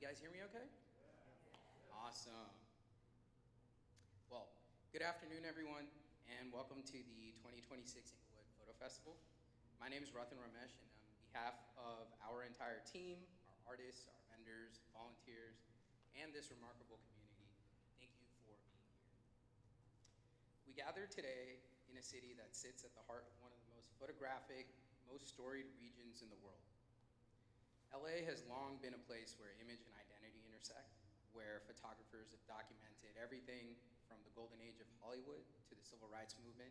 guys hear me okay? Awesome. Well, good afternoon, everyone, and welcome to the 2026 Inglewood Photo Festival. My name is Rathan Ramesh, and on behalf of our entire team, our artists, our vendors, volunteers, and this remarkable community, thank you for being here. We gather today in a city that sits at the heart of one of the most photographic, most storied regions in the world. LA has long been a place where image and identity intersect, where photographers have documented everything from the golden age of Hollywood to the civil rights movement,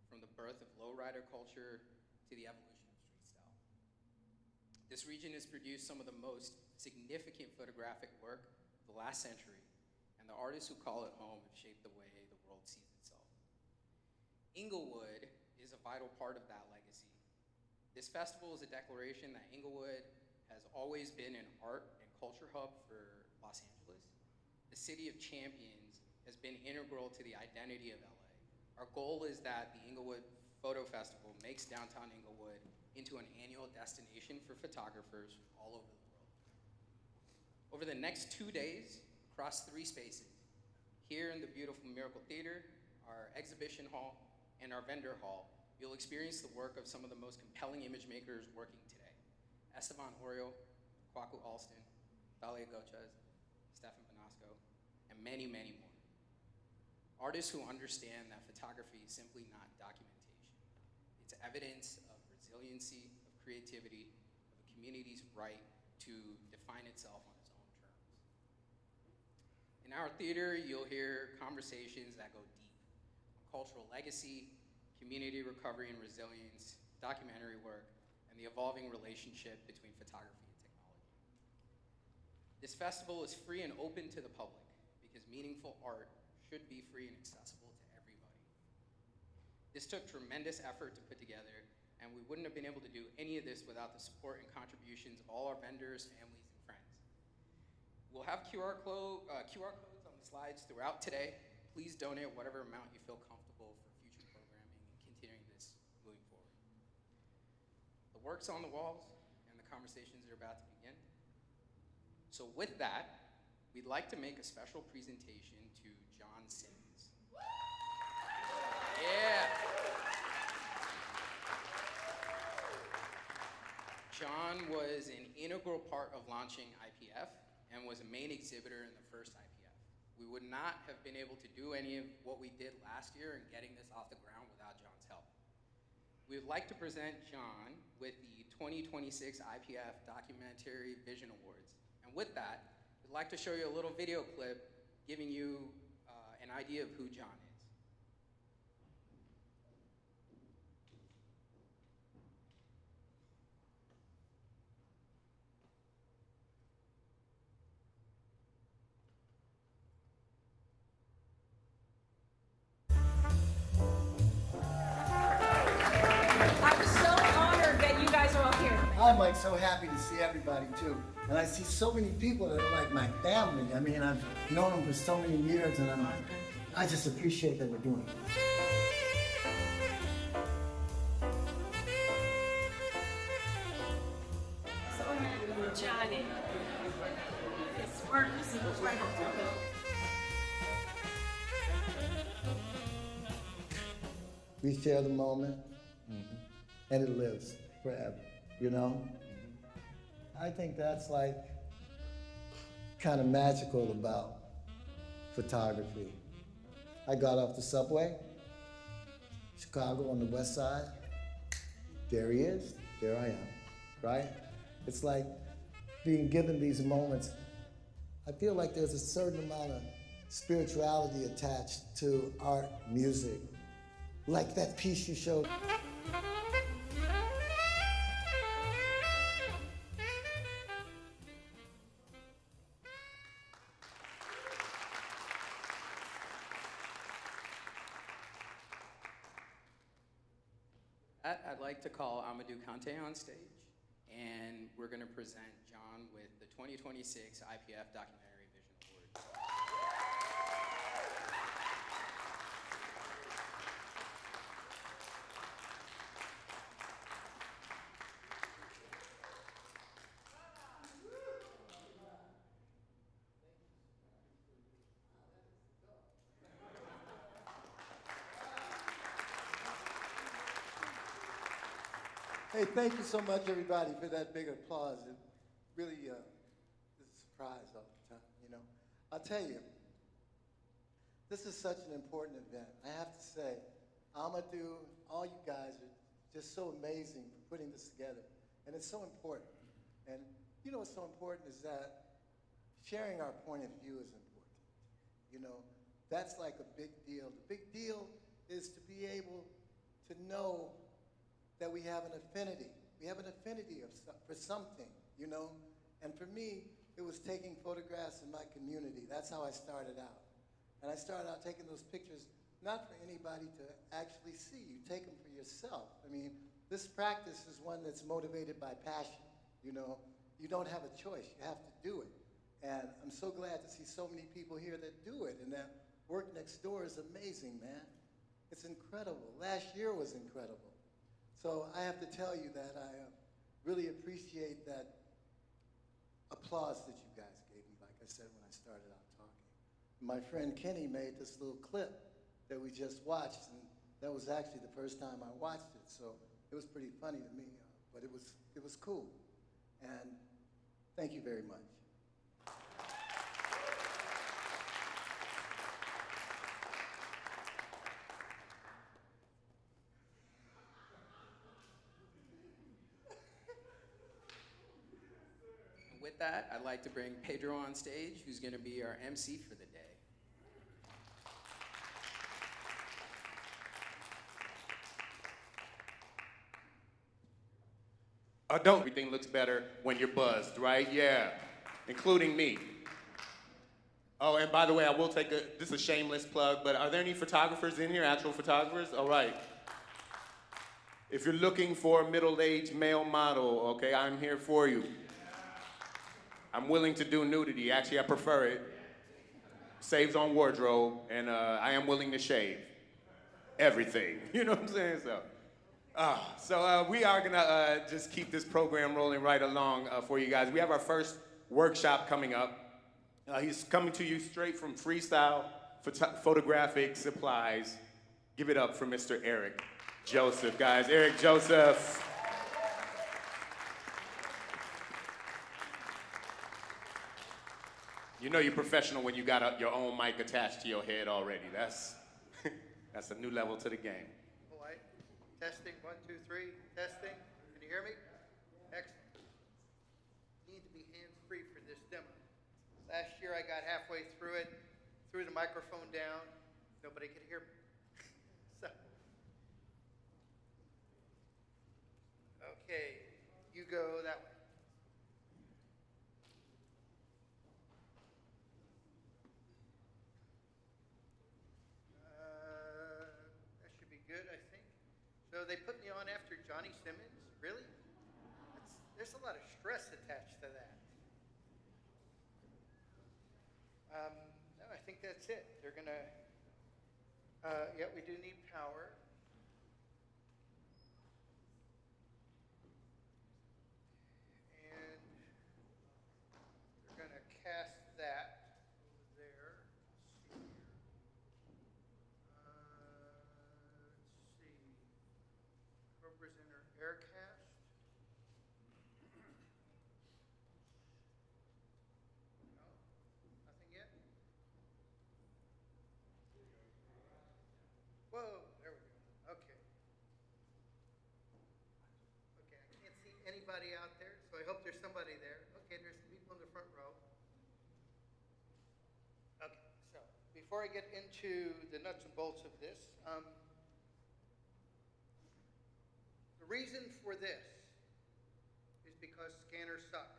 from the birth of lowrider culture to the evolution of street style. This region has produced some of the most significant photographic work of the last century, and the artists who call it home have shaped the way the world sees itself. Inglewood is a vital part of that legacy. This festival is a declaration that Inglewood has always been an art and culture hub for Los Angeles. The city of champions has been integral to the identity of LA. Our goal is that the Inglewood Photo Festival makes downtown Inglewood into an annual destination for photographers all over the world. Over the next 2 days, across 3 spaces, here in the beautiful Miracle Theater, our exhibition hall, and our vendor hall, you'll experience the work of some of the most compelling image makers working today. Esteban Oriol, Kwaku Alston, Thalia Gochez, Stefan Benasco, and many, many more. Artists who understand that photography is simply not documentation. It's evidence of resiliency, of creativity, of a community's right to define itself on its own terms. In our theater, you'll hear conversations that go deep on cultural legacy, community recovery and resilience, documentary work, and the evolving relationship between photography and technology. This festival is free and open to the public because meaningful art should be free and accessible to everybody. This took tremendous effort to put together, and we wouldn't have been able to do any of this without the support and contributions of all our vendors, families, and friends. We'll have QR codes on the slides throughout today. Please donate whatever amount you feel comfortable for future programming and continuing this moving forward. The work's on the walls, and the conversations are about to begin. So with that, we'd like to make a special presentation to John Simmons. Yeah. John was an integral part of launching IPF and was a main exhibitor in the first IPF. We would not have been able to do any of what we did last year in getting this off the ground without John's help. We would like to present John with the 2026 IPF Documentary Vision Awards. And with that, we'd like to show you a little video clip giving you an idea of who John is. I'm like so happy to see everybody too. And I see so many people that are like my family. I mean, I've known them for so many years and I just appreciate that we're doing it. So happy with Johnny. His work is incredible. We share the moment and it lives forever. You know? I think that's like kind of magical about photography. I got off the subway, Chicago on the west side. There he is, there I am, right? It's like being given these moments. I feel like there's a certain amount of spirituality attached to art, music, like that piece you showed. I'd like to call Amadou Kante on stage, and we're going to present John with the 2026 IPF Documentary Vision Awards. Hey, thank you so much, everybody, for that big applause. It really is a surprise all the time, you know. I'll tell you, this is such an important event. I have to say, Amadou, all you guys are just so amazing for putting this together. And it's so important. And you know what's so important is that sharing our point of view is important. You know, that's like a big deal. The big deal is to be able to know that we have an affinity. We have an affinity for something, you know? And for me, it was taking photographs in my community. That's how I started out. And I started out taking those pictures not for anybody to actually see. You take them for yourself. I mean, this practice is one that's motivated by passion, you know? You don't have a choice. You have to do it. And I'm so glad to see so many people here that do it. And that work next door is amazing, man. It's incredible. Last year was incredible. So I have to tell you that I really appreciate that applause that you guys gave me, like I said when I started out talking. My friend Kenny made this little clip that we just watched, and that was actually the first time I watched it, so it was pretty funny to me, but it was cool. And thank you very much. With that, I'd like to bring Pedro on stage, who's going to be our MC for the day. Don't. Everything looks better when you're buzzed, right? Yeah, including me. Oh, and by the way, I will take this is a shameless plug, but are there any photographers in here, actual photographers? All right. If you're looking for a middle-aged male model, okay, I'm here for you. I'm willing to do nudity. Actually, I prefer it. Saves on wardrobe, and I am willing to shave. Everything. You know what I'm saying? So we are gonna just keep this program rolling right along for you guys. We have our first workshop coming up. He's coming to you straight from Freestyle Photographic Supplies. Give it up for Mr. Eric Joseph, guys. Eric Joseph. You know you're professional when you got your own mic attached to your head already. That's that's a new level to the game. All right. Testing, 1, 2, 3. Testing. Can you hear me? Excellent. Need to be hands-free for this demo. Last year I got halfway through it, threw the microphone down. Nobody could hear me. So, okay, you go that way. That should be good, I think. So they put me on after Johnny Simmons? Really? There's a lot of stress attached to that. No, I think that's it. They're gonna, yeah, we do need power. And they're gonna cast that over there. Let's see here. Let's see. Co-presenter Aircast. No, nothing yet. Whoa, there we go. Okay. Okay, I can't see anybody out there, so I hope there's somebody there. Okay, there's some people in the front row. Okay, so before I get into the nuts and bolts of this, the reason for this is because scanners suck.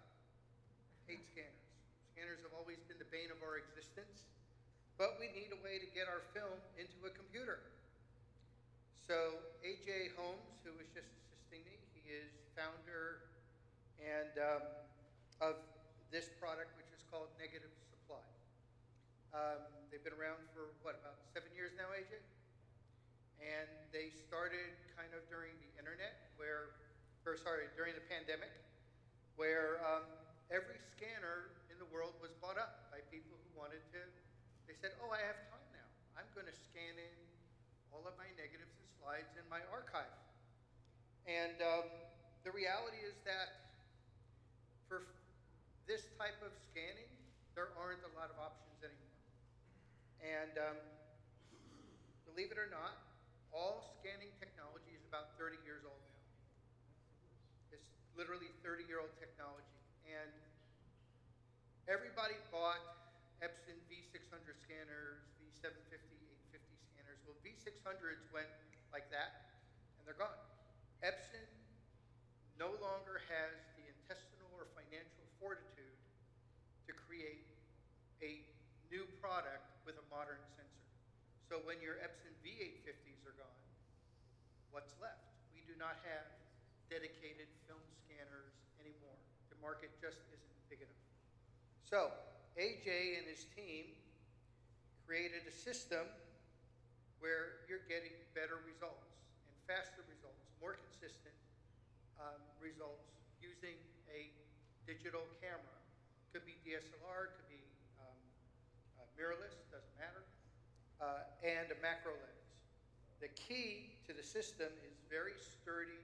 I hate scanners. Scanners have always been the bane of our existence, but we need a way to get our film into a computer. So AJ Holmes, who was just assisting me, he is founder and of this product, which is called Negative Supply. They've been around for, what, about 7 years now, AJ? And they started kind of during the internet, during the pandemic, where every scanner in the world was bought up by people who wanted to. They said, oh, I have time now. I'm going to scan in all of my negatives and slides in my archive. And reality is that for this type of scanning, there aren't a lot of options anymore. And believe it or not, all scanning technology is about 30 years old now. It's literally 30-year-old technology. And everybody bought Epson V600 scanners, V750, 850 scanners. Well, V600s went like that, and they're gone. Epson no longer has the intestinal or financial fortitude to create a new product with a modern sensor. So when your Epson V850s are gone, what's left? We do not have dedicated film scanners anymore. The market just isn't big enough. So AJ and his team created a system where you're getting better results and faster results, more consistent results using a digital camera. Could be DSLR, could be mirrorless, doesn't matter, and a macro lens. The key to the system is very sturdy,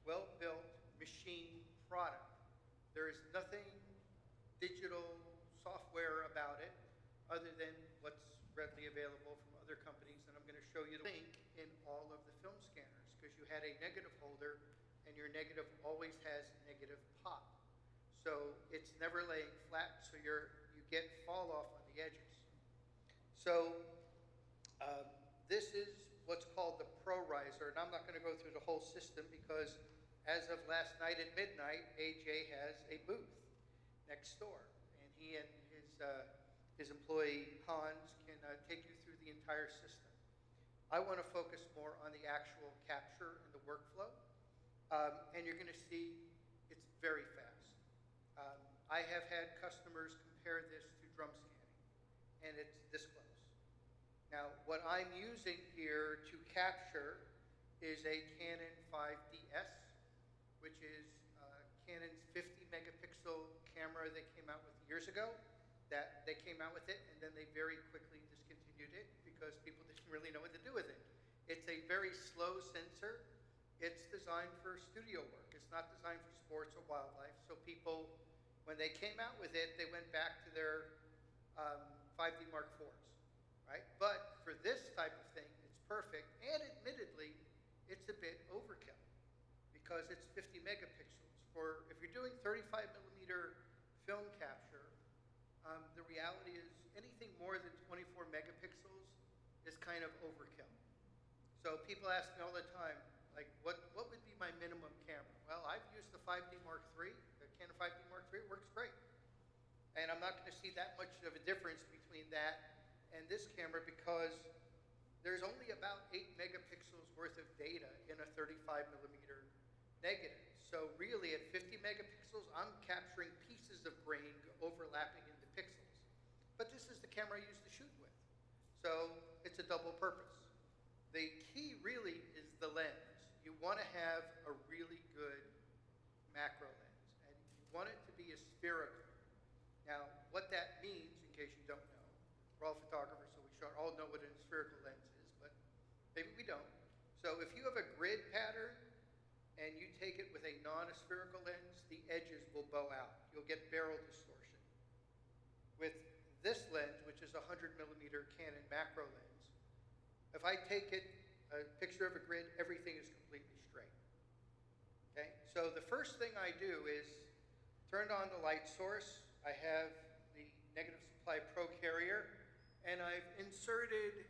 well-built machine product. There is nothing digital software about it other than what's readily available from other companies, and I'm going to show you the link in all of the film scanners because you had a negative holder and your negative always has negative pop. So it's never laying flat, so you get fall off on the edges. So this is what's called the Pro Riser, and I'm not going to go through the whole system because as of last night at midnight, AJ has a booth next door, and he and his employee Hans can take you through the entire system. I want to focus more on the actual capture and the workflow, and you're going to see it's very fast. I have had customers compare this to drum scanning, and it's this close. Now, what I'm using here to capture is a Canon 5DS, which is Canon's 50 megapixel camera they came out with years ago. That they came out with it, and then they very quickly discontinued it because people didn't really know what to do with it. It's a very slow sensor. It's designed for studio work. It's not designed for sports or wildlife. So people, when they came out with it, they went back to their 5D Mark IVs, right? But for this type of thing, it's perfect. And admittedly, it's a bit overkill because it's 50 megapixels. For if you're doing 35 millimeter film capture, the reality is anything more than 24 megapixels is kind of overkill. So people ask me all the time, like, what would be my minimum camera? Well, I've used the 5D Mark III, the Canon 5D Mark III, it works great. And I'm not going to see that much of a difference between that and this camera because there's only about 8 megapixels worth of data in a 35 millimeter negative. So really at 50 megapixels, I'm capturing pieces of grain overlapping into pixels. But this is the camera I used to shoot with. So it's a double purpose. The key really is the lens. You want to have a really good macro lens, and you want it to be a spherical. Now, what that means, in case you don't know, we're all photographers, so we should all know what a spherical lens is, but maybe we don't. So if you have a grid pattern and you take it with a non-spherical lens, the edges will bow out. You'll get barrel distortion. With this lens, which is a 100 millimeter Canon macro lens, if I take it, a picture of a grid, everything is completely straight. Okay, so the first thing I do is turn on the light source. I have the negative supply Pro carrier, and I've inserted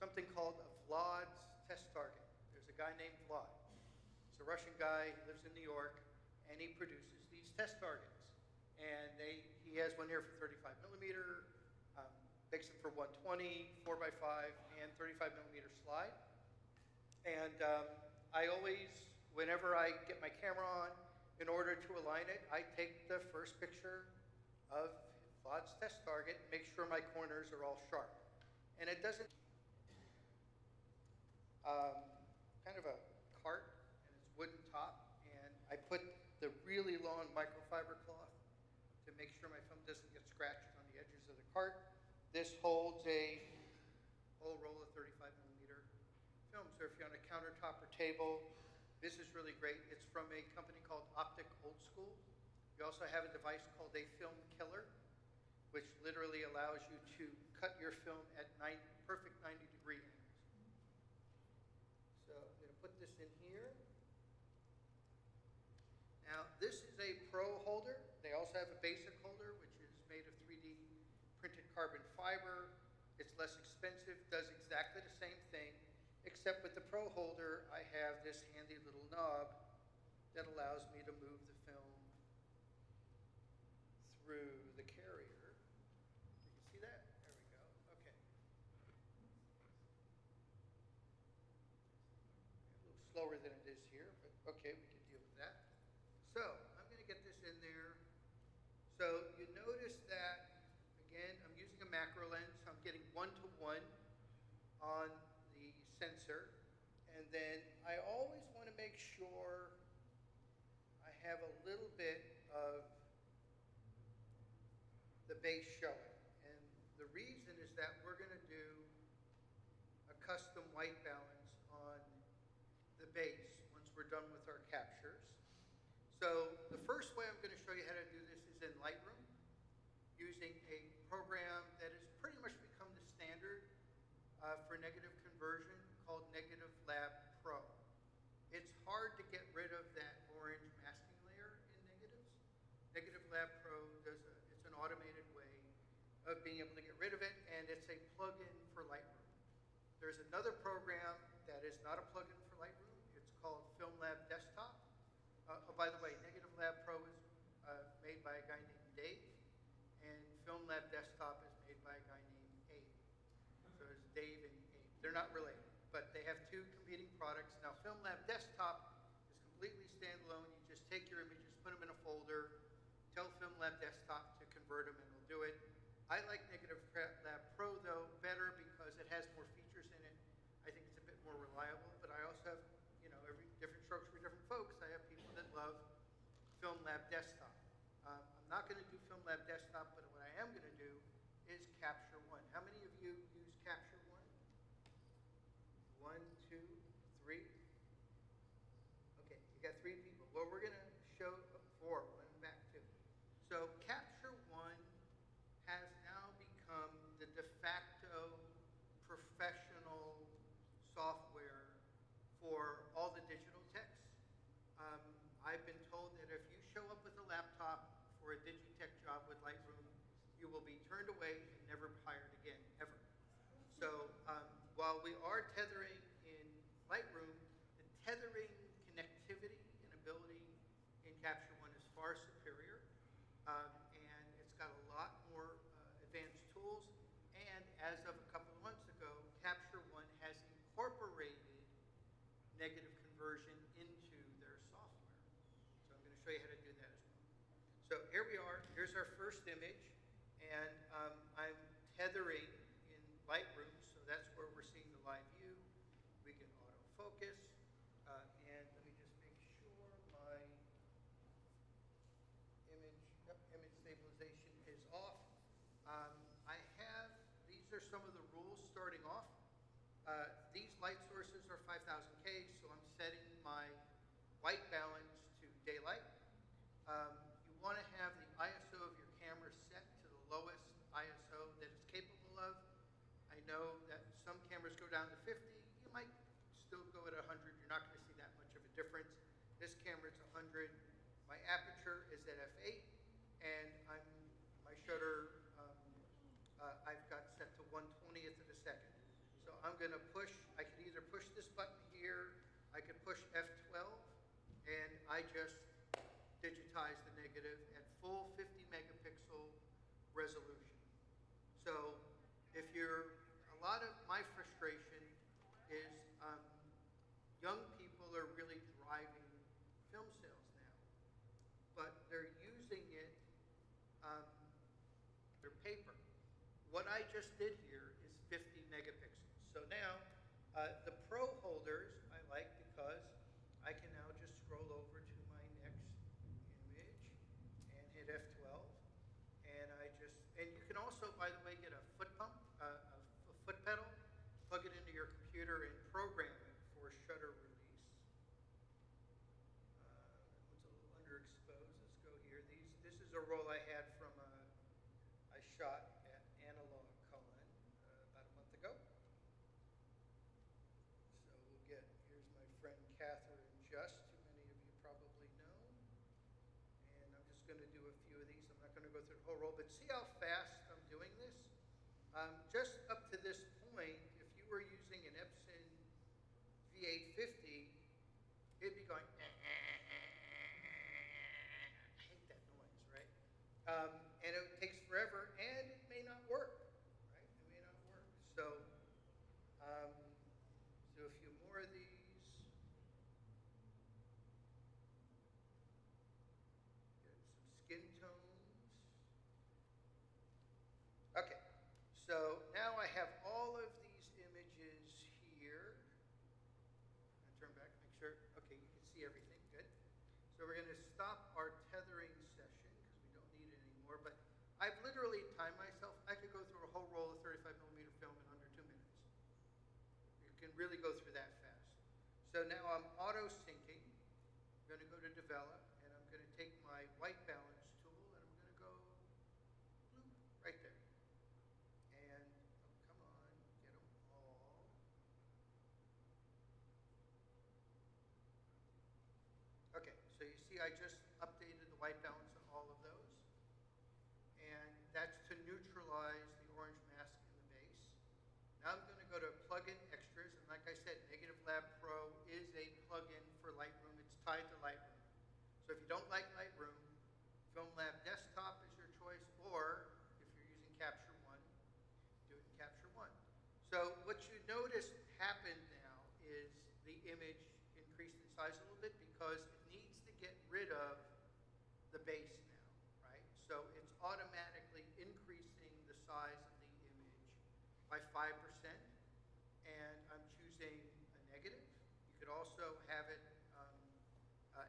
something called a Vlad's test target. There's a guy named Vlad. He's a Russian guy, he lives in New York, and he produces these test targets. And he has one here for 35 millimeter, makes them for 120, 4x5, and 35 millimeter slide. And I always, whenever I get my camera on, in order to align it, I take the first picture of Vlad's test target, make sure my corners are all sharp. And it doesn't, kind of a cart, and it's wooden top, and I put the really long microfiber cloth to make sure my film doesn't get scratched on the edges of the cart. This holds a whole roll of 35 millimeter film. So if you're on a countertop or table, This is really great. It's from a company called Optic Old School. We also have a device called a film killer, which literally allows you to cut your film at perfect 90-degree angles. So I'm going to put this in here. Now, this is a pro holder. They also have a basic holder, which is made of 3D printed carbon fiber. It's less expensive, does exactly the same thing, except with the pro holder, I have this handy little knob that allows me to move the film through the carrier. You can see that? There we go. Okay. A little slower than it is here, but okay, we can deal with that. So I'm going to get this in there. So you notice that, again, I'm using a macro lens, so I'm getting 1-to-1 on the sensor. And then I always want to make sure I have a little bit of the base showing. And the reason is that we're going to do a custom white balance on the base once we're done with our captures. So the first way I'm going to show you how to do this is in Lightroom, using a program that has pretty much become the standard for negative conversion called Negative Lab Pro. It's hard to get rid of that orange masking layer in negatives. Negative Lab Pro it's an automated way of being able to get rid of it, and it's a plugin for Lightroom. There's another program that is not a plugin for Lightroom. It's called Film Lab Desktop. Oh, by the way, Negative Lab Pro is made by a guy named Dave, and Film Lab Desktop is made by a guy named Abe. So it's Dave and Abe. They're not related, but they have two competing products. Now, Film Lab Desktop is completely standalone. You just take your images, put them in a folder, tell Film Lab Desktop to convert them, and it'll do it. I like Negative Lab Pro, though, better because it has more features in it. I think it's a bit more reliable, but I also have, every different strokes for different folks. I have people that love Film Lab Desktop. I'm not going to do Film Lab Desktop, but what I am going to do is Capture One. How many of you use Capture One? 1, 2, 3. Okay, you got 3 people. Well, we're going to show 4. One back 2. So Capture One has now become the de facto professional software for all the digital techs. I've been told that if you show up with a laptop for a Digitech job with Lightroom, you will be turned away and never hired again, ever. So while we are tethering in Lightroom, the tethering connectivity and ability in Capture One is far superior, and it's got a lot more advanced tools. And as of a couple of months ago, Capture One has incorporated negative conversion into their software. So I'm going to show you how to do that as well. So here we are. Here's our first image, and I'm tethering in Lightroom, so that's where we're seeing the live view. We can autofocus, and let me just make sure my image stabilization is off. These are some of the rules starting off. These light sources are 5000K, so I'm setting my white balance to daylight. You want to have the ISO of your camera set to the lowest ISO that it's capable of. I know that some cameras go down to 50. You might still go at 100. You're not going to see that much of a difference. This camera is 100. My aperture is at f8, and my shutter I've got set to 1/20th of a second. So I'm going to push. I can either push this button here. I can push F12, and I just digitize the negative at full 50 megapixel resolution. So if a lot of my frustration is young people are really driving film sales now, but they're using it, their paper. What I just did here is 50 megapixels. So now, the Pro holders I like because I can now just scroll over to my next image and hit F12. And you can also, by the way, get a foot pump, a foot pedal, plug it into your computer and program it for shutter release. this is a roll I had from I shot at Analog Con about a month ago. So we'll get, here's my friend Catherine Just, who many of you probably know. And I'm just going to do a few of these. I'm not going to go through the whole roll, but see how fast I'm doing this? Just up to this point, if you were using an Epson V850, it'd be going, I hate that noise, right? And it takes forever, and it may not work, right? It may not work. So, do a few more of these. Get some skin tones. Okay, so now I have all of these images here. And turn back, make sure, okay, you can see everything, good. So we're gonna stop our tethering session because we don't need it anymore, but I've literally timed myself. I could go through a whole roll of 35mm film in under 2 minutes. You can really go through that fast. So now I'm auto syncing. I'm gonna go to develop, and I'm gonna take my white balance tool, and I'm gonna go bloop, right there. And, oh, come on, get them all. Okay, so you see I just updated the white balance on all of those. And that's to neutralize the orange mask in the base. Now I'm going to go to plugin extras, and like I said, Negative Lab Pro is a plugin for Lightroom. It's tied to Lightroom. So if you don't like Lightroom, Film Lab Desktop is your choice, or if you're using Capture One, do it in Capture One. So what you notice happened now is the image increased in size a little bit because it needs to get rid of the base now, right? So it's automatically increasing the size of the image by 5%, and I'm choosing a negative. You could also have it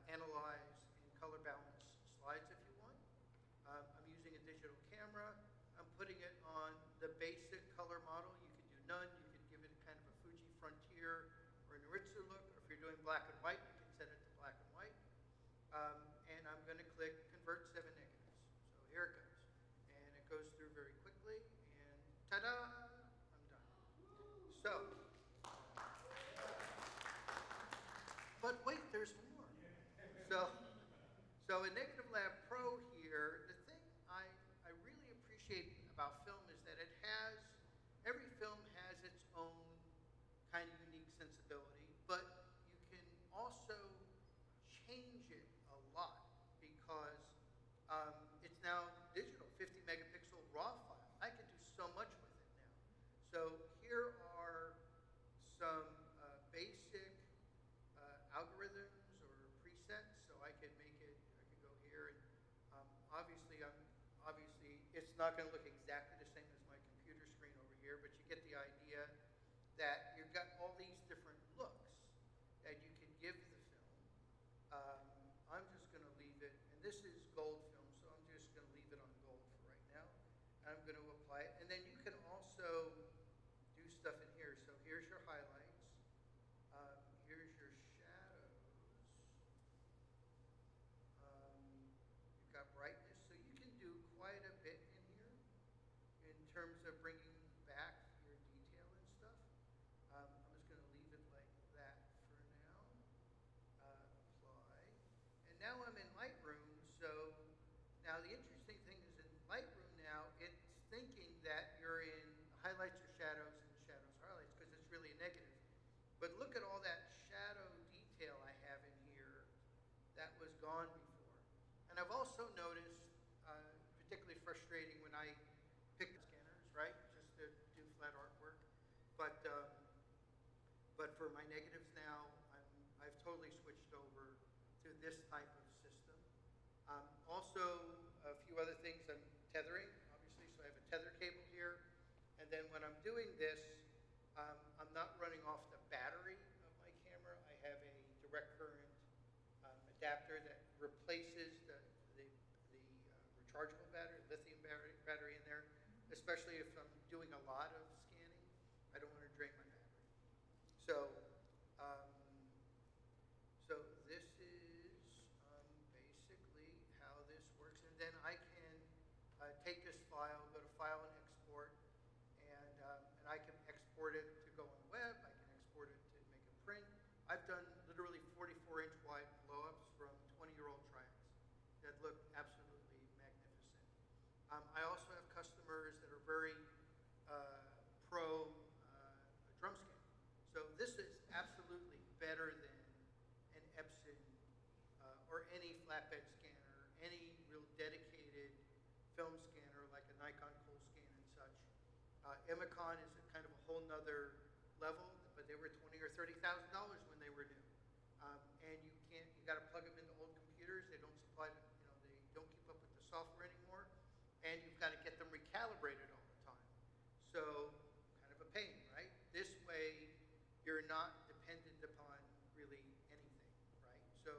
analyze in color balance slides if you want. I'm using a digital camera. I'm putting it on the basic color model. You could do none. You could give it kind of a Fuji Frontier or an Aritsu look. Or if you're doing black and white, you can set it to black and white. And I'm going to click Convert 7 Negatives. So here it goes. And it goes through very quickly. And ta-da! I'm done. So, but wait, there's more. So in Negative Lab Pro here, the thing I really appreciate about film is that every film has its own kind of unique sensibility, but you can also change it a lot because it's now digital, 50 megapixel RAW file. I can do so much with it now. So here are some basic algorithms or presets. So I could make it, I could go here, and obviously it's not going to look exactly the same as my computer screen over here, but you get the idea that you've got all these different looks that you can give the film. I'm just going to leave it, and this is gold film, so I'm just going to leave it on gold for right now. And I'm going to apply it, and then you can also do stuff in here. So here's your highlights. Here's your shadows. You've got brightness, so you can do quite a bit in here in terms of bringing back your detail and stuff. I'm just going to leave it like that for now. Apply. And now I'm in Lightroom, so now the interesting thing is in Lightroom now, it's thinking that you're in highlights or shadows and shadows highlights because it's really a negative. But look at all that shadow detail I have in here that was gone before. And I've also noticed, particularly frustrating when I pick the scanners, right, just to do flat artwork. But for my negatives now, I've totally switched over to this type of system. Also, a few other things, I'm tethering, obviously, so I have a tether cable here. And then when I'm doing this, I'm not running off the battery of my camera. I have a direct current adapter that replaces the rechargeable battery, lithium battery in there, especially if I'm doing a lot of scanning. I don't want to drain my battery. So this is basically how this works. And then very pro drum scan. So this is absolutely better than an Epson or any flatbed scanner, any real dedicated film scanner like a Nikon Coolscan and such. Imicon is a kind of a whole nother level, but they were $20,000 or $30,000 when they were new. And you got to plug them into old computers. They don't supply, they don't keep up with the software anymore. And you've got to get them recalibrated all the time. So, kind of a pain, right? This way, you're not dependent upon really anything, right? So,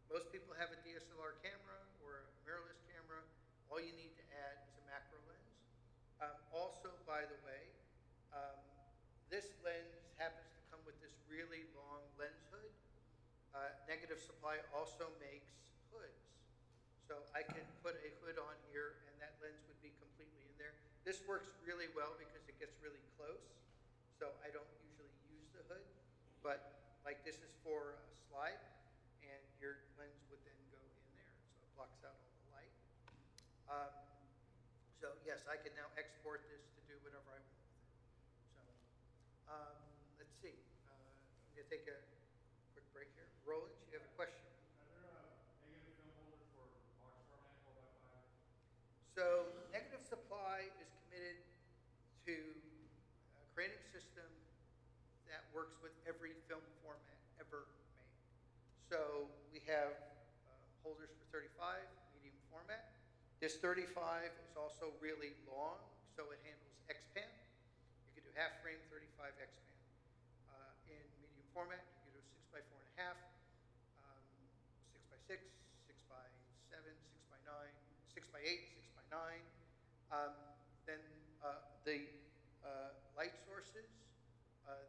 most people have a DSLR camera or a mirrorless camera. All you need to add is a macro lens. Also, by the way, this lens happens to come with this really long lens hood. Negative Supply also makes hoods. So I could put a hood on here and that lens would be completely in there. This works really well because it gets really close. So I don't usually use the hood, but like this is for a slide and your lens would then go in there. So it blocks out all the light. So yes, I can now export this to do whatever I want with it. So let's see. I'm going to take a quick break here. Roland, you have a question? So Negative Supply is committed to creating a system that works with every film format ever made. So we have holders for 35, medium format. This 35 is also really long, so it handles X-Pan. You could do half frame 35 X-Pan. In medium format, you could do 6x 4.5, 6x6, 6x7, 6x9, 6x8, 6x9. Then the light sources,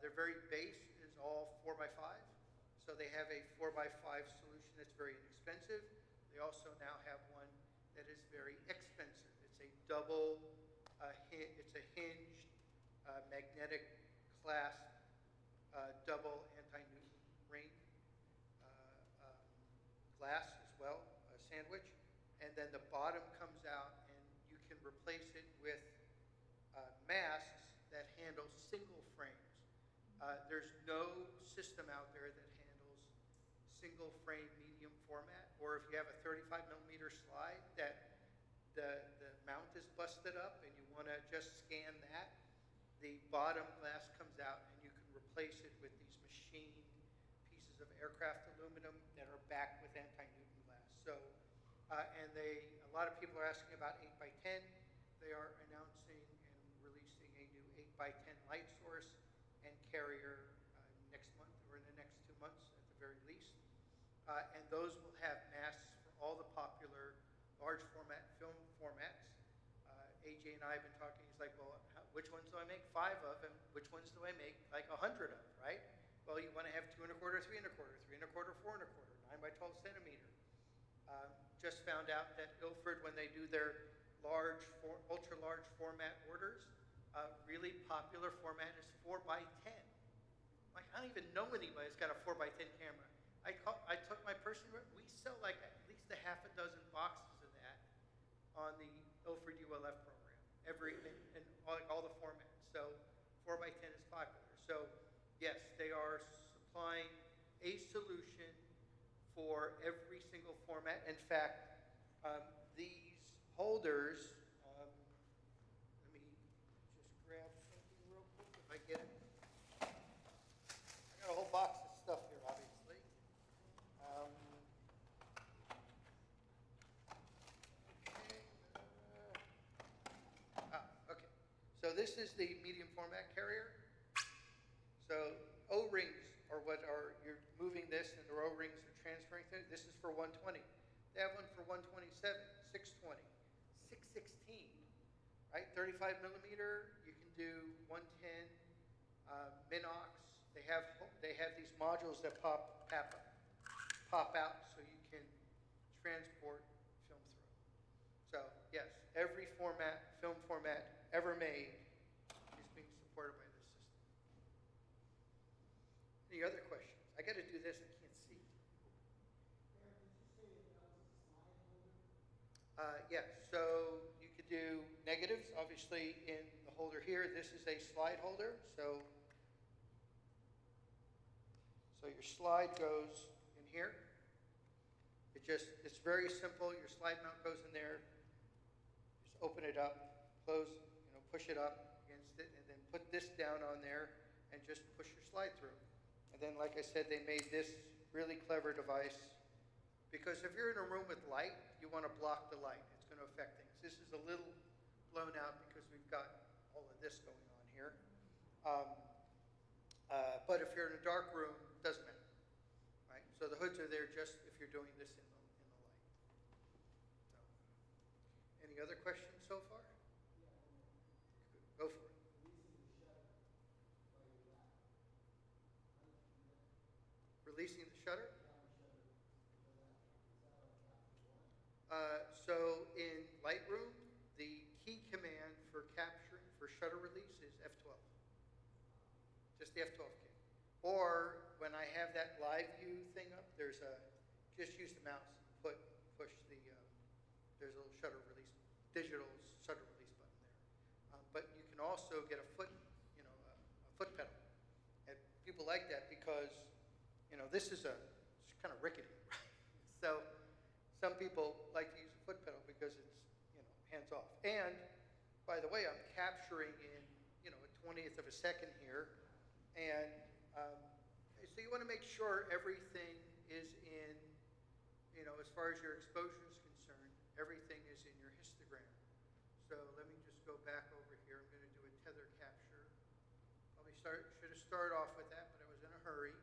their very base is all 4x5. So they have a 4x5 solution that's very inexpensive. They also now have one that is very expensive. It's a double, it's a hinged magnetic clasp, double anti-Newton ring glass as well, a sandwich. And then the bottom comes out and you can replace it with masks that handle single frames. There's no system out there that handles single frame medium format, or if you have a 35 millimeter slide that the mount is busted up and you want to just scan that, the bottom glass comes out and you can replace it with these machined pieces of aircraft aluminum that are backed with anti-Newton glass. So, and a lot of people are asking about 8x10. They are announcing and releasing a new 8x10 light source and carrier next month or in the next 2 months at the very least. And those will have masks for all the popular large format film formats. AJ and I have been talking, he's like, well, which ones do I make 5 of and which ones do I make like 100 of, right? Well, you want to have 2 1/4, 3 1/4, 3 1/4, 4 1/4, 9 by 12 centimeter. Just found out that Ilford, when they do their ultra large format orders, really popular format is 4x10. Like, I don't even know anybody that's got a 4x10 camera. I took my person, we sell like at least a half a dozen boxes of that on the Ilford ULF program, and all the formats. So 4x10 is popular. So yes, they are supplying a solution for every single format. In fact, these holders, let me just grab something real quick if I get it. I got a whole box of stuff here, obviously. Okay. So this is the medium format carrier. So O-rings are you're moving this and the O-rings are transferring things. This is for 120. They have one for 127, 620, 616, right? 35 millimeter, you can do 110, Minox. They have these modules that pop out so you can transport film through. So yes, every film format ever made is being supported by this system. Any other questions? I got to do this, I can't see. Yes, so you could do negatives, obviously in the holder here. This is a slide holder, so your slide goes in here. It's very simple. Your slide mount goes in there. Just open it up, close, push it up against it, and then put this down on there and just push your slide through. And then, like I said, they made this really clever device because if you're in a room with light, you want to block the light. It's going to affect things. This is a little blown out because we've got all of this going on here. But if you're in a dark room, it doesn't matter, right? So the hoods are there just if you're doing this in the light. So, any other questions so far? Go for it. Releasing the shutter? So in Lightroom, the key command for shutter release is F12. Just the F12 key. Or when I have that live view thing up, just use the mouse and push there's a little digital shutter release button there. But you can also get a foot pedal. And people like that because, this is it's kind of rickety, right? So some people like to use a foot pedal because it's, hands off. And by the way, I'm capturing in, a 20th of a second here. And so you want to make sure everything is in, as far as your exposure is concerned, everything is in your histogram. So let me just go back over here. I'm going to do a tether capture. Should have started off with that, but I was in a hurry.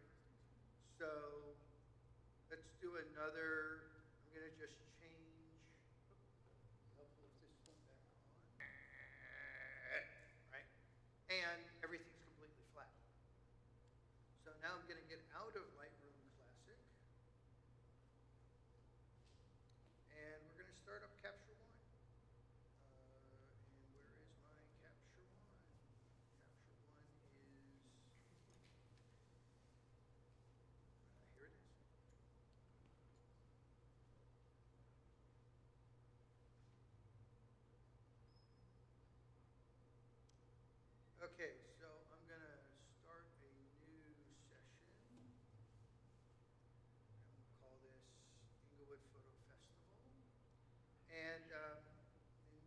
So let's do another. I'm going to just change. Helpful if this one back on. Right? And everything's completely flat. So now I'm going to get out of Lightroom Classic. And we're going to start up Capture One. And where is my Capture One? Capture One is, here it is. Okay, so I'm going to start a new session. I'm going to call this Inglewood Photo Festival. And in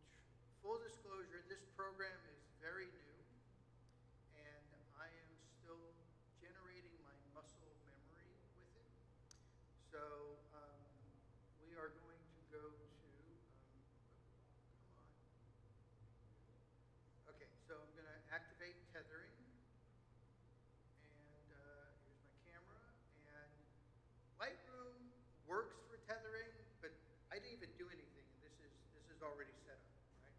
full disclosure, this program is very new, and I am still generating my muscle memory with it. So we are going to go to, come on. Okay, so I'm going to activate tethering, and here's my camera. And Lightroom works for tethering, but I didn't even do anything. This is already set up, right?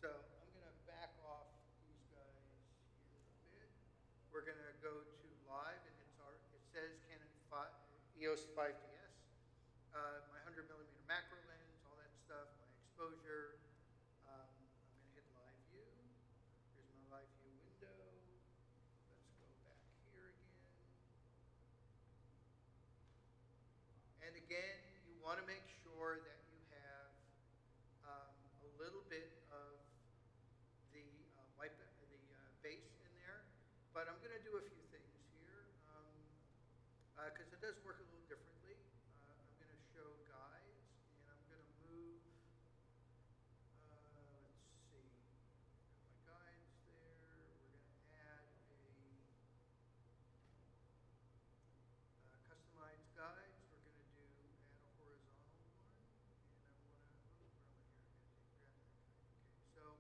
So I'm going to back off these guys here a bit. We're going to go to live, and it says Canon EOS 5DS. My 100 millimeter macro lens, all that stuff, my exposure. I'm going to hit live view. Here's my live view window. Let's go back here again. And again, you want to make sure that you have a little bit of the base in there. But I'm going to do a few things here because it does work a little differently. I'm going to show guides, and I'm going to move. Let's see. Got my guides there. We're going to add a customized guides. We're going to add a horizontal one, and I want to. Where am I here? I'm going to grab that guide. Okay. So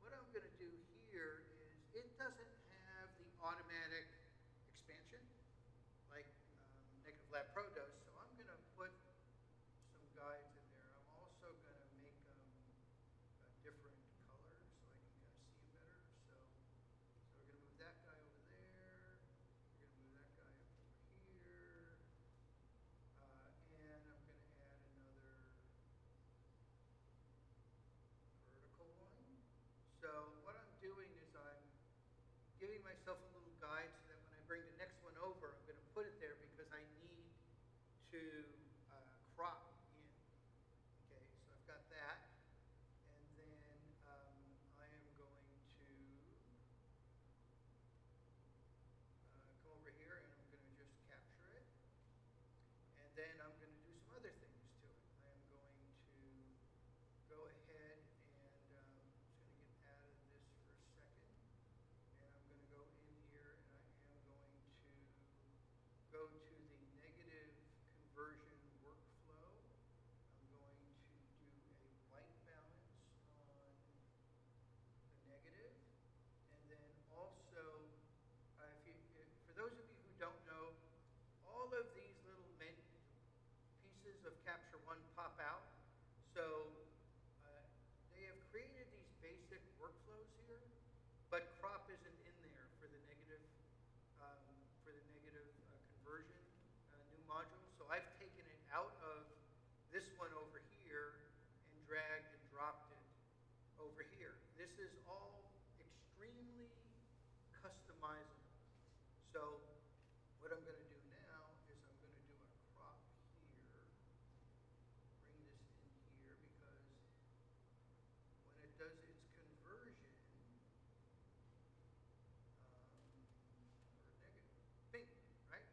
what I'm going to do here is it doesn't have the automatic expansion like Negative Lab Pro does. So I'm going to put some guides in there. I'm also going to make them different colors so I can kind of see them better. So we're going to move that guy over there. We're going to move that guy up over here. And I'm going to add another vertical one. So what I'm doing is I'm giving myself a little guide so that when I bring the next one over, I'm going to put it there because I need to crop in. Okay, so I've got that. And then customizable. So what I'm going to do now is I'm going to do a crop here. Bring this in here because when it does its conversion, or negative, bing, right?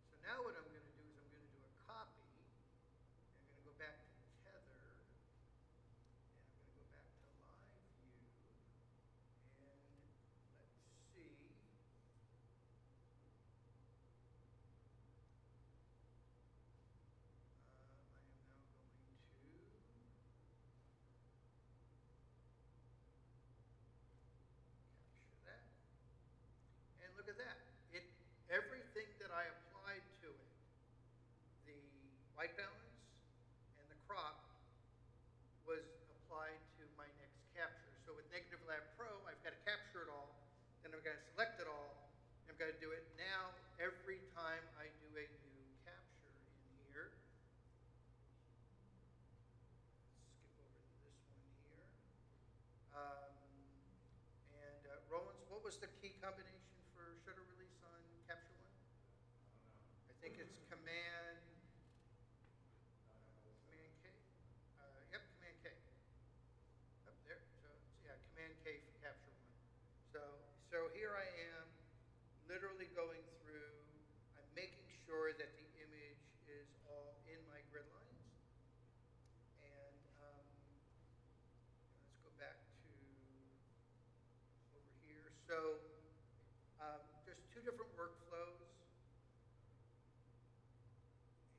So now what I'm going to do is I'm going to do a copy. I'm going to go back to tether, and I'm going to go back to live view, and let's see. I am now going to capture that. And look at that. Everything that I applied to it, the white balance and the crop, was applied to my next capture. So with Negative Lab Pro, I've got to capture it all, then I've got to select it all, and I've got to do it now every time I do a new capture in here. Skip over to this one here. Rollins, what was the key combination for shutter release on Capture One? I think it's Command K. Yep, Command K. Up there. So yeah, Command K for Capture One. So here I am, literally going through. I'm making sure that the image is all in my grid lines. And let's go back to over here. So there's two different workflows.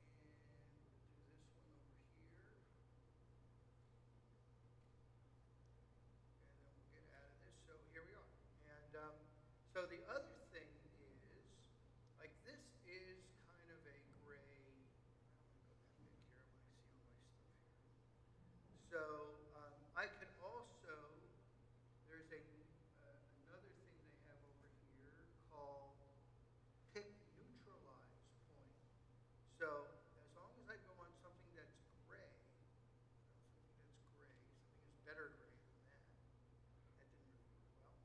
And we'll do this one over here. And then we'll get out of this. So here we are. And so the other thing is, like this is kind of a gray. I don't want to go that big here. I want to see all my stuff here. So I could also, there's another thing they have over here called pick neutralize point. So as long as I go on something that's gray, something is better gray than that. That didn't really work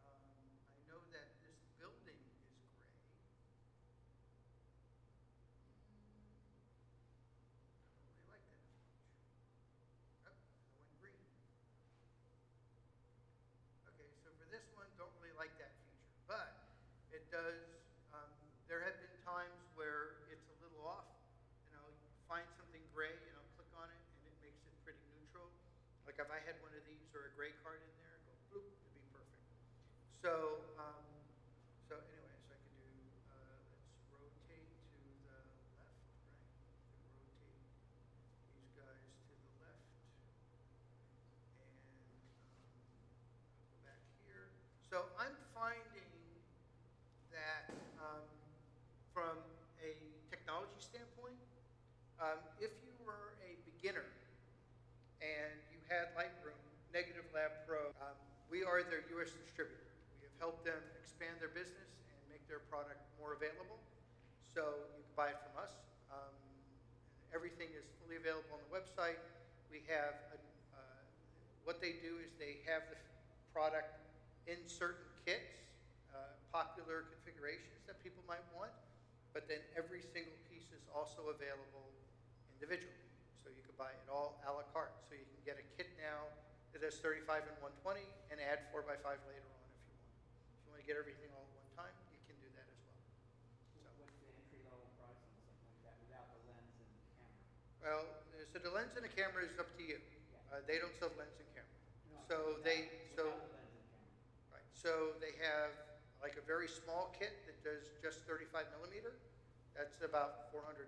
well. I know that this building is gray. I don't really like that as much. Oh, I went green. Okay, so for this one, don't really like that feature, but it does. There have been times where it's a little off. You find something gray, click on it, and it makes it pretty neutral. Like if I had one of these or a gray card in there, go bloop, it'd be perfect. So, so anyway, so I can do. Let's rotate to the left, right? Rotate these guys to the left, and go back here. So I'm finding that from a technology standpoint, if you were a beginner and you had Lightroom, Negative Lab Pro, we are their U.S. distributor. We have helped them expand their business and make their product more available. So you can buy it from us. Everything is fully available on the website. We have, what they do is they have the product in certain kits, popular configurations that people might want, but then every single piece is also available individually. So you can buy it all a la carte. So you can get a kit now that has 35 and 120 and add 4x5 later on if you want. If you want to get everything all at one time, you can do that as well. So, what's the entry-level price on something like that without the lens and the camera? well, so the lens and the camera is up to you. Yeah. They don't sell lens and camera. No, So without, they, so, without the lens and camera. right. So they have like a very small kit that does just 35 millimeter. That's about $400.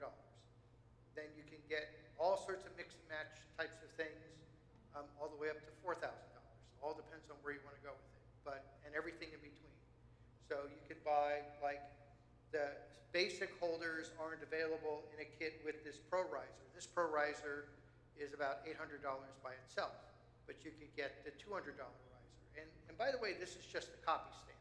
Then you can get all sorts of mix and match types of things, all the way up to $4,000. All depends on where you want to go with it, and everything in between. So you could buy, like, the basic holders aren't available in a kit with this Pro Riser. This Pro Riser is about $800 by itself, but you could get the $200 riser. And by the way, this is just a copy stand.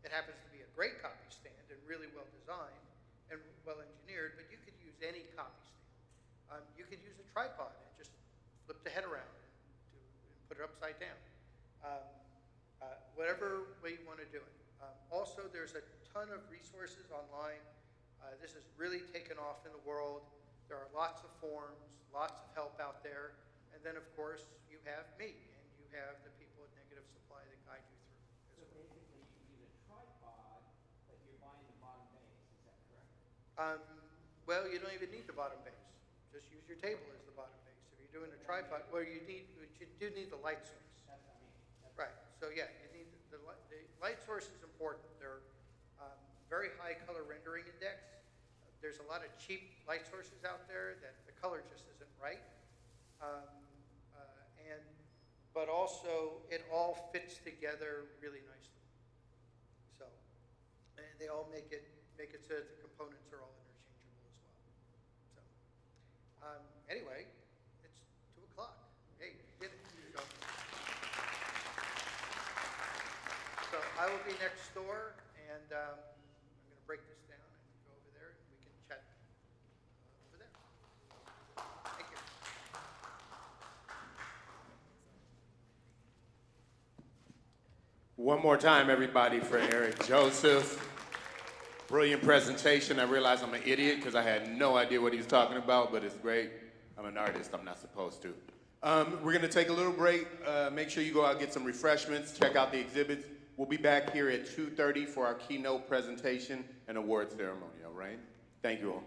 It happens to be a great copy stand and really well designed and well engineered, but you could use any copy stand. You could use a tripod and just flip the head around and put it upside down. Whatever way you want to do it. Also, there's a ton of resources online. This has really taken off in the world. There are lots of forums, lots of help out there. And then, of course, you have me, and you have the people at Negative Supply that guide you through. So basically, you use a tripod, but you're buying the bottom base, is that correct? Well, you don't even need the bottom base. Just use your table as the bottom base. If you're doing a tripod, well, you do need the light source. That's what I mean. Right. So yeah, you need the light source is important. They're very high color rendering index. There's a lot of cheap light sources out there that the color just isn't right. But also it all fits together really nicely. So, and they all make it so that the components are all interchangeable as well. So, anyway, it's 2 o'clock. Hey, you did it. So I will be next door, and I'm going to break this down and go over there, and we can chat over there. Thank you. One more time, everybody, for Eric Joseph. Brilliant presentation. I realize I'm an idiot because I had no idea what he was talking about, but it's great. I'm an artist. I'm not supposed to. We're going to take a little break. Make sure you go out and get some refreshments. Check out the exhibits. We'll be back here at 2:30 for our keynote presentation and award ceremony, all right? Thank you all.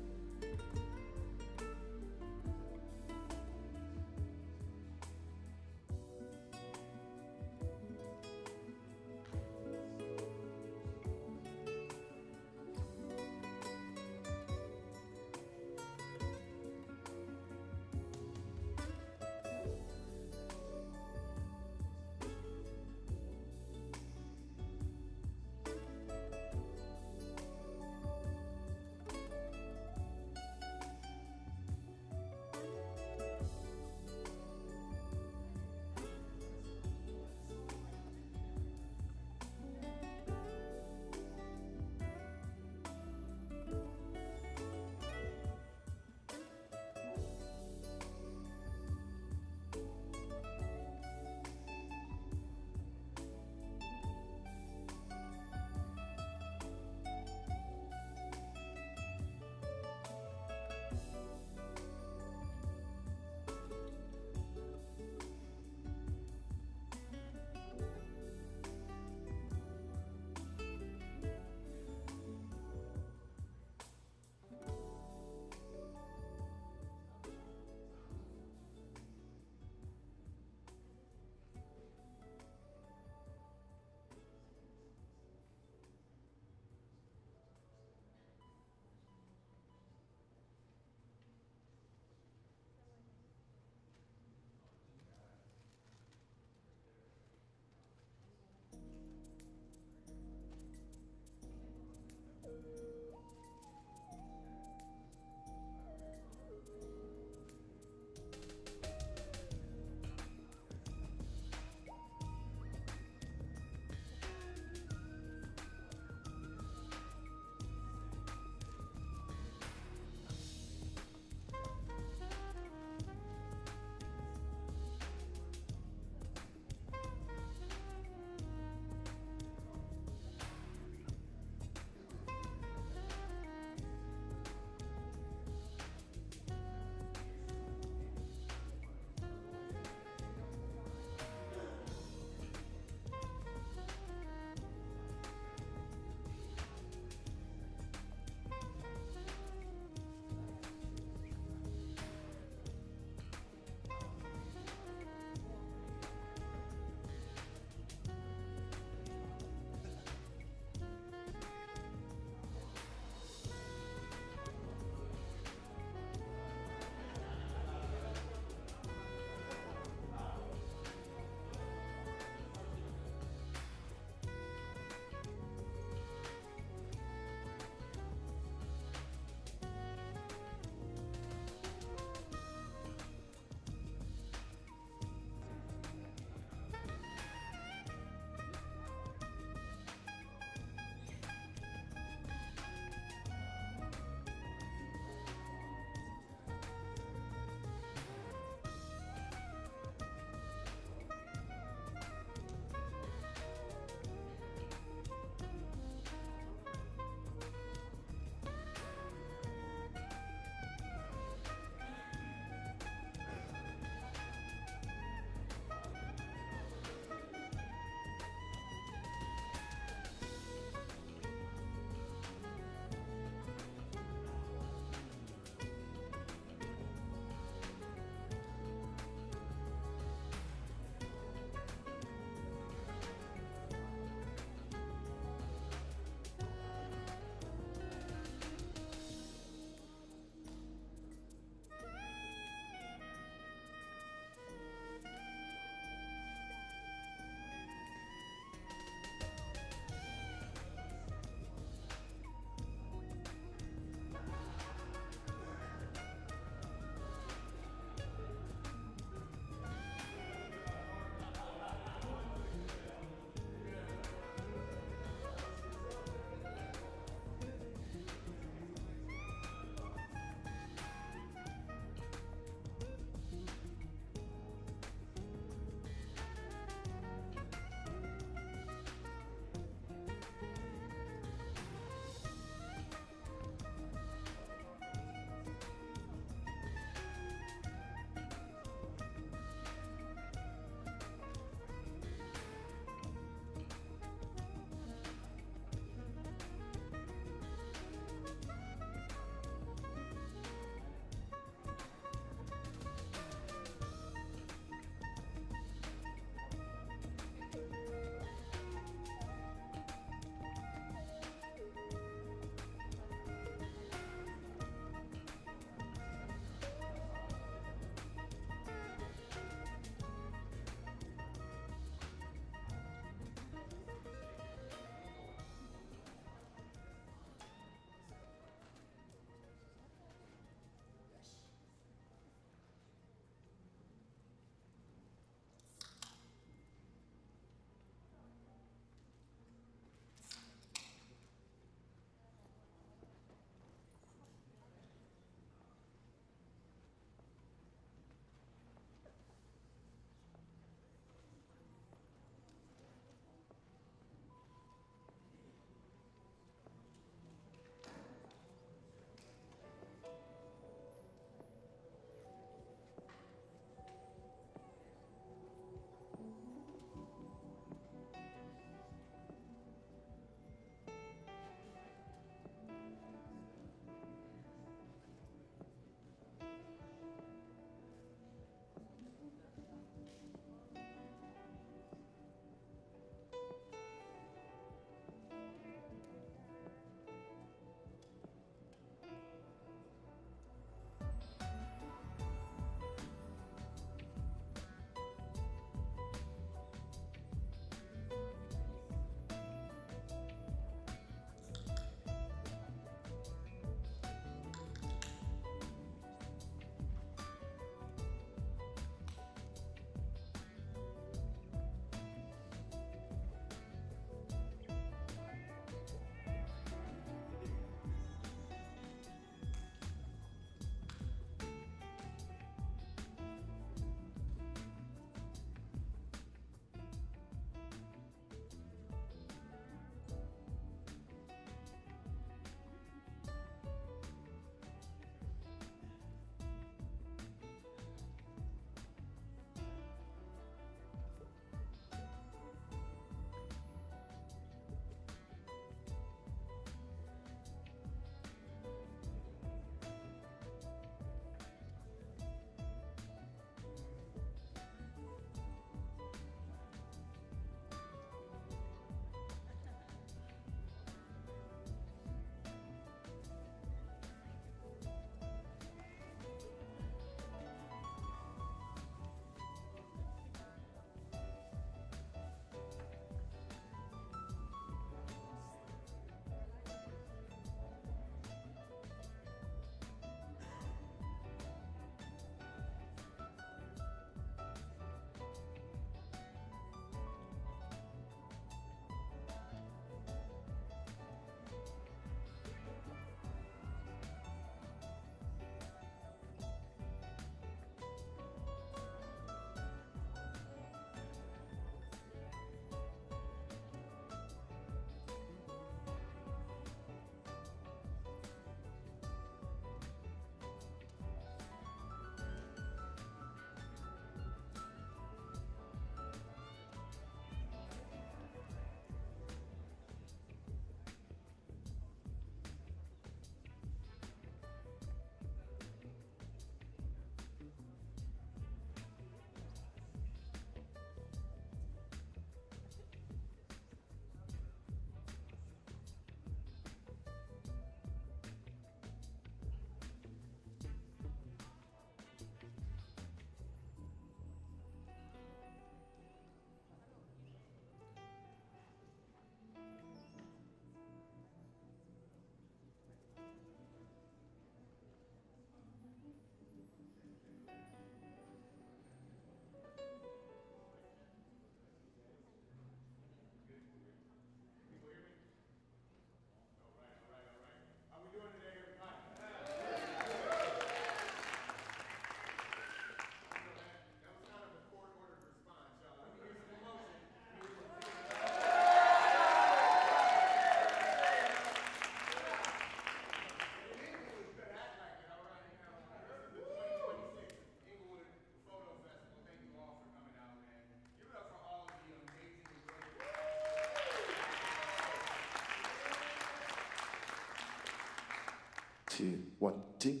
2, 1, 2.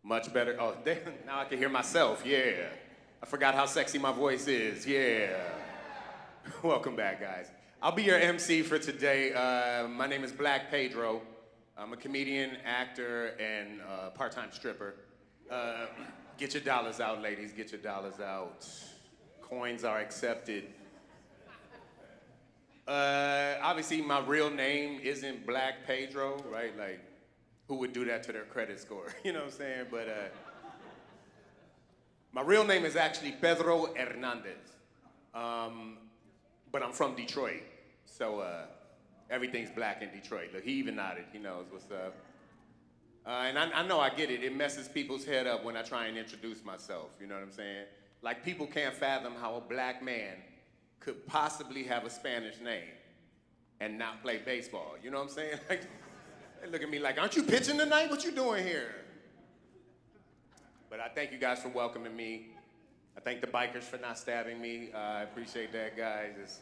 Much better. Oh, damn, now I can hear myself. Yeah. I forgot how sexy my voice is. Yeah. Welcome back, guys. I'll be your MC for today. My name is Black Pedro. I'm a comedian, actor, and part-time stripper. Get your dollars out, ladies. Get your dollars out. Coins are accepted. Obviously, my real name isn't Black Pedro, right? Like, who would do that to their credit score? You know what I'm saying? But my real name is actually Pedro Hernandez. But I'm from Detroit, so everything's black in Detroit. Look, he even nodded. He knows what's up. And I know I get it. It messes people's head up when I try and introduce myself. You know what I'm saying? Like, people can't fathom how a black man could possibly have a Spanish name and not play baseball. You know what I'm saying? Like, they look at me like, aren't you pitching tonight? What you doing here? But I thank you guys for welcoming me. I thank the bikers for not stabbing me. I appreciate that, guys.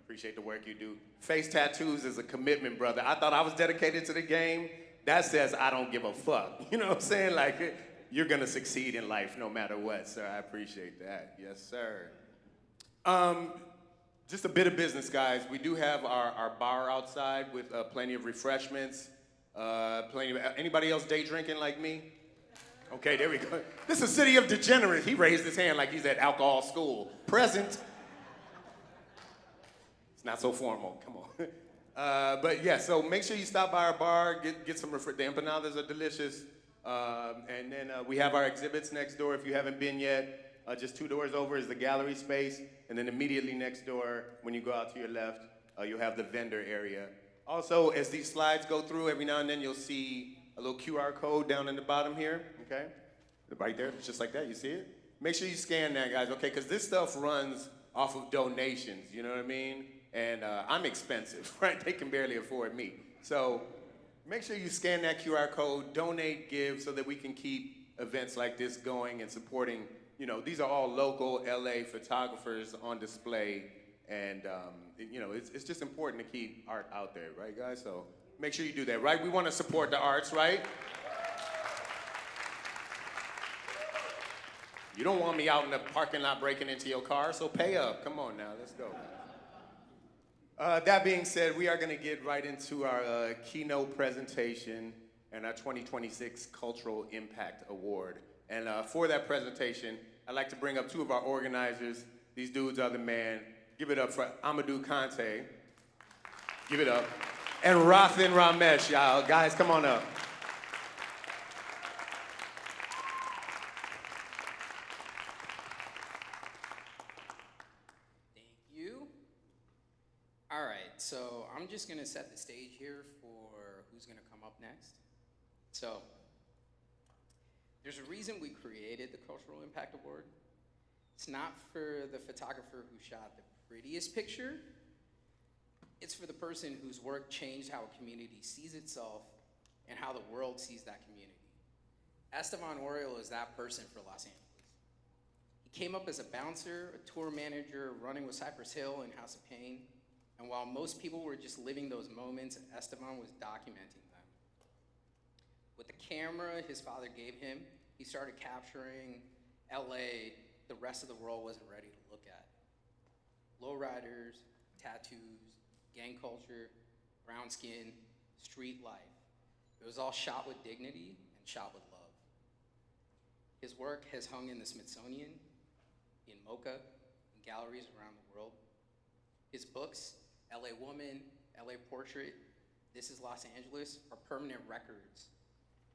Appreciate the work you do. Face tattoos is a commitment, brother. I thought I was dedicated to the game. That says I don't give a fuck. You know what I'm saying? Like, you're gonna succeed in life no matter what, sir. I appreciate that. Yes, sir. Just a bit of business, guys. We do have our bar outside with plenty of refreshments. Anybody else day drinking like me? Okay, there we go. This is a city of degenerates. He raised his hand like he's at alcohol school. Present. It's not so formal, come on. But yeah, so make sure you stop by our bar, get some the empanadas are delicious. And then we have our exhibits next door if you haven't been yet. Just 2 doors over is the gallery space, and then immediately next door, when you go out to your left, you'll have the vendor area. Also, as these slides go through, every now and then you'll see a little QR code down in the bottom here, okay? Right there, just like that, you see it? Make sure you scan that, guys, okay? Because this stuff runs off of donations, you know what I mean? And I'm expensive, right? They can barely afford me. So make sure you scan that QR code, donate, give, so that we can keep events like this going and supporting. You know, these are all local LA photographers on display, and you know, it's just important to keep art out there, right, guys? So make sure you do that, right? We want to support the arts, right? You don't want me out in the parking lot breaking into your car, so pay up. Come on now, let's go. That being said, we are going to get right into our keynote presentation and our 2026 Cultural Impact Award. And for that presentation, I'd like to bring up 2 of our organizers. These dudes are the man. Give it up for Amadou Kante. Give it up. And Rathin Ramesh, y'all. Guys, come on up. Thank you. All right, so I'm just gonna set the stage here for who's gonna come up next. So, there's a reason we created the Cultural Impact Award. It's not for the photographer who shot the prettiest picture. It's for the person whose work changed how a community sees itself and how the world sees that community. Esteban Oriol is that person for Los Angeles. He came up as a bouncer, a tour manager, running with Cypress Hill and House of Pain. And while most people were just living those moments, Esteban was documenting them. With the camera his father gave him, he started capturing LA the rest of the world wasn't ready to look at. Lowriders, tattoos, gang culture, brown skin, street life. It was all shot with dignity and shot with love. His work has hung in the Smithsonian, in MoCA, in galleries around the world. His books, LA Woman, LA Portrait, This is Los Angeles, are permanent records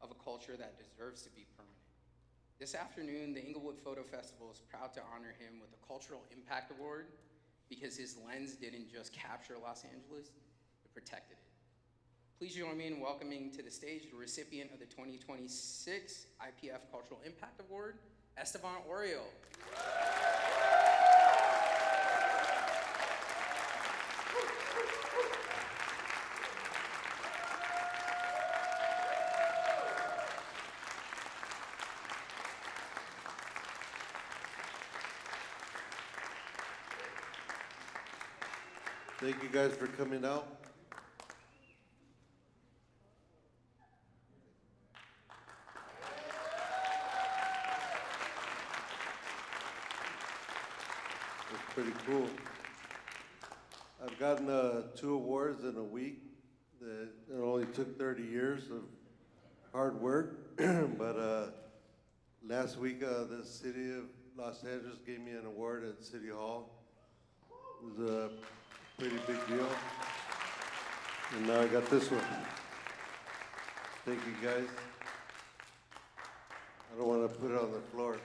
of a culture that deserves to be permanent. This afternoon, the Inglewood Photo Festival is proud to honor him with the Cultural Impact Award because his lens didn't just capture Los Angeles, it protected it. Please join me in welcoming to the stage the recipient of the 2026 IPF Cultural Impact Award, Esteban Oriol. Thank you guys for coming out. pretty cool. I've gotten 2 awards in a week. It only took 30 years of hard work, but last week the city of Los Angeles gave me an award at City Hall. It was a pretty big deal. And now I got this one. Thank you, guys. I don't want to put it on the floor.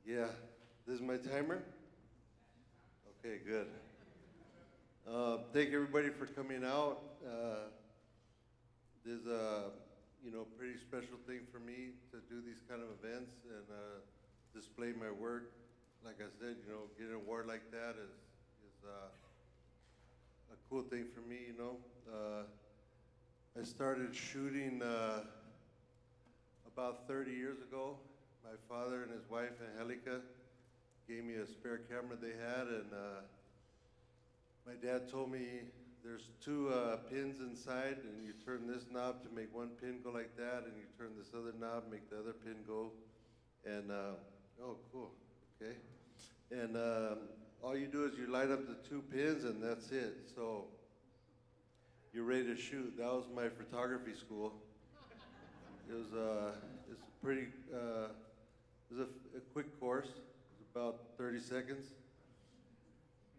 Yeah, this is my timer? Okay, good. Thank everybody for coming out. There's a pretty special thing for me to do these kind of events and display my work. Like I said, get an award like that is a cool thing for me. I started shooting about 30 years ago. My father and his wife, Angelica, gave me a spare camera they had, and my dad told me there's 2 pins inside, and you turn this knob to make one pin go like that, and you turn this other knob, make the other pin go, and oh, cool, okay. And all you do is you line up the 2 pins, and that's it. So you're ready to shoot. That was my photography school. It was it's pretty. It was a quick course. It was about 30 seconds.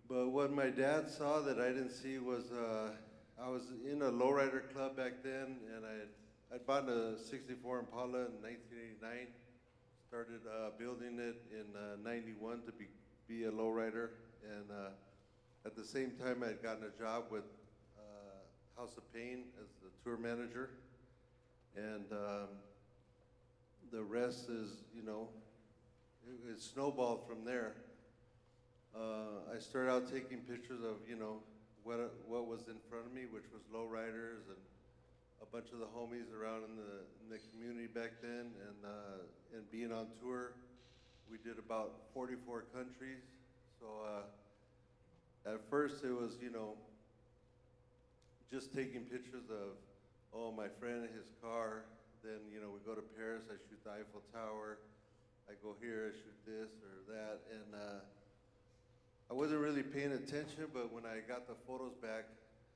But what my dad saw that I didn't see was I was in a lowrider club back then, and I'd bought a '64 Impala in 1989. Started building it in '91 to be a lowrider, and at the same time I'd gotten a job with House of Pain as the tour manager, and the rest is, it snowballed from there. I started out taking pictures of, what was in front of me, which was lowriders and a bunch of the homies around in the community back then, and being on tour. We did about 44 countries. So at first it was, just taking pictures of, my friend in his car. Then, we go to Paris, I shoot the Eiffel Tower. I go here, I shoot this or that. And I wasn't really paying attention, but when I got the photos back,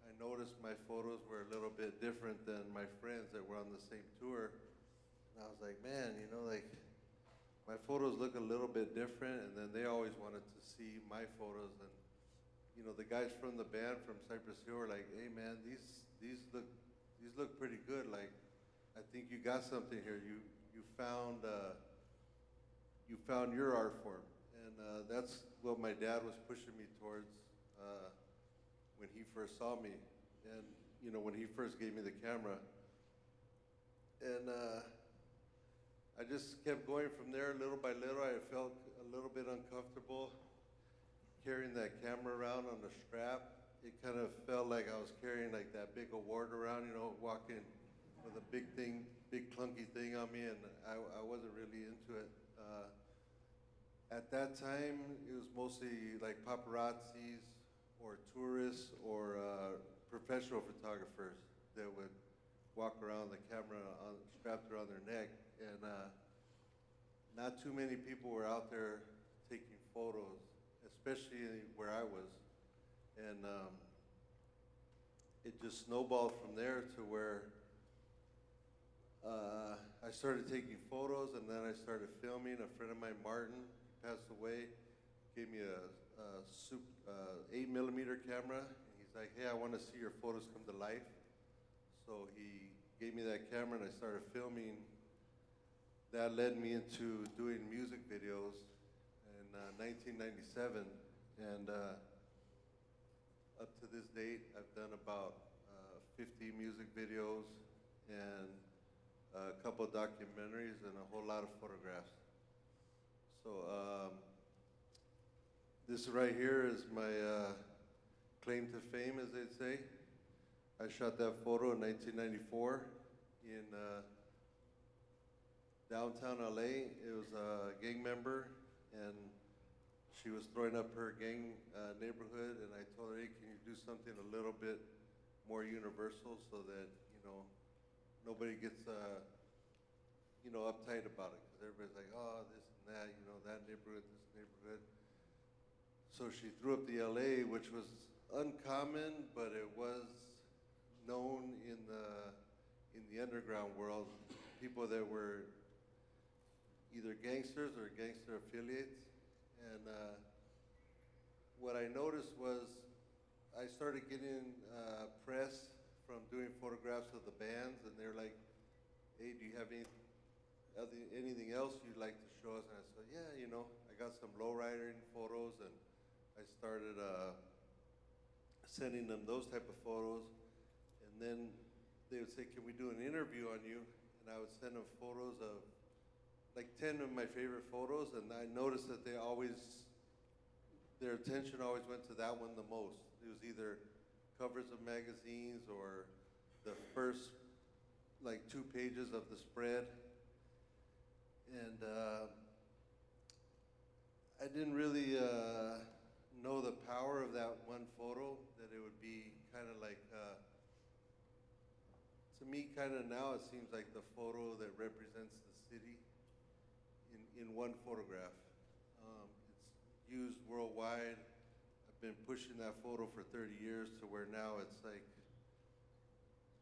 I noticed my photos were a little bit different than my friends that were on the same tour. And I was like, man, my photos look a little bit different. And then they always wanted to see my photos. And, the guys from the band from Cypress Hill were like, hey man, these look pretty good. Like, I think you got something here. You found your art form. And that's what my dad was pushing me towards when he first saw me, and when he first gave me the camera. And I just kept going from there little by little. I felt a little bit uncomfortable carrying that camera around on a strap. It kind of felt like I was carrying like that big award around, walking with a big clunky thing on me, and I wasn't really into it. At that time, it was mostly like paparazzis or tourists or professional photographers that would walk around the camera strapped around their neck. And not too many people were out there taking photos, especially where I was. And it just snowballed from there to where I started taking photos, and then I started filming. A friend of mine, Martin, passed away, gave me a 8mm camera, and he's like, hey, I want to see your photos come to life. So he gave me that camera, and I started filming. That led me into doing music videos in 1997, and up to this date, I've done about 50 music videos and a couple of documentaries and a whole lot of photographs. So this right here is my claim to fame, as they'd say. I shot that photo in 1994 in downtown LA. It was a gang member, and she was throwing up her gang neighborhood, and I told her, hey, can you do something a little bit more universal so that, nobody gets, uptight about it, because everybody's like, oh, this and that, you know, that neighborhood, this neighborhood. So she threw up the LA, which was uncommon, but it was known in the underground world. People that were either gangsters or gangster affiliates. And what I noticed was I started getting press from doing photographs of the bands, and they're like, hey, do you have anything else you'd like to show us? And I said, yeah, you know, I got some lowriding photos, and I started sending them those type of photos. And then they would say, can we do an interview on you? And I would send them photos of like 10 of my favorite photos, and I noticed that their attention always went to that one the most. It was either covers of magazines or the first like 2 pages of the spread. And I didn't really know the power of that one photo, that it would be kind of like, to me kind of now it seems like the photo that represents the city in one photograph. It's used worldwide. I've been pushing that photo for 30 years to where now it's like,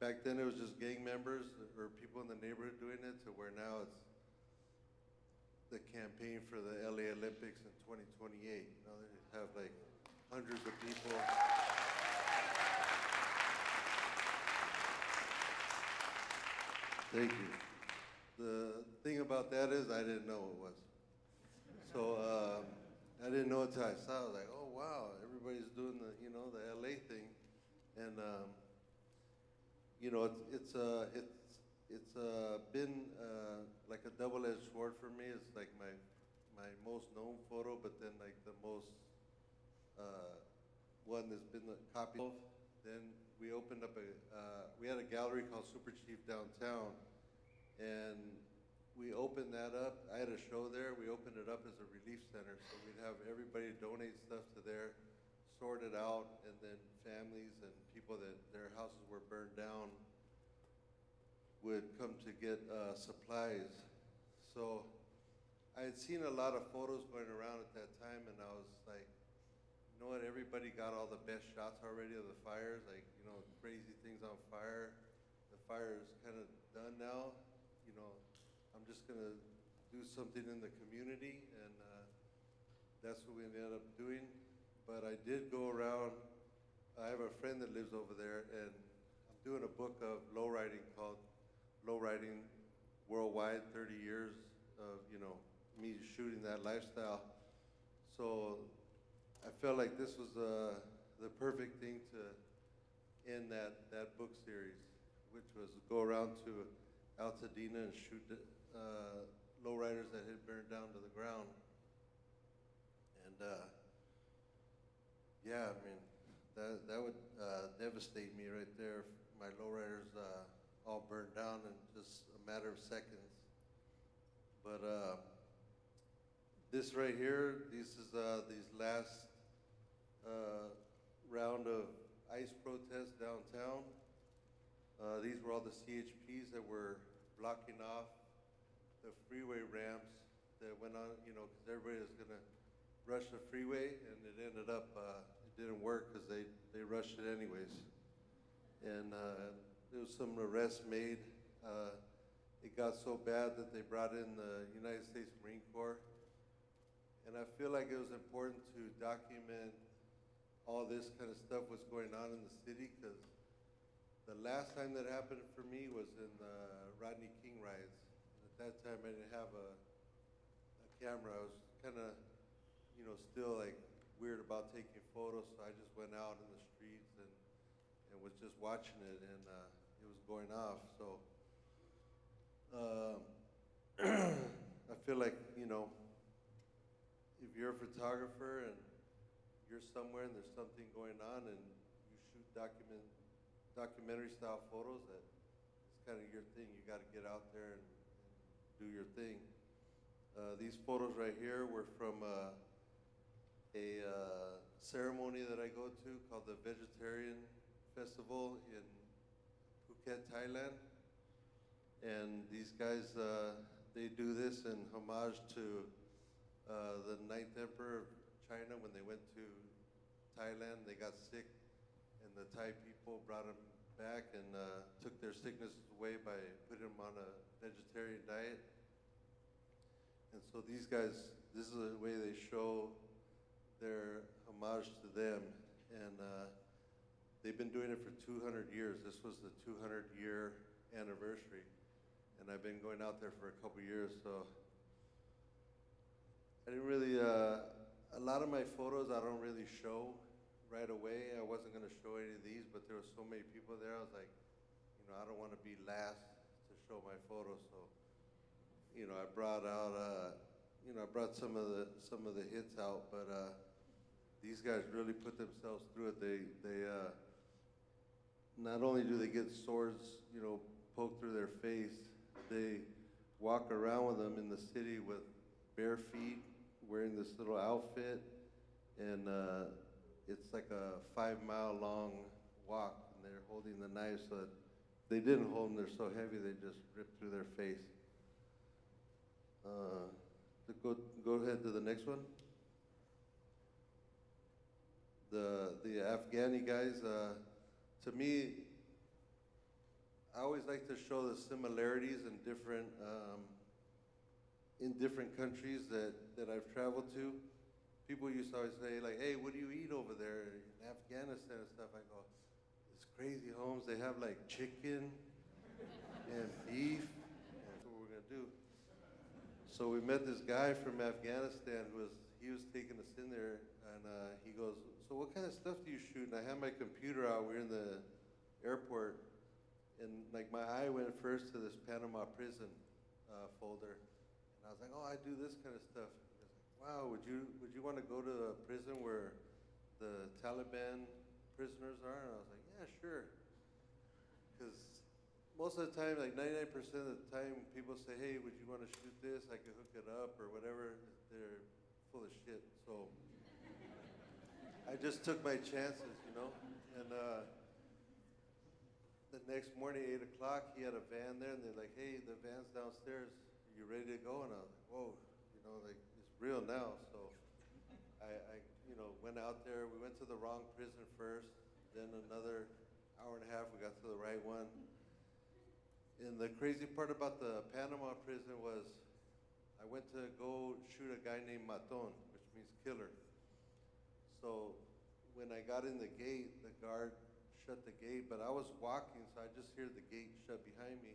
back then it was just gang members or people in the neighborhood doing it, to where now it's the campaign for the LA Olympics in 2028. You know, they have like hundreds of people. Thank you. The thing about that is I didn't know it was. So I didn't know it until I saw it. I was like, oh wow, everybody's doing the, you know, the LA thing. And you know, it's been like a double-edged sword for me. It's like my most known photo, but then like the most one that's been copied of. Then we opened up we had a gallery called Super Chief downtown, and we opened that up. I had a show there. We opened it up as a relief center, so we'd have everybody donate stuff to there, sort it out, and then families and people that their houses were burned down would come to get supplies. So I had seen a lot of photos going around at that time, and I was like, you know what, everybody got all the best shots already of the fires, like, you know, crazy things on fire. The fire is kind of done now. You know, I'm just gonna do something in the community, and that's what we ended up doing. But I did go around. I have a friend that lives over there, and I'm doing a book of lowriding called Lowriding Worldwide, 30 years of, you know, me shooting that lifestyle. So I felt like this was the perfect thing to end that book series, which was go around to Altadena and shoot lowriders that had burned down to the ground. And yeah, I mean, that would devastate me right there if my lowriders all burned down in just a matter of seconds. But this right here, these last round of ICE protests downtown. These were all the CHPs that were blocking off the freeway ramps that went on, you know, because everybody was gonna rush the freeway, and it ended up, it didn't work because they rushed it anyways. And there was some arrests made. It got so bad that they brought in the United States Marine Corps. And I feel like it was important to document all this kind of stuff, what's going on in the city, because the last time that happened for me was in the Rodney King riots. And at that time, I didn't have a camera. I was kind of, you know, still like weird about taking photos, so I just went out in the streets and was just watching it, and it was going off. So I feel like, you know, if you're a photographer and you're somewhere and there's something going on and you shoot documentary style photos, that it's kind of your thing. You got to get out there and do your thing. These photos right here were from a ceremony that I go to called the Vegetarian Festival in Phuket, Thailand. And these guys, they do this in homage to the ninth emperor of China, when they went to Thailand, they got sick, and the Thai people brought them back and took their sicknesses away by putting them on a vegetarian diet. And so these guys, this is the way they show their homage to them. And they've been doing it for 200 years. This was the 200-year anniversary. And I've been going out there for a couple years, so I didn't really, a lot of my photos I don't really show right away. I wasn't gonna show any of these, but there were so many people there, I was like, you know, I don't wanna be last to show my photos, so, you know, I brought out, you know, I brought some of the hits out, but these guys really put themselves through it. They not only do they get swords, you know, poked through their face, they walk around with them in the city with bare feet, wearing this little outfit, and it's like a 5-mile long walk, and they're holding the knives, so that they didn't hold them, they're so heavy they just ripped through their face. Go ahead to the next one. The Afghani guys, to me, I always like to show the similarities in different countries that I've traveled to. People used to always say, like, hey, what do you eat over there in Afghanistan and stuff? I go, it's crazy, Holmes. They have like chicken and beef. That's what we're gonna do. So we met this guy from Afghanistan he was taking us in there, and he goes, so what kind of stuff do you shoot? And I had my computer out. We're in the airport, and like my eye went first to this Panama prison folder. I was like, oh, I do this kind of stuff. He was like, wow, would you want to go to a prison where the Taliban prisoners are? And I was like, yeah, sure. Because most of the time, like 99% of the time, people say, hey, would you want to shoot this? I could hook it up or whatever. They're full of shit. So I just took my chances, you know? And the next morning, 8 o'clock, he had a van there, and they're like, hey, the van's downstairs. You ready to go? And I was like, whoa, you know, like, it's real now. So I you know, went out there. We went to the wrong prison first. Then another hour and a half, we got to the right one. And the crazy part about the Panama prison was I went to go shoot a guy named Maton, which means killer. So when I got in the gate, the guard shut the gate, but I was walking, so I just hear the gate shut behind me.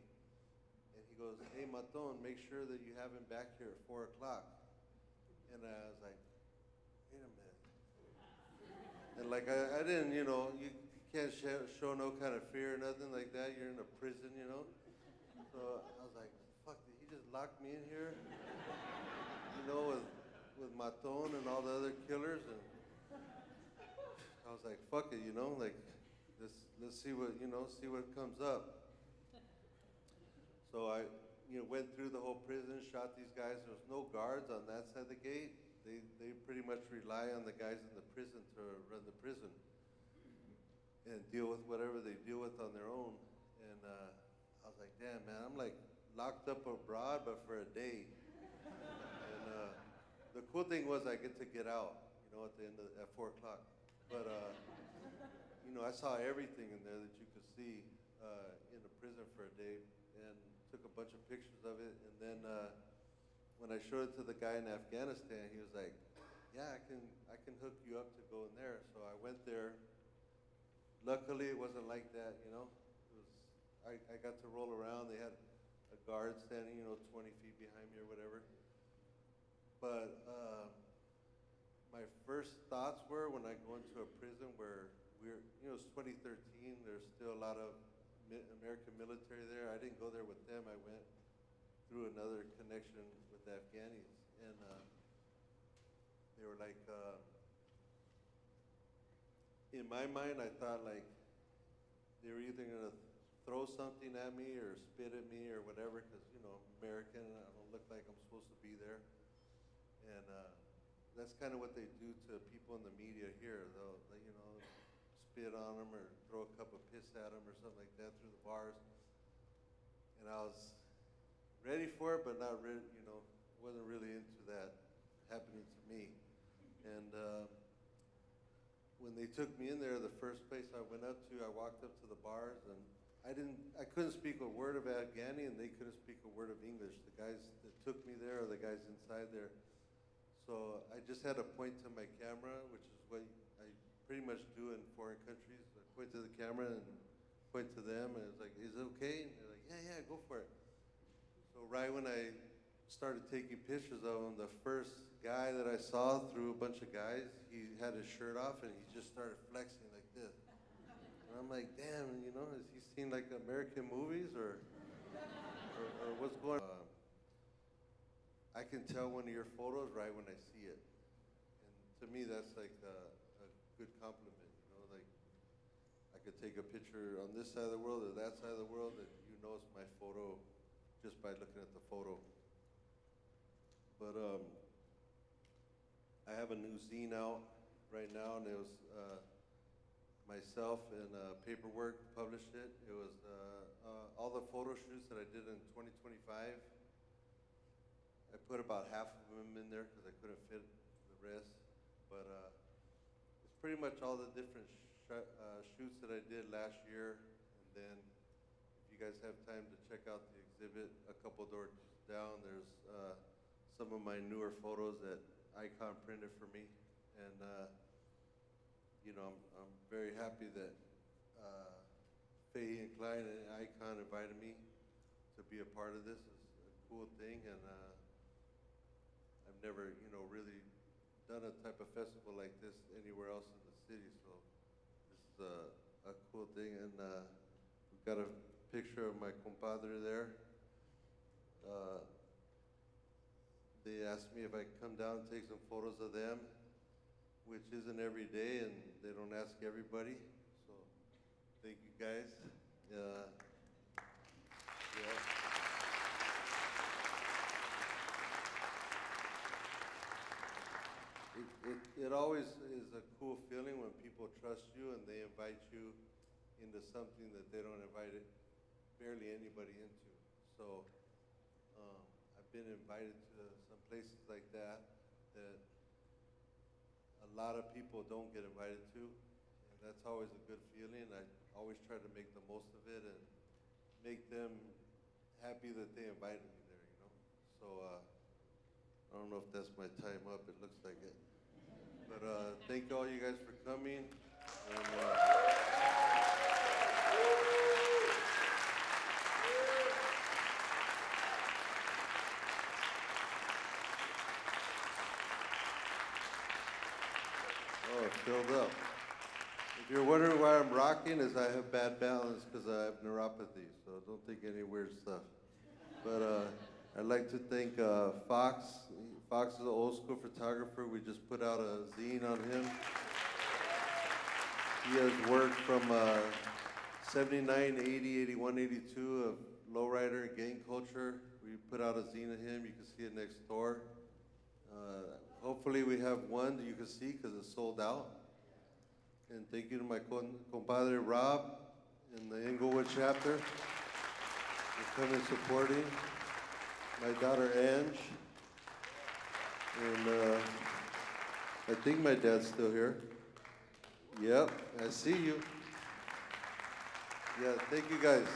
And he goes, hey, Maton, make sure that you have him back here at 4 o'clock. And I was like, wait a minute. And like, I didn't, you know, you can't show no kind of fear or nothing like that. You're in a prison, you know? So I was like, fuck, did he just lock me in here? You know, with Maton and all the other killers? And I was like, fuck it, you know? Like, let's see what, you know, see what comes up. So I, you know, went through the whole prison, shot these guys. There was no guards on that side of the gate. They pretty much rely on the guys in the prison to run the prison and deal with whatever they deal with on their own. And I was like, damn, man, I'm like locked up abroad, but for a day. And the cool thing was I get to get out, you know, at 4 o'clock. But you know, I saw everything in there that you could see in the prison for a day, and took a bunch of pictures of it. And then when I showed it to the guy in Afghanistan, he was like, yeah, I can hook you up to go in there. So I went there. Luckily, it wasn't like that, you know. I got to roll around. They had a guard standing, you know, 20 feet behind me or whatever. But my first thoughts were when I go into a prison where you know, it's 2013, there's still a lot of American military there. I didn't go there with them. I went through another connection with the Afghanis. And they were like, in my mind, I thought like they were either gonna throw something at me or spit at me or whatever, because, you know, American, I don't look like I'm supposed to be there. And that's kind of what they do to people in the media here. They, you know, spit on them or throw a cup of piss at them or something like that through the bars. And I was ready for it, but not really, you know, wasn't really into that happening to me. And when they took me in there, the first place I went up to, I walked up to the bars, and I couldn't speak a word of Afghani, and they couldn't speak a word of English. The guys that took me there, or the guys inside there. So I just had to point to my camera, which is what I pretty much do in foreign countries. I point to the camera and point to them, and it's like, is it okay? And they're like, yeah, go for it. So right when I started taking pictures of him, the first guy that I saw through a bunch of guys, he had his shirt off, and he just started flexing like this. And I'm like, damn, you know, has he seen like American movies or what's going on? I can tell one of your photos right when I see it. And to me, that's like a good compliment, you know, like I could take a picture on this side of the world or that side of the world and you know it's my photo just by looking at the photo. But I have a new zine out right now, and it was myself and Paperwork published it. It was all the photo shoots that I did in 2025. I put about half of them in there because I couldn't fit the rest. But it's pretty much all the different shoots that I did last year. And then if you guys have time to check out the exhibit, a couple doors down, there's some of my newer photos that Icon printed for me. And you know, I'm very happy that Faye and Klein and Icon invited me to be a part of this. It's a cool thing, and I've never, you know, really done a type of festival like this anywhere else in the city. So this is a cool thing, and we've got a picture of my compadre there. They asked me if I could come down and take some photos of them, which isn't every day, and they don't ask everybody. So thank you guys. Yeah. It always is a cool feeling when people trust you and they invite you into something that they don't invite barely anybody into. So I've been invited to some places like that a lot of people don't get invited to, and that's always a good feeling. I always try to make the most of it and make them happy that they invited me there, you know. So I don't know if that's my time up. It looks like it. But thank all you guys for coming. And, oh, it filled up. If you're wondering why I'm rocking, is I have bad balance because I have neuropathy. So don't think any weird stuff. But I'd like to thank Fox. Fox is an old school photographer. We just put out a zine on him. He has worked from 79, 80, 81, 82 of lowrider and gang culture. We put out a zine of him. You can see it next door. Hopefully we have one that you can see because it's sold out. And thank you to my compadre Rob in the Inglewood chapter for coming and supporting. My daughter Ange. And I think my dad's still here. Yep, I see you. Yeah, thank you guys.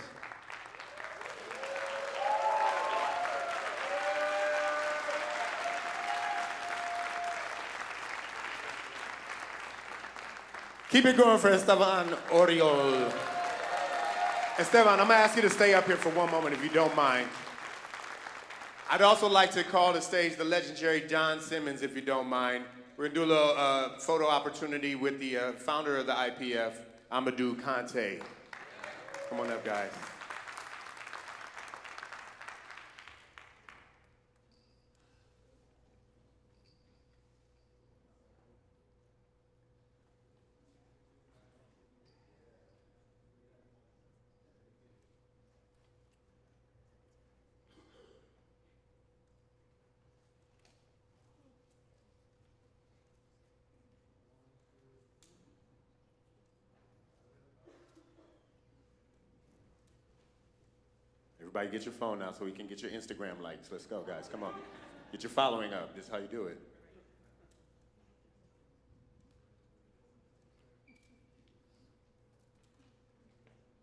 Keep it going for Esteban Oriol. Esteban, I'm gonna ask you to stay up here for one moment if you don't mind. I'd also like to call to stage the legendary John Simmons, if you don't mind. We're gonna do a little photo opportunity with the founder of the IPF, Amadou Kante. Come on up, guys. Everybody get your phone now so we can get your Instagram likes. Let's go, guys. Come on. Get your following up. This is how you do it.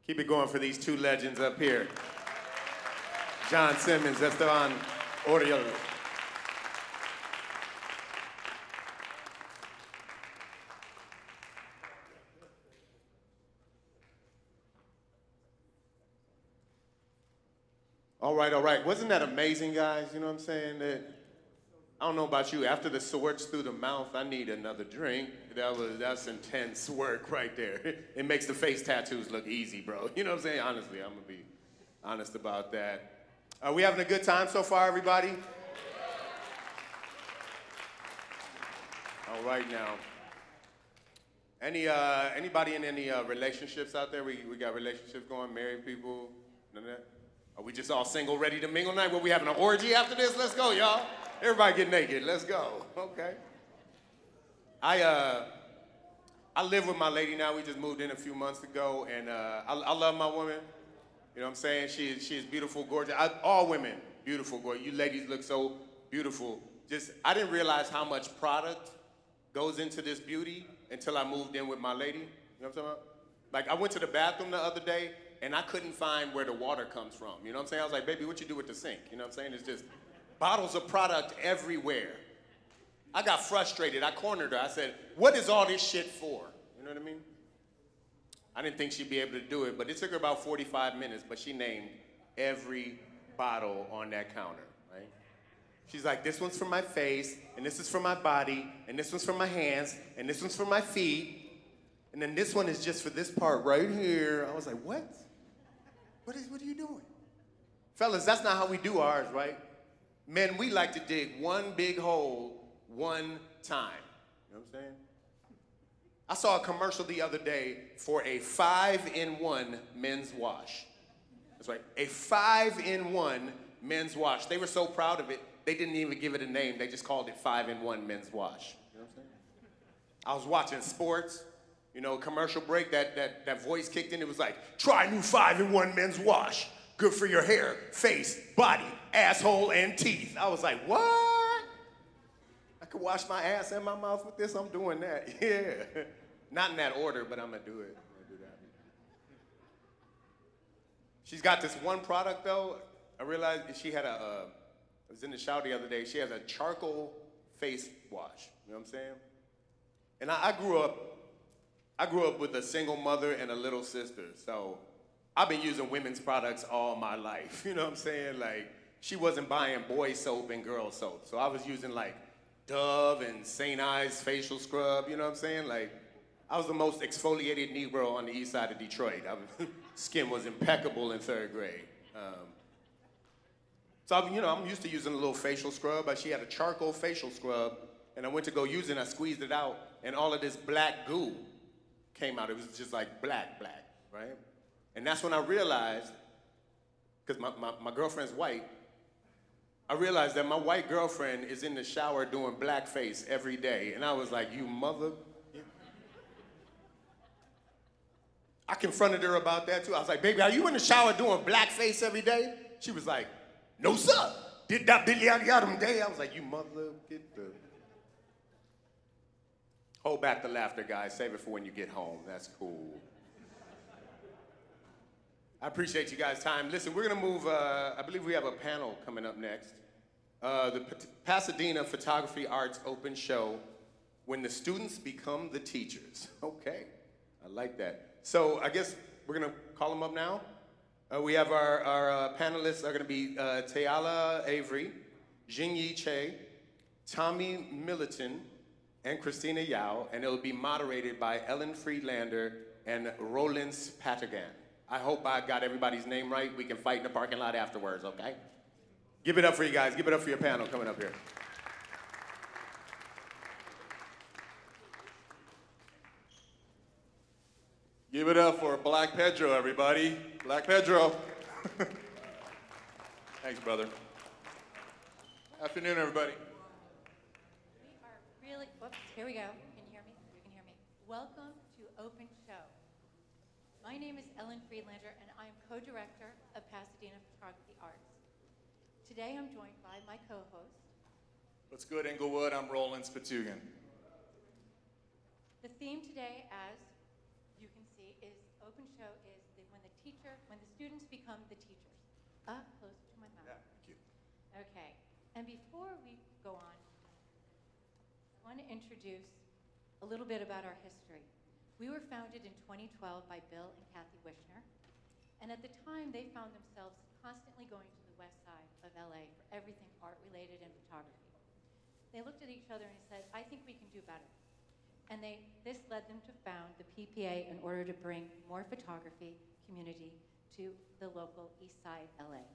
Keep it going for these two legends up here. John Simmons, Esteban Oriol. All right, all right. Wasn't that amazing, guys? You know what I'm saying? I don't know about you. After the swords through the mouth, I need another drink. That's intense work right there. It makes the face tattoos look easy, bro. You know what I'm saying? Honestly, I'm gonna be honest about that. Are we having a good time so far, everybody? All right now. Anybody in any relationships out there? We got relationships going, married people, none of that? Are we just all single, ready to mingle tonight? What, we having an orgy after this? Let's go, y'all. Everybody get naked. Let's go. Okay. I live with my lady now. We just moved in a few months ago, and I love my woman. You know what I'm saying? She is beautiful, gorgeous. All women, beautiful, gorgeous. You ladies look so beautiful. I didn't realize how much product goes into this beauty until I moved in with my lady. You know what I'm talking about? Like, I went to the bathroom the other day, and I couldn't find where the water comes from. You know what I'm saying? I was like, baby, what you do with the sink? You know what I'm saying? It's just bottles of product everywhere. I got frustrated. I cornered her. I said, what is all this shit for? You know what I mean? I didn't think she'd be able to do it, but it took her about 45 minutes, but she named every bottle on that counter, right? She's like, this one's for my face, and this is for my body, and this one's for my hands, and this one's for my feet, and then this one is just for this part right here. I was like, what? What are you doing? Fellas, that's not how we do ours, right? Men, we like to dig one big hole one time. You know what I'm saying? I saw a commercial the other day for a 5-in-1 men's wash. That's right, a 5-in-1 men's wash. They were so proud of it, they didn't even give it a name. They just called it 5-in-1 men's wash. You know what I'm saying? I was watching sports. You know, commercial break, that voice kicked in. It was like, try new 5-in-1 men's wash. Good for your hair, face, body, asshole, and teeth. I was like, what? I could wash my ass and my mouth with this? I'm doing that. Yeah. Not in that order, but I'm going to do it. I'm going to do that. She's got this one product, though. I realized she had I was in the shower the other day. She has a charcoal face wash. You know what I'm saying? And I grew up with a single mother and a little sister, so I've been using women's products all my life. You know what I'm saying? Like, she wasn't buying boy soap and girl soap, so I was using like Dove and St. Ives facial scrub. You know what I'm saying? Like, I was the most exfoliated Negro on the east side of Detroit. Skin was impeccable in 3rd grade. So I'm used to using a little facial scrub, but she had a charcoal facial scrub, and I went to go use it, and I squeezed it out, and all of this black goo came out. It was just like black, right? And that's when I realized, because my girlfriend's white, I realized that my white girlfriend is in the shower doing blackface every day. And I was like, you mother. I confronted her about that too. I was like, baby, are you in the shower doing blackface every day? She was like, no, sir. Did that Billy Adam day? I was like, you mother, get the... Hold back the laughter, guys. Save it for when you get home. That's cool. I appreciate you guys' time. Listen, we're going to move, I believe we have a panel coming up next. The Pasadena Photography Arts Open Show, When the Students Become the Teachers. Okay, I like that. So I guess we're going to call them up now. We have our panelists are going to be Tayala Avery, Jingyi Che, Tommy Milliton, and Christina Yao, and it'll be moderated by Ellen Friedlander and Rollins Patagan. I hope I got everybody's name right. We can fight in the parking lot afterwards, okay? Give it up for you guys. Give it up for your panel coming up here. Give it up for Black Pedro, everybody. Black Pedro. Thanks, brother. Afternoon, everybody. We are really, whoops, here we go. Can you hear me? You can hear me. Welcome to Open Show. My name is Ellen Friedlander, and I am co-director of Pasadena Photography Arts. Today, I'm joined by my co-host. What's good, Inglewood? I'm Roland Spatugan. The theme today, as you can see, is Open Show is when the And before we go on, I want to introduce a little bit about our history. We were founded in 2012 by Bill and Kathy Wishner, and at the time they found themselves constantly going to the west side of LA for everything art-related and photography. They looked at each other and said, I think we can do better. And this led them to found the PPA in order to bring more photography community to the local East Side LA.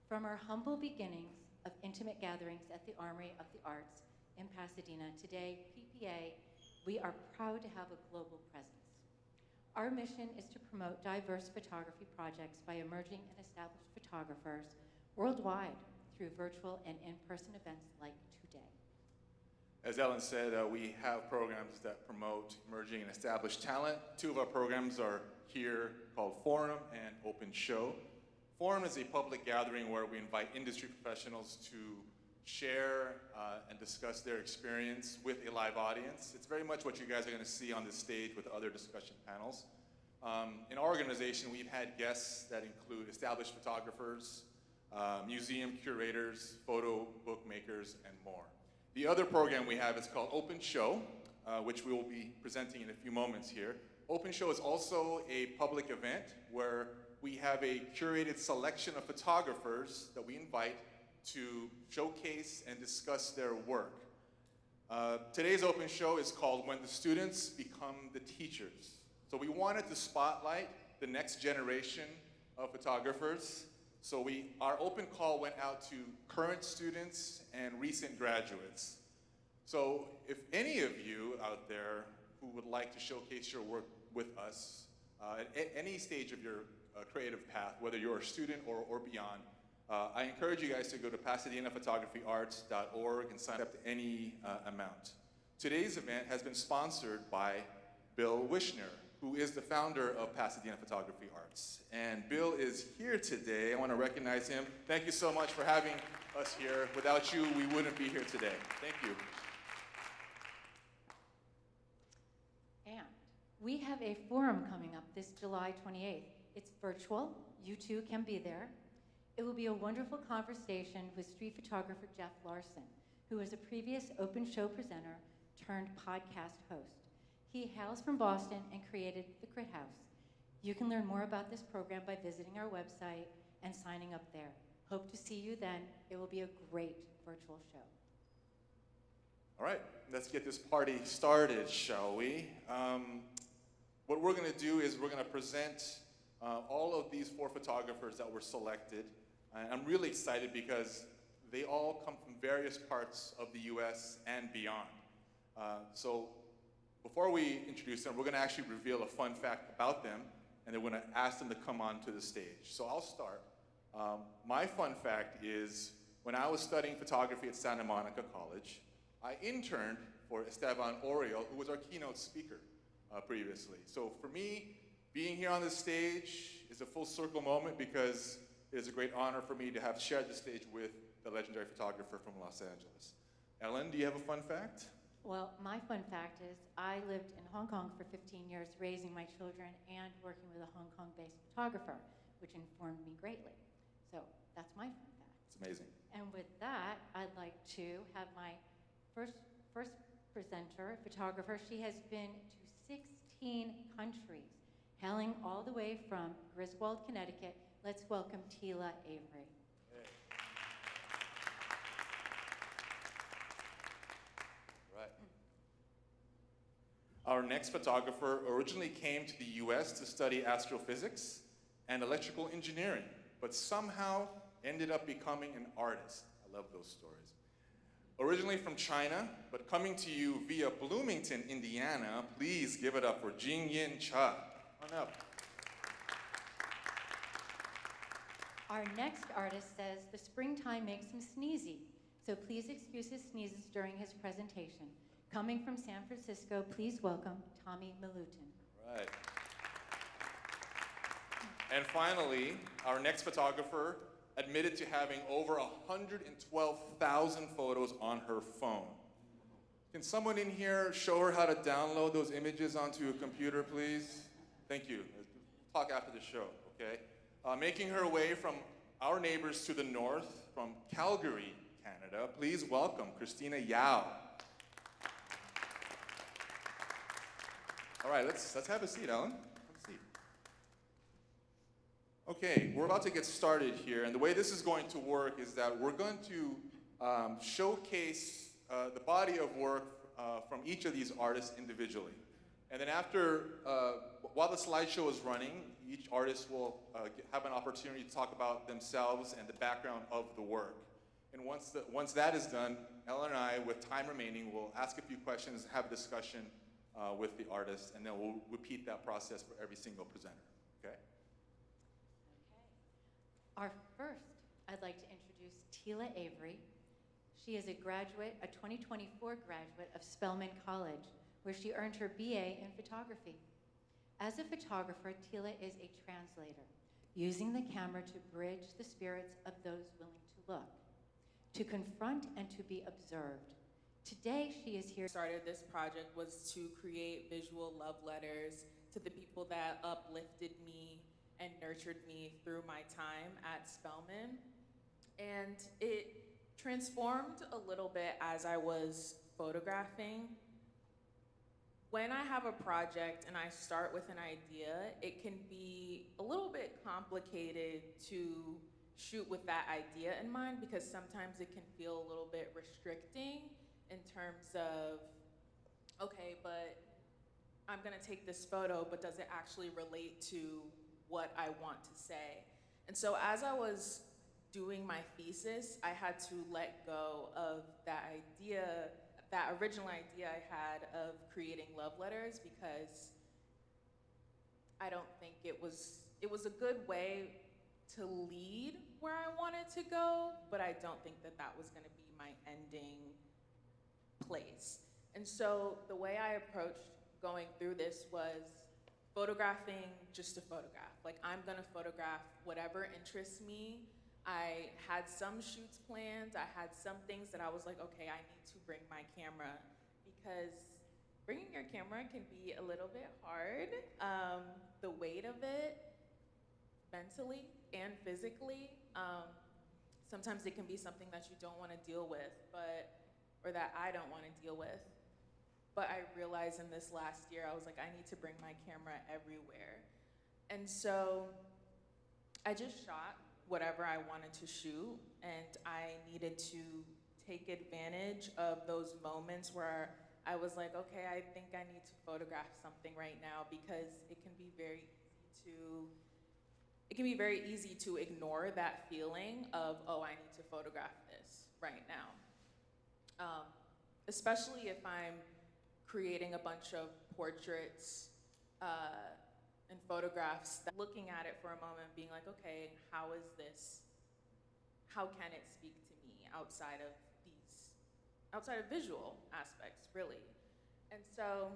From our humble beginnings of intimate gatherings at the Armory of the Arts in Pasadena, today, PPA, we are proud to have a global presence. Our mission is to promote diverse photography projects by emerging and established photographers worldwide through virtual and in-person events like today. As Ellen said, we have programs that promote emerging and established talent. Two of our programs are here called Forum and Open Show. Forum is a public gathering where we invite industry professionals to share and discuss their experience with a live audience. It's very much what you guys are going to see on this stage with other discussion panels. In our organization, we've had guests that include established photographers, museum curators, photo bookmakers, and more. The other program we have is called Open Show, which we will be presenting in a few moments here. Open Show is also a public event where we have a curated selection of photographers that we invite to showcase and discuss their work. Today's Open Show is called When the Students Become the Teachers. So we wanted to spotlight the next generation of photographers. So our open call went out to current students and recent graduates. So if any of you out there who would like to showcase your work with us at any stage of your creative path, whether you're a student or beyond, I encourage you guys to go to PasadenaPhotographyArts.org and sign up to any amount. Today's event has been sponsored by Bill Wishner, who is the founder of Pasadena Photography Arts. And Bill is here today. I want to recognize him. Thank you so much for having us here. Without you, we wouldn't be here today. Thank you. And we have a forum coming up this July 28th. It's virtual. You too can be there. It will be a wonderful conversation with street photographer Jeff Larson, who is a previous open show presenter turned podcast host. He hails from Boston and created the Crit House. You can learn more about this program by visiting our website and signing up there. Hope to see you then. It will be a great virtual show. All right, let's get this party started, shall we? What we're going to do is we're going to present all of these 4 photographers that were selected. And I'm really excited because they all come from various parts of the US and beyond. So before we introduce them, we're going to actually reveal a fun fact about them, and then we're going to ask them to come onto the stage. So I'll start. My fun fact is, when I was studying photography at Santa Monica College, I interned for Esteban Oriol, who was our keynote speaker previously. So for me, being here on this stage is a full circle moment because it is a great honor for me to have shared the stage with the legendary photographer from Los Angeles. Ellen, do you have a fun fact? Well, my fun fact is I lived in Hong Kong for 15 years, raising my children and working with a Hong Kong-based photographer, which informed me greatly. So that's my fun fact. It's amazing. And with that, I'd like to have my first presenter, photographer. She has been to 16 countries, hailing all the way from Griswold, Connecticut. Let's welcome Tila Avery. Our next photographer originally came to the US to study astrophysics and electrical engineering, but somehow ended up becoming an artist. I love those stories. Originally from China, but coming to you via Bloomington, Indiana, please give it up for Jingyin Cha. Come on up. Our next artist says the springtime makes him sneezy, so please excuse his sneezes during his presentation. Coming from San Francisco, please welcome Tommy Milutin. Right. And finally, our next photographer admitted to having over 112,000 photos on her phone. Can someone in here show her how to download those images onto a computer, please? Thank you. We'll talk after the show, okay? Making her way from our neighbors to the north, from Calgary, Canada. Please welcome Christina Yao. All right, let's have a seat, Ellen. Have a seat. Okay, we're about to get started here, and the way this is going to work is that we're going to showcase the body of work from each of these artists individually. And then while the slideshow is running, each artist will have an opportunity to talk about themselves and the background of the work. And once that is done, Ellen and I, with time remaining, will ask a few questions, have a discussion with the artist, and then we'll repeat that process for every single presenter, okay? Our first, I'd like to introduce Tila Avery. She is a 2024 graduate of Spelman College, where she earned her BA in photography. As a photographer, Tila is a translator, using the camera to bridge the spirits of those willing to look, to confront and to be observed. Today, she is here. Started this project was to create visual love letters to the people that uplifted me and nurtured me through my time at Spelman. And it transformed a little bit as I was photographing. When I have a project and I start with an idea, it can be a little bit complicated to shoot with that idea in mind, because sometimes it can feel a little bit restricting in terms of, okay, but I'm gonna take this photo, but does it actually relate to what I want to say? And so as I was doing my thesis, I had to let go of that idea, that original idea I had of creating love letters, because I don't think it was a good way to lead where I wanted to go, but I don't think that that was gonna be my ending place. And so the way I approached going through this was photographing just to photograph. Like, I'm gonna photograph whatever interests me. I had some shoots planned. I had some things that I was like, okay, I need to bring my camera, because bringing your camera can be a little bit hard. The weight of it, mentally and physically, sometimes it can be something that you don't want to deal with, or that I don't want to deal with. But I realized in this last year, I was like, I need to bring my camera everywhere. And so I just shot whatever I wanted to shoot, and I needed to take advantage of those moments where I was like, okay, I think I need to photograph something right now, because it can be very easy to ignore that feeling of, oh, I need to photograph this right now. Especially if I'm creating a bunch of portraits and photographs, looking at it for a moment, being like, okay, how can it speak to me outside of visual aspects, really? And so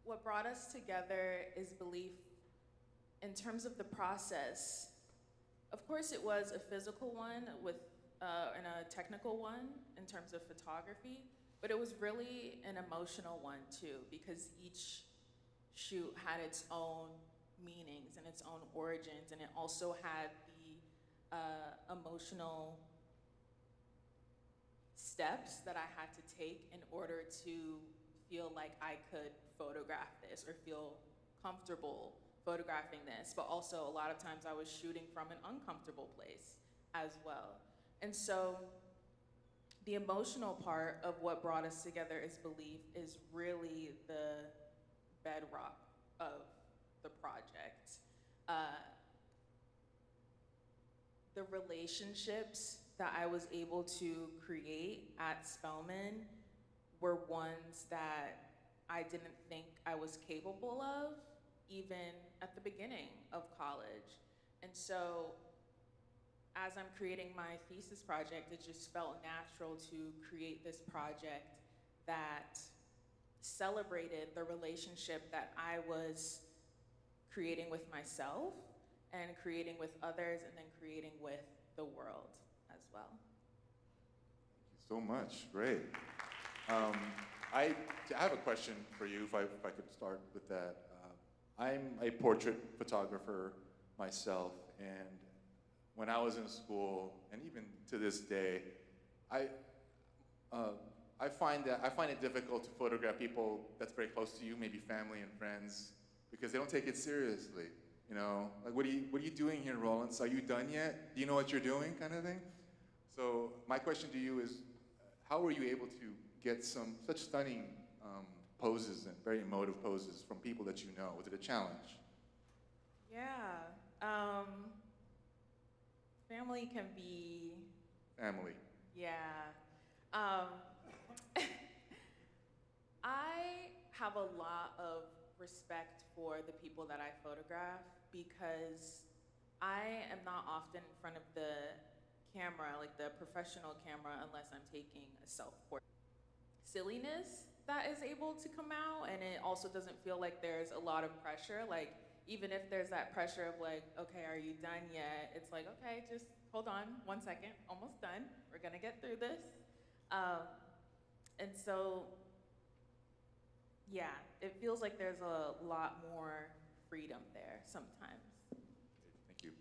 what brought us together is belief in terms of the process. Of course, it was a physical one and a technical one in terms of photography, but it was really an emotional one too, because each shoot had its own meanings and its own origins, and it also had the emotional steps that I had to take in order to feel like I could photograph this or feel comfortable photographing this. But also, a lot of times I was shooting from an uncomfortable place as well. And so the emotional part of what brought us together as belief is really the bedrock of the project. The relationships that I was able to create at Spelman were ones that I didn't think I was capable of, even at the beginning of college. And so as I'm creating my thesis project, it just felt natural to create this project that celebrated the relationship that I was creating with myself and creating with others, and then creating with the world as well. Thank you so much. Great. I have a question for you, if I could start with that. I'm a portrait photographer myself, and when I was in school, and even to this day, I, uh, I find it difficult to photograph people that's very close to you, maybe family and friends, because they don't take it seriously. You know, like what are you doing here, Rollins? Are you done yet? Do you know what you're doing, kind of thing? So my question to you is, how were you able to get such stunning poses and very emotive poses from people that you know? Was it a challenge? Yeah. Family can be, Family. yeah. Um, I have a lot of respect for the people that I photograph because I am not often in front of the camera, like the professional camera, unless I'm taking a self-portrait. Silliness that is able to come out, and it also doesn't feel like there's a lot of pressure. Like, even if there's that pressure of like, okay, are you done yet? It's like, okay, just hold on 1 second, almost done. We're gonna get through this. And so, yeah, it feels like there's a lot more freedom there sometimes. Thank you.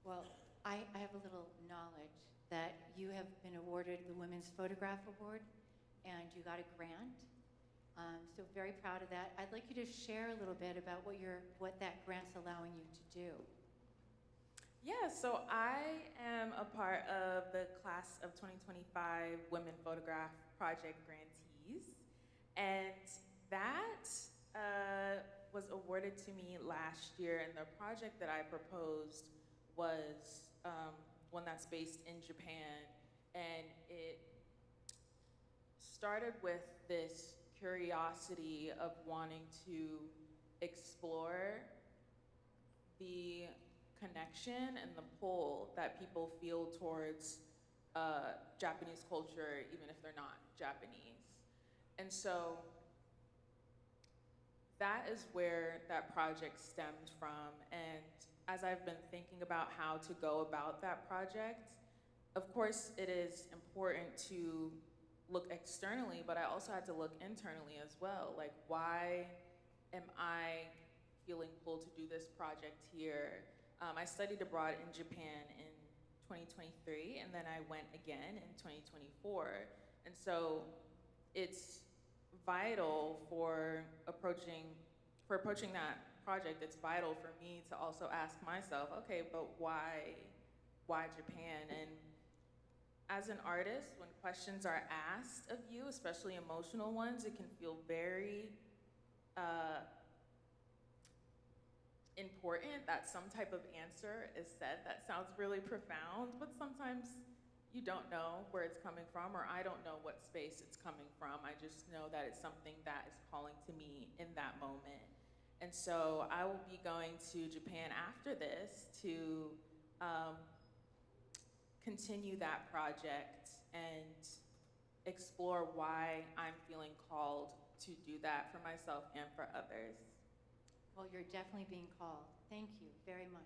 Well, I have a little knowledge that you have been awarded the Women's Photograph Award, and you got a grant. So very proud of that. I'd like you to share a little bit about what that grant's allowing you to do. Yeah, so I am a part of the class of 2025 Women Photograph Project grantees, and that was awarded to me last year, and the project that I proposed was one that's based in Japan, and it started with this curiosity of wanting to explore the connection and the pull that people feel towards Japanese culture, even if they're not Japanese. And so that is where that project stemmed from. And as I've been thinking about how to go about that project, of course it is important to look externally, but I also had to look internally as well. Like, why am I feeling pulled to do this project here? I studied abroad in Japan in 2023, and then I went again in 2024. And so it's vital for approaching that project, it's vital for me to also ask myself, okay, but why Japan? And as an artist, when questions are asked of you, especially emotional ones, it can feel very important that some type of answer is said that sounds really profound, but sometimes you don't know where it's coming from, or I don't know what space it's coming from. I just know that it's something that is calling to me in that moment. And so I will be going to Japan after this to continue that project and explore why I'm feeling called to do that for myself and for others. Well, you're definitely being called. Thank you very much.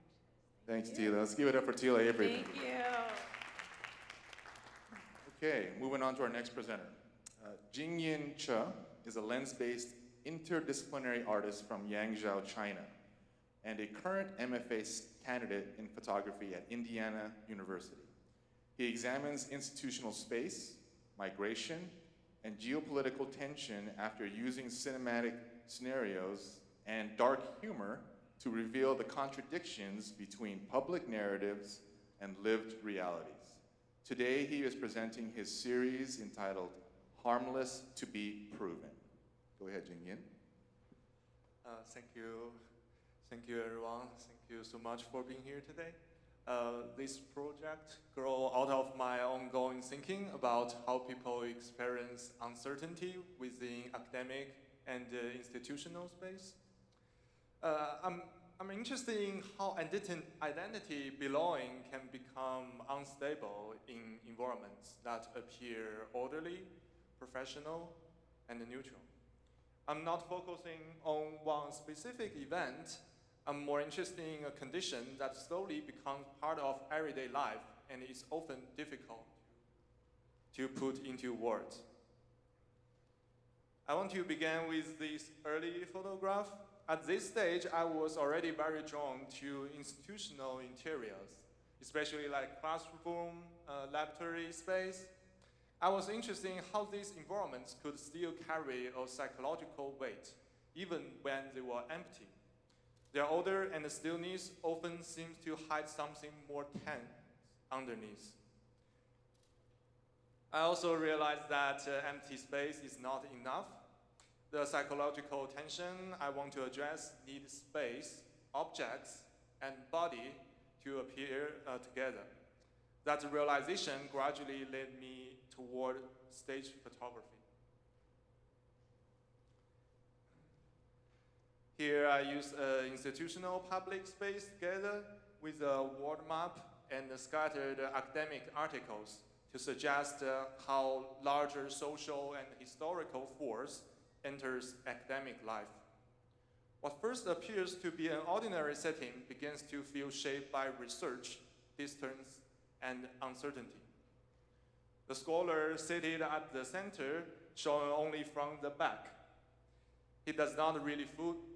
Thanks, Tila. Let's give it up for Tila Avery. Thank you. Okay, moving on to our next presenter. Jingyin Che is a lens-based interdisciplinary artist from Yangzhou, China, and a current MFA candidate in photography at Indiana University. He examines institutional space, migration, and geopolitical tension after using cinematic scenarios and dark humor to reveal the contradictions between public narratives and lived realities. Today, he is presenting his series entitled Harmless to be Proven. Go ahead, Jingyin. Thank you. Thank you, everyone. Thank you so much for being here today. This project grew out of my ongoing thinking about how people experience uncertainty within academic and institutional space. I'm interested in how identity belonging can become unstable in environments that appear orderly, professional, and neutral. I'm not focusing on one specific event. I'm more interested in a condition that slowly becomes part of everyday life and is often difficult to put into words. I want to begin with this early photograph. At this stage, I was already very drawn to institutional interiors, especially like classroom, laboratory space, I was interested in how these environments could still carry a psychological weight, even when they were empty. Their odor and stillness often seems to hide something more tense underneath. I also realized that empty space is not enough. The psychological tension I want to address needs space, objects, and body to appear together. That realization gradually led me toward stage photography. Here I use institutional public space together with a word map and scattered academic articles to suggest how larger social and historical force enters academic life. What first appears to be an ordinary setting begins to feel shaped by research, distance, and uncertainty. The scholar seated at the center, shown only from the back. He does not really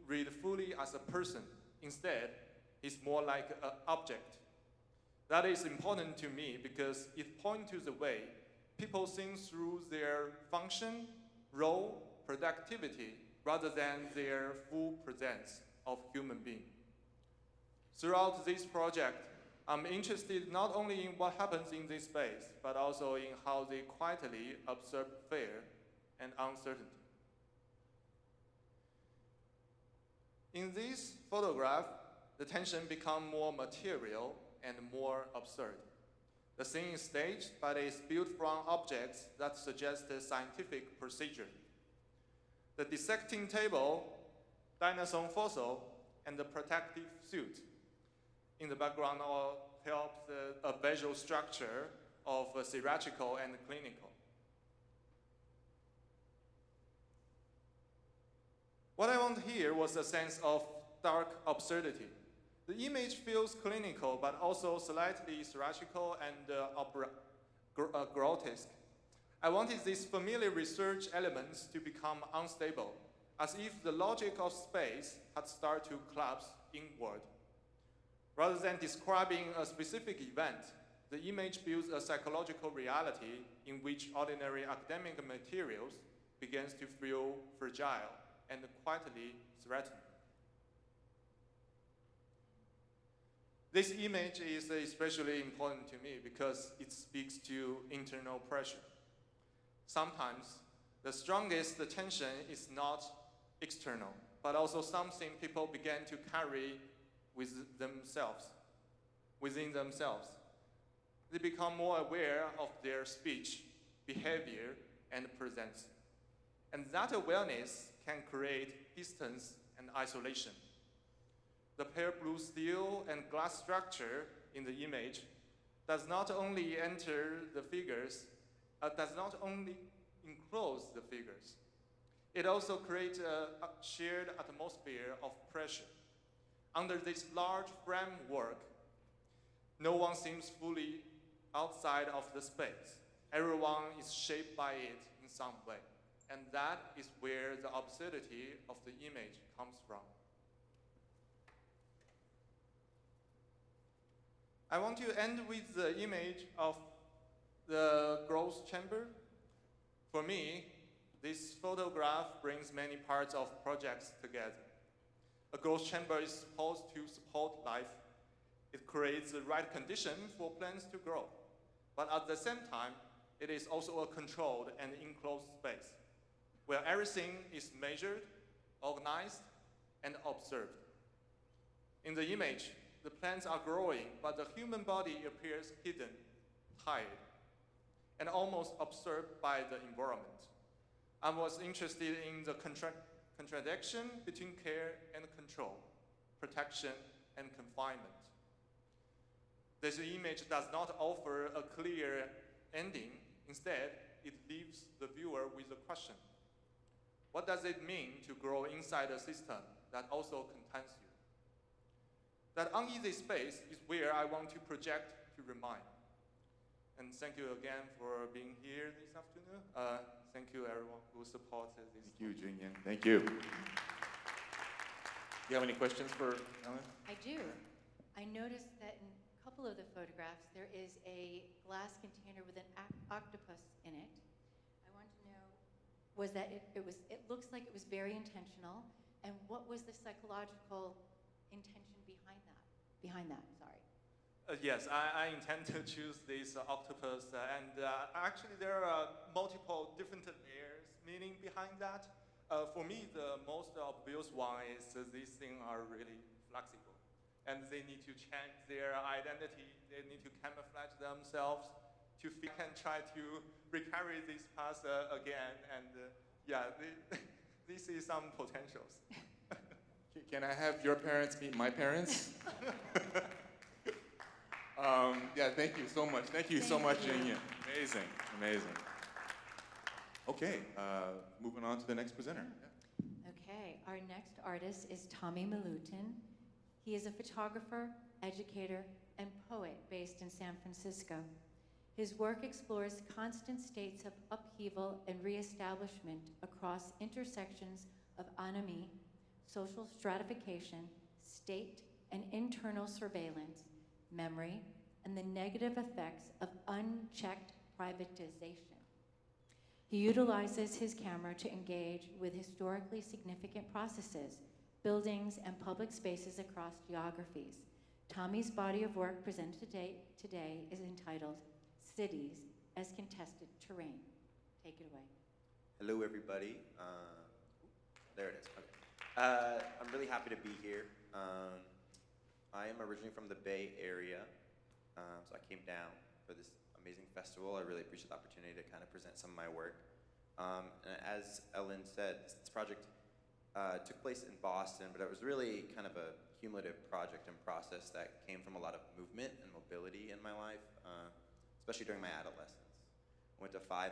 read fully as a person. Instead, he's more like an object. That is important to me because it points to the way people think through their function, role, productivity, rather than their full presence of human being. Throughout this project, I'm interested not only in what happens in this space, but also in how they quietly observe fear and uncertainty. In this photograph, the tension becomes more material and more absurd. The scene is staged, but is built from objects that suggest a scientific procedure. The dissecting table, dinosaur fossil, and the protective suit in the background all help a visual structure of theoretical and clinical. What I want here was a sense of dark absurdity. The image feels clinical, but also slightly theatrical and grotesque. I wanted these familiar research elements to become unstable, as if the logic of space had started to collapse inward. Rather than describing a specific event, the image builds a psychological reality in which ordinary academic materials begins to feel fragile and quietly threatened. This image is especially important to me because it speaks to internal pressure. Sometimes the strongest tension is not external, but also something people begin to carry within themselves. They become more aware of their speech, behavior, and presence. And that awareness can create distance and isolation. The pale blue steel and glass structure in the image does not only enclose the figures, it also creates a shared atmosphere of pressure. Under this large framework, no one seems fully outside of the space. Everyone is shaped by it in some way. And that is where the absurdity of the image comes from. I want to end with the image of the growth chamber. For me, this photograph brings many parts of projects together. A growth chamber is supposed to support life. It creates the right condition for plants to grow. But at the same time, it is also a controlled and enclosed space where everything is measured, organized, and observed. In the image, the plants are growing, but the human body appears hidden, tired, and almost absorbed by the environment. I was interested in the contradiction between care and control, protection and confinement. This image does not offer a clear ending. Instead, it leaves the viewer with a question. What does it mean to grow inside a system that also contains you? That uneasy space is where I want to project to remind. And thank you again for being here this afternoon. Thank you everyone who supported this. Thank you, Junyan. Thank you. Do you have any questions for Ellen? I do. I noticed that in a couple of the photographs, there is a glass container with an octopus in it. I want to know, was that it looks like it was very intentional, and what was the psychological intention behind that, sorry. Yes, I intend to choose this octopus, and actually there are multiple different layers meaning behind that. For me, the most obvious one is these things are really flexible, and they need to change their identity. They need to camouflage themselves to fit and try to recover this past again. And yeah, this is some potentials. Can I have your parents meet my parents? Yeah, thank you so much. Thank you so much, Jingyan. Amazing, amazing. Okay, moving on to the next presenter. Yeah. Okay, our next artist is Tommy Milutin. He is a photographer, educator, and poet based in San Francisco. His work explores constant states of upheaval and reestablishment across intersections of anomie, social stratification, state and internal surveillance, memory, and the negative effects of unchecked privatization. He utilizes his camera to engage with historically significant processes, buildings, and public spaces across geographies. Tommy's body of work presented today is entitled Cities as Contested Terrain. Take it away. Hello, everybody. There it is. Okay. I'm really happy to be here. I am originally from the Bay Area, so I came down for this amazing festival. I really appreciate the opportunity to kind of present some of my work. And as Ellen said, this project took place in Boston, but it was really kind of a cumulative project and process that came from a lot of movement and mobility in my life, especially during my adolescence. I went to 5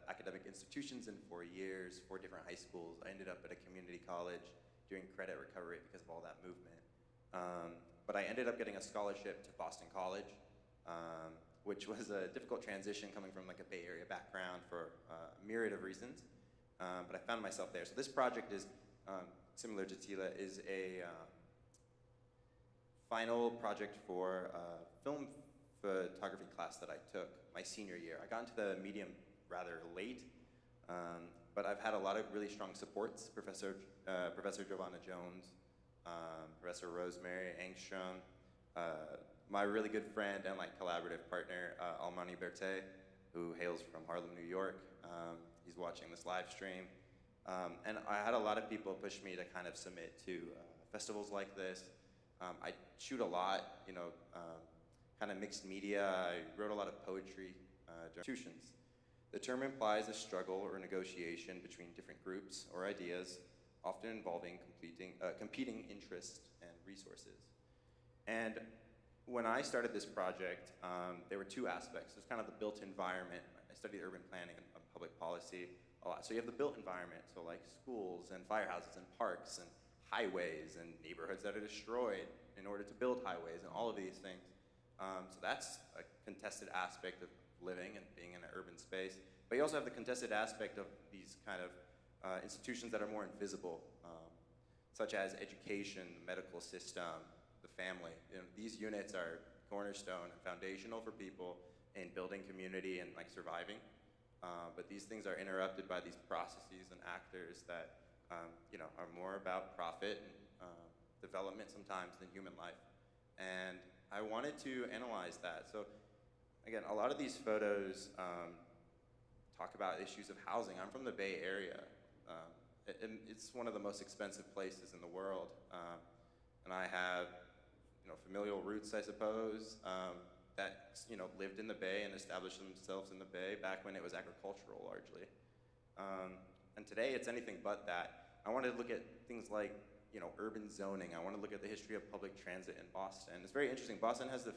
academic institutions in 4 years, 4 different high schools. I ended up at a community college doing credit recovery because of all that movement. But I ended up getting a scholarship to Boston College, which was a difficult transition coming from like a Bay Area background for a myriad of reasons. But I found myself there. So this project is, similar to Tila, is a final project for a film photography class that I took my senior year. I got into the medium rather late, but I've had a lot of really strong supports. Professor Giovanna Jones, Professor Rosemary Engstrom, my really good friend and like collaborative partner, Almani Berthe, who hails from Harlem, New York. He's watching this live stream. And I had a lot of people push me to kind of submit to festivals like this. I shoot a lot, you know, kind of mixed media. I wrote a lot of poetry during institutions. The term implies a struggle or negotiation between different groups or ideas, often involving competing interests and resources. And when I started this project, there were 2 aspects. There's kind of the built environment. I studied urban planning and public policy a lot. So you have the built environment, so like schools and firehouses and parks and highways and neighborhoods that are destroyed in order to build highways and all of these things. So that's a contested aspect of living and being in an urban space. But you also have the contested aspect of these kind of institutions that are more invisible, such as education, the medical system, the family. You know, these units are cornerstone and foundational for people in building community and like surviving. But these things are interrupted by these processes and actors that you know, are more about profit and development sometimes than human life. And I wanted to analyze that. So again, a lot of these photos talk about issues of housing. I'm from the Bay Area. And it's one of the most expensive places in the world. And I have, you know, familial roots, I suppose, that, you know, lived in the Bay and established themselves in the Bay back when it was agricultural largely. And today it's anything but that. I wanted to look at things like, you know, urban zoning. I want to look at the history of public transit in Boston. It's very interesting. Boston has the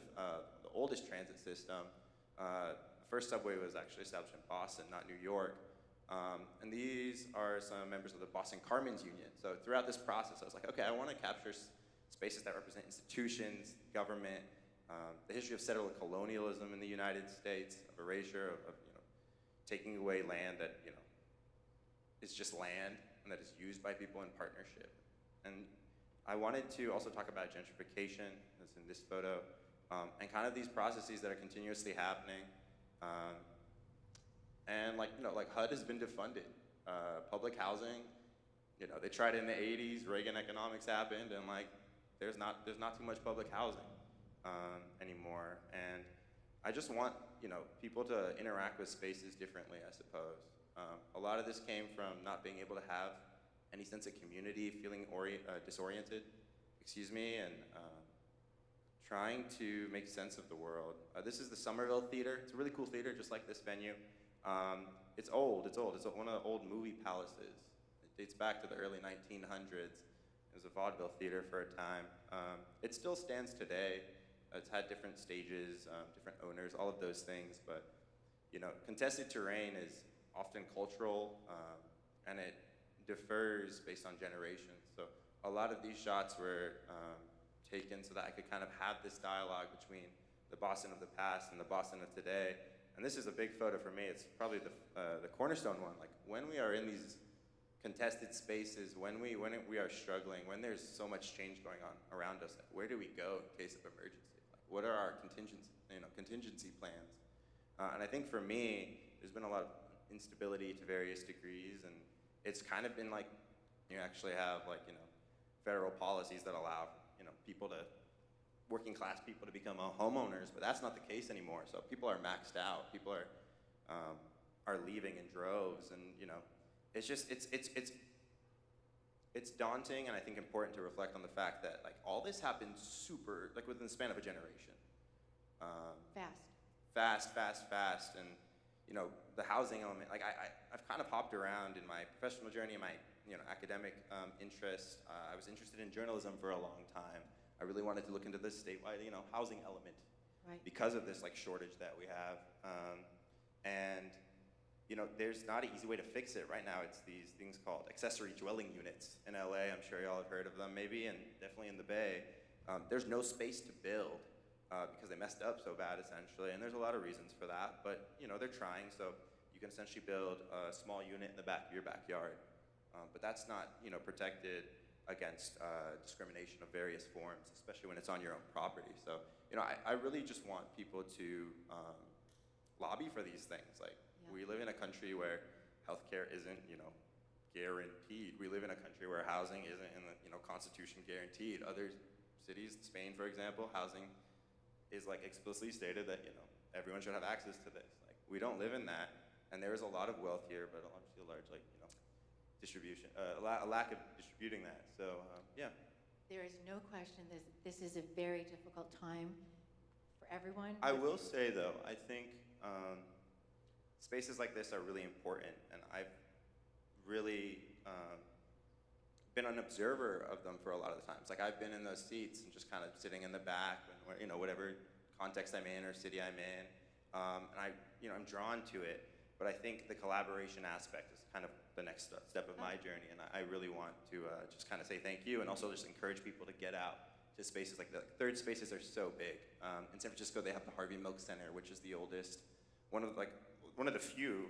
oldest transit system. The first subway was actually established in Boston, not New York. And these are some members of the Boston Carmen's Union. So throughout this process, I was like, okay, I want to capture spaces that represent institutions, government, the history of settler colonialism in the United States, of erasure, of you know, taking away land that, you know, is just land and that is used by people in partnership. And I wanted to also talk about gentrification, as in this photo, And kind of these processes that are continuously happening. And like, like HUD has been defunded. Public housing, they tried it in the 80s, Reagan economics happened, and like, there's not too much public housing anymore. And I just want, people to interact with spaces differently, I suppose. A lot of this came from not being able to have any sense of community, feeling disoriented, and trying to make sense of the world. This is the Somerville Theater. It's a really cool theater, just like this venue. It's old. It's one of the old movie palaces. It dates back to the early 1900s. It was a vaudeville theater for a time. It still stands today. It's had different stages, different owners, all of those things. But contested terrain is often cultural, and it differs based on generations. So a lot of these shots were taken so that I could kind of have this dialogue between the Boston of the past and the Boston of today. And this is a big photo for me. It's probably the cornerstone one. Like, when we are in these contested spaces, when we are struggling, when there's so much change going on around us, where do we go in case of emergency? Like, what are our contingency plans? And I think for me, there's been a lot of instability to various degrees, and it's kind of been like, you actually have like, federal policies that allow, working class people to become homeowners, but that's not the case anymore. So people are maxed out. People are leaving in droves, and it's just it's daunting, and I think important to reflect on the fact that like all this happened super like within the span of a generation. Fast, and the housing element. Like I've kind of hopped around in my professional journey, in my academic interests. I was interested in journalism for a long time. I really wanted to look into the statewide, housing element, right, because of this like shortage that we have. And there's not an easy way to fix it right now. It's these things called accessory dwelling units in LA. I'm sure y'all have heard of them, maybe, and definitely in the Bay. There's no space to build because they messed up so bad, essentially. And there's a lot of reasons for that, but they're trying. So you can essentially build a small unit in the back of your backyard, but that's not protected against discrimination of various forms, especially when it's on your own property. So, I really just want people to lobby for these things. Like, we live in a country where healthcare isn't, guaranteed. We live in a country where housing isn't in the, Constitution guaranteed. Other cities, Spain, for example, housing is like explicitly stated that, everyone should have access to this. Like, we don't live in that, and there is a lot of wealth here, but obviously a large, distribution, a lack of distributing that. So, yeah. There is no question this is a very difficult time for everyone. I will say, though, I think spaces like this are really important, and I've really been an observer of them for a lot of the times. Like, I've been in those seats and just kind of sitting in the back, when, whatever context I'm in or city I'm in, and I'm drawn to it. But I think the collaboration aspect is kind of the next step of my journey, and I really want to just kind of say thank you, and also just encourage people to get out to spaces like that. Third spaces are so big. In San Francisco, they have the Harvey Milk Center, which is the oldest, one of the few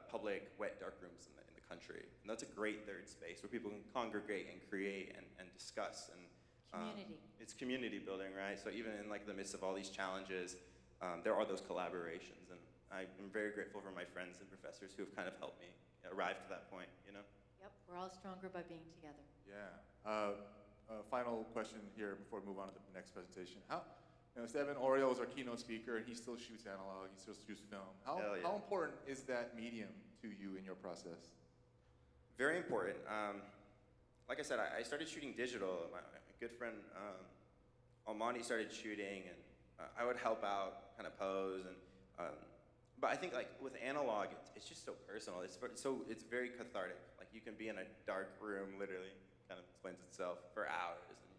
public wet dark rooms in the country. And that's a great third space where people can congregate and create and discuss. And community. It's community building, right? So even in like the midst of all these challenges, there are those collaborations, and I'm very grateful for my friends and professors who have kind of helped me arrive to that point, Yep, we're all stronger by being together. Yeah. Final question here before we move on to the next presentation. Steven Oriol is our keynote speaker, and he still shoots analog, he still shoots film. How important is that medium to you in your process? Very important. Like I said, I started shooting digital. My good friend Almani started shooting, and I would help out, kind of pose, and but I think like with analog, it's just so personal. It's very cathartic. Like, you can be in a dark room, literally, kind of explains itself, for hours, and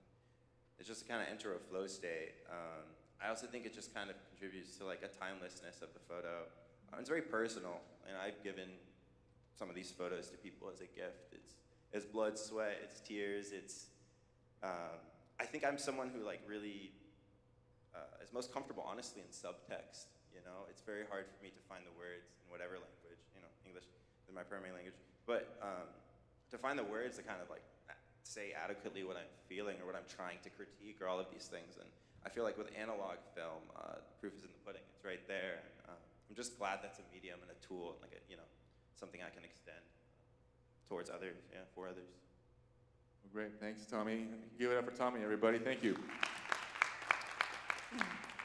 it's just to kind of enter a flow state. I also think it just kind of contributes to like a timelessness of the photo. It's very personal, and I've given some of these photos to people as a gift. It's blood, sweat, it's tears. I think I'm someone who like really is most comfortable, honestly, in subtext. It's very hard for me to find the words in whatever language, English is my primary language, but to find the words to kind of like say adequately what I'm feeling or what I'm trying to critique or all of these things. And I feel like with analog film, the proof is in the pudding. It's right there. I'm just glad that's a medium and a tool, and like a, something I can extend towards others, for others. Well, great, thanks, Tommy. Give it up for Tommy, everybody. Thank you.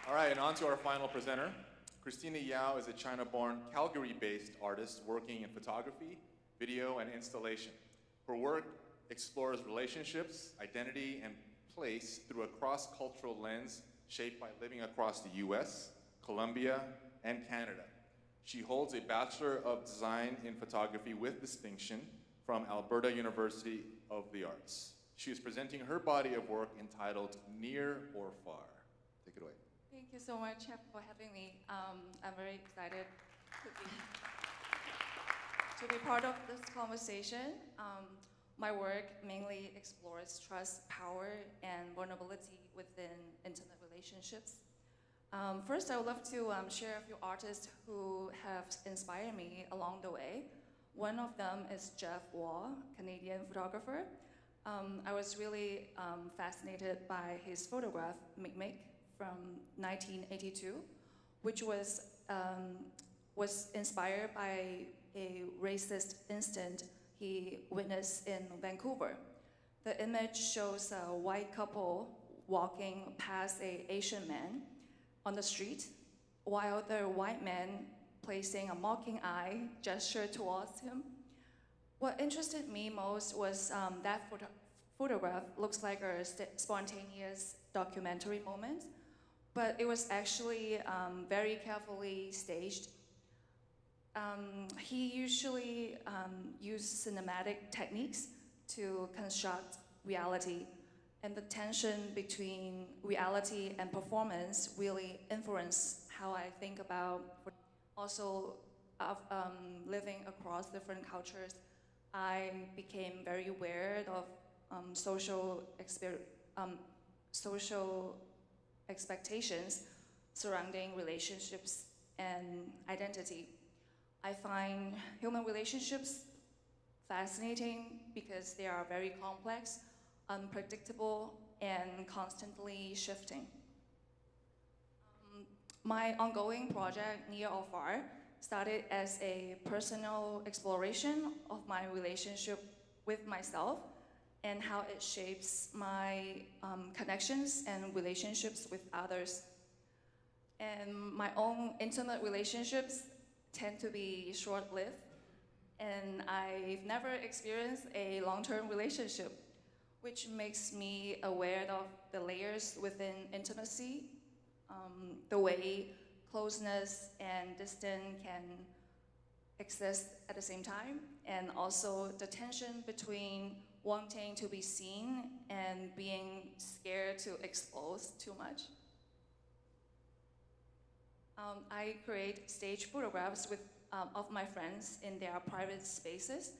All right, and on to our final presenter. Christina Yao is a China-born, Calgary-based artist working in photography, video, and installation. Her work explores relationships, identity, and place through a cross-cultural lens shaped by living across the US, Colombia, and Canada. She holds a Bachelor of Design in Photography with distinction from Alberta University of the Arts. She is presenting her body of work entitled Near or Far. Take it away. Thank you so much for having me. I'm very excited to be part of this conversation. My work mainly explores trust, power, and vulnerability within intimate relationships. First, I would love to share a few artists who have inspired me along the way. One of them is Jeff Waugh, Canadian photographer. I was really fascinated by his photograph, Mick, from 1982, which was inspired by a racist incident he witnessed in Vancouver. The image shows a white couple walking past an Asian man on the street, while the white man placing a mocking eye gesture towards him. What interested me most was that photograph looks like a spontaneous documentary moment, but it was actually very carefully staged. He usually used cinematic techniques to construct reality, and the tension between reality and performance really influenced how I think about. Also, living across different cultures, I became very aware of social expectations surrounding relationships and identity. I find human relationships fascinating because they are very complex, unpredictable, and constantly shifting. My ongoing project, Near or Far, started as a personal exploration of my relationship with myself and how it shapes my connections and relationships with others. And my own intimate relationships tend to be short-lived, and I've never experienced a long-term relationship, which makes me aware of the layers within intimacy, the way closeness and distance can exist at the same time, and also the tension between wanting to be seen and being scared to expose too much. I create stage photographs of my friends in their private spaces,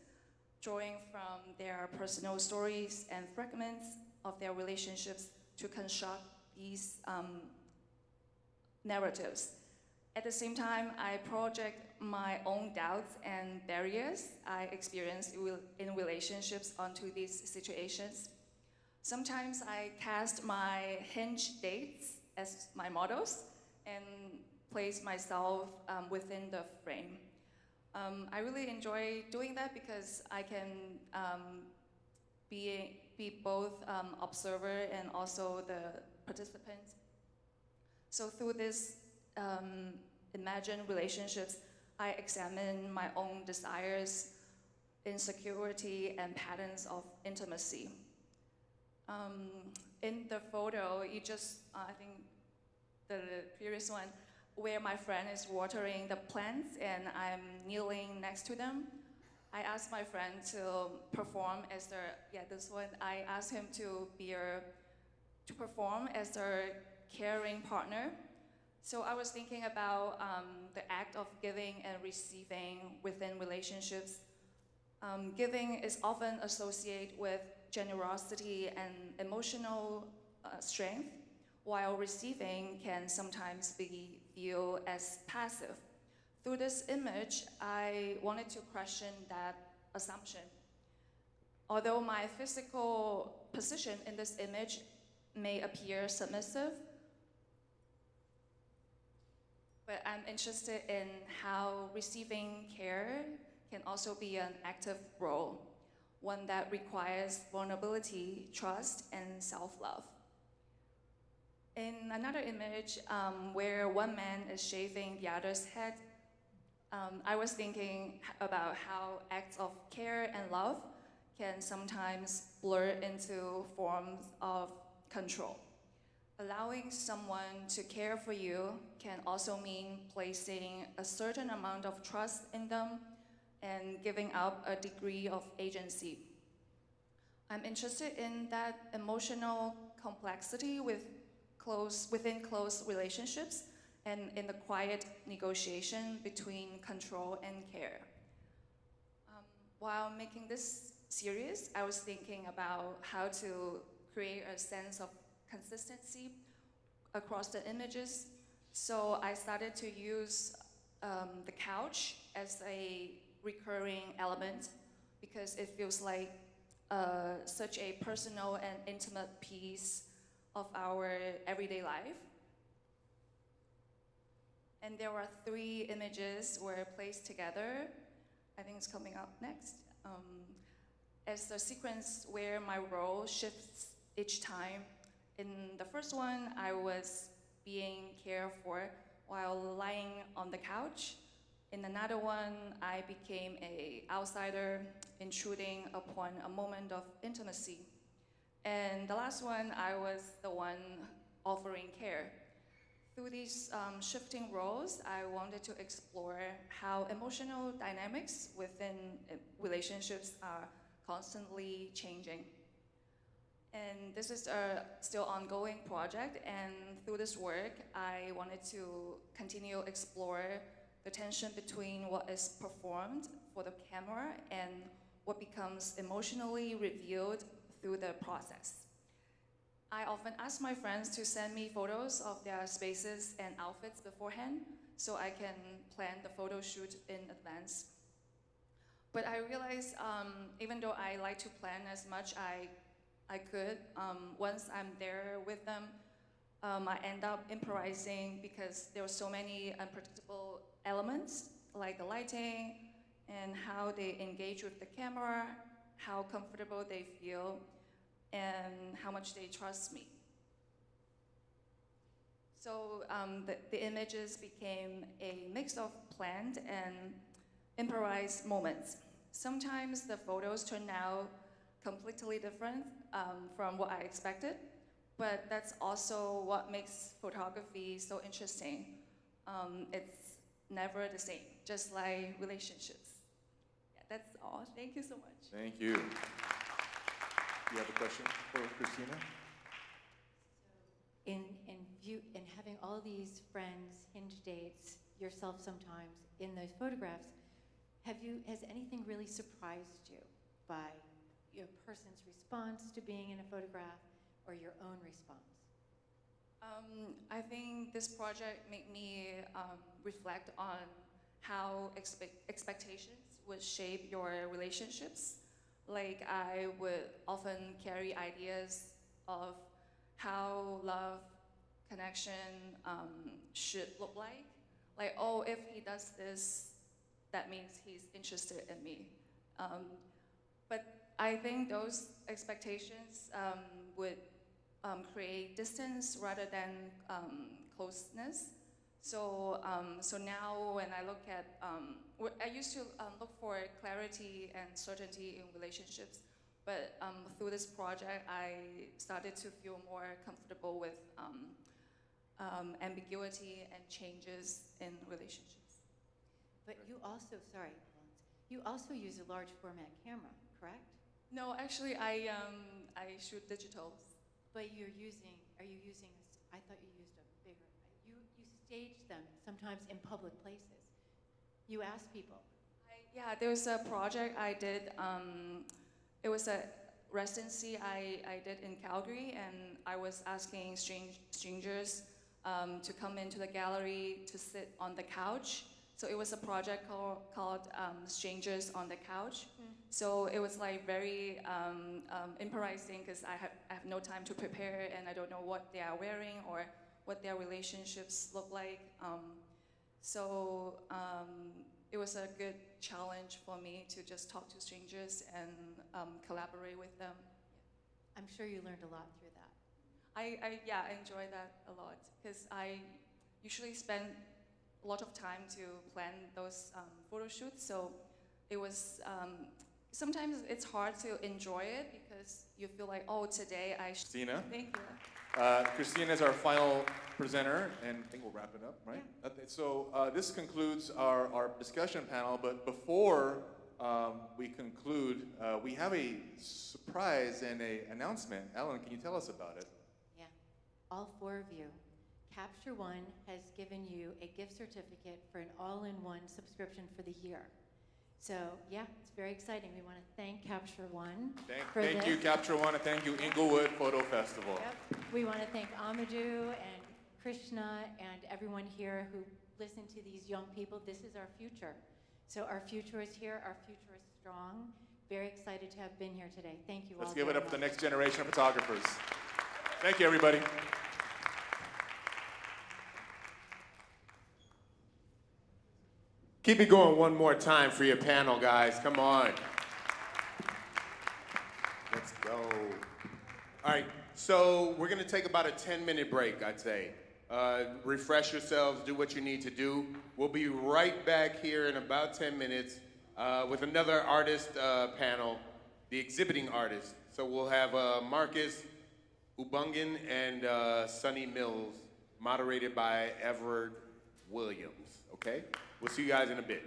drawing from their personal stories and fragments of their relationships to construct these narratives. At the same time, I project my own doubts and barriers I experience in relationships onto these situations. Sometimes I cast my Hinge dates as my models and place myself within the frame. I really enjoy doing that because I can be both observer and also the participant. So through this imagined relationships, I examine my own desires, insecurity, and patterns of intimacy. In the photo, I think the previous one, where my friend is watering the plants and I'm kneeling next to them, I asked my friend to perform as I asked him to perform as a caring partner. So I was thinking about the act of giving and receiving within relationships. Giving is often associated with generosity and emotional strength, while receiving can sometimes be viewed as passive. Through this image, I wanted to question that assumption. Although my physical position in this image may appear submissive, but I'm interested in how receiving care can also be an active role, one that requires vulnerability, trust, and self-love. In another image where one man is shaving the other's head, I was thinking about how acts of care and love can sometimes blur into forms of control. Allowing someone to care for you can also mean placing a certain amount of trust in them and giving up a degree of agency. I'm interested in that emotional complexity within close relationships and in the quiet negotiation between control and care. While making this series, I was thinking about how to create a sense of consistency across the images. So I started to use the couch as a recurring element because it feels like such a personal and intimate piece of our everyday life. And there were 3 images were placed together. I think it's coming up next. As the sequence where my role shifts each time. In the first one, I was being cared for while lying on the couch. In another one, I became an outsider, intruding upon a moment of intimacy. And the last one, I was the one offering care. Through these shifting roles, I wanted to explore how emotional dynamics within relationships are constantly changing. And this is a still ongoing project, and through this work, I wanted to continue explore the tension between what is performed for the camera and what becomes emotionally revealed through the process. I often ask my friends to send me photos of their spaces and outfits beforehand so I can plan the photo shoot in advance. But I realized even though I like to plan as much I could, once I'm there with them, I end up improvising because there were so many unpredictable elements like the lighting and how they engage with the camera, how comfortable they feel, and how much they trust me. So the images became a mix of planned and improvised moments. Sometimes the photos turn out completely different from what I expected, but that's also what makes photography so interesting. It's never the same, just like relationships. Yeah, that's all. Thank you so much. Thank you. You have a question for Christina? In having all these friends, hinge dates, yourself sometimes in those photographs, has anything really surprised you by your person's response to being in a photograph or your own response? I think this project made me reflect on how expectations would shape your relationships. Like I would often carry ideas of how love, connection should look like. Like, oh, if he does this, that means he's interested in me. But I think those expectations would create distance rather than closeness. So now when I look at, I used to look for clarity and certainty in relationships, but through this project, I started to feel more comfortable with ambiguity and changes in relationships. But you also, sorry, you also use a large format camera, correct? No, actually, I shoot digitals. But are you using, I thought you used a bigger, you stage them sometimes in public places. You ask people. Yeah, there was a project I did, it was a residency I did in Calgary, and I was asking strangers to come into the gallery to sit on the couch. So it was a project called Strangers on the Couch. So it was like very improvising because I have no time to prepare and I don't know what they are wearing or what their relationships look like. So it was a good challenge for me to just talk to strangers and collaborate with them. I'm sure you learned a lot through that. I enjoy that a lot because I usually spend a lot of time to plan those photo shoots. So it was, sometimes it's hard to enjoy it because you feel like, oh, today I should. Christina. Thank you. Christina is our final presenter, and I think we'll wrap it up, right? Yeah. Okay, so this concludes our discussion panel, but before we conclude, we have a surprise and an announcement. Ellen, can you tell us about it? Yeah, all 4 of you. Capture One has given you a gift certificate for an all-in-one subscription for the year. So yeah, it's very exciting. We want to thank Capture One for Thank this. you, Capture One, and thank you, Inglewood Photo Festival. Yep. We want to thank Amadou and Krishna and everyone here who listen to these young people. This is our future. So our future is here. Our future is strong. Very excited to have been here today. Thank you all. Let's give it very up for the much. next generation of photographers. Thank you, everybody. Keep it going one more time for your panel, guys. Come on. Let's go. All right, so we're gonna take about a 10-minute break, I'd say. Refresh yourselves, do what you need to do. We'll be right back here in about 10 minutes with another artist panel, the exhibiting artist. So we'll have Marcus Ubungan and Sonny Mills, moderated by Everett Williams, okay? We'll see you guys in a bit.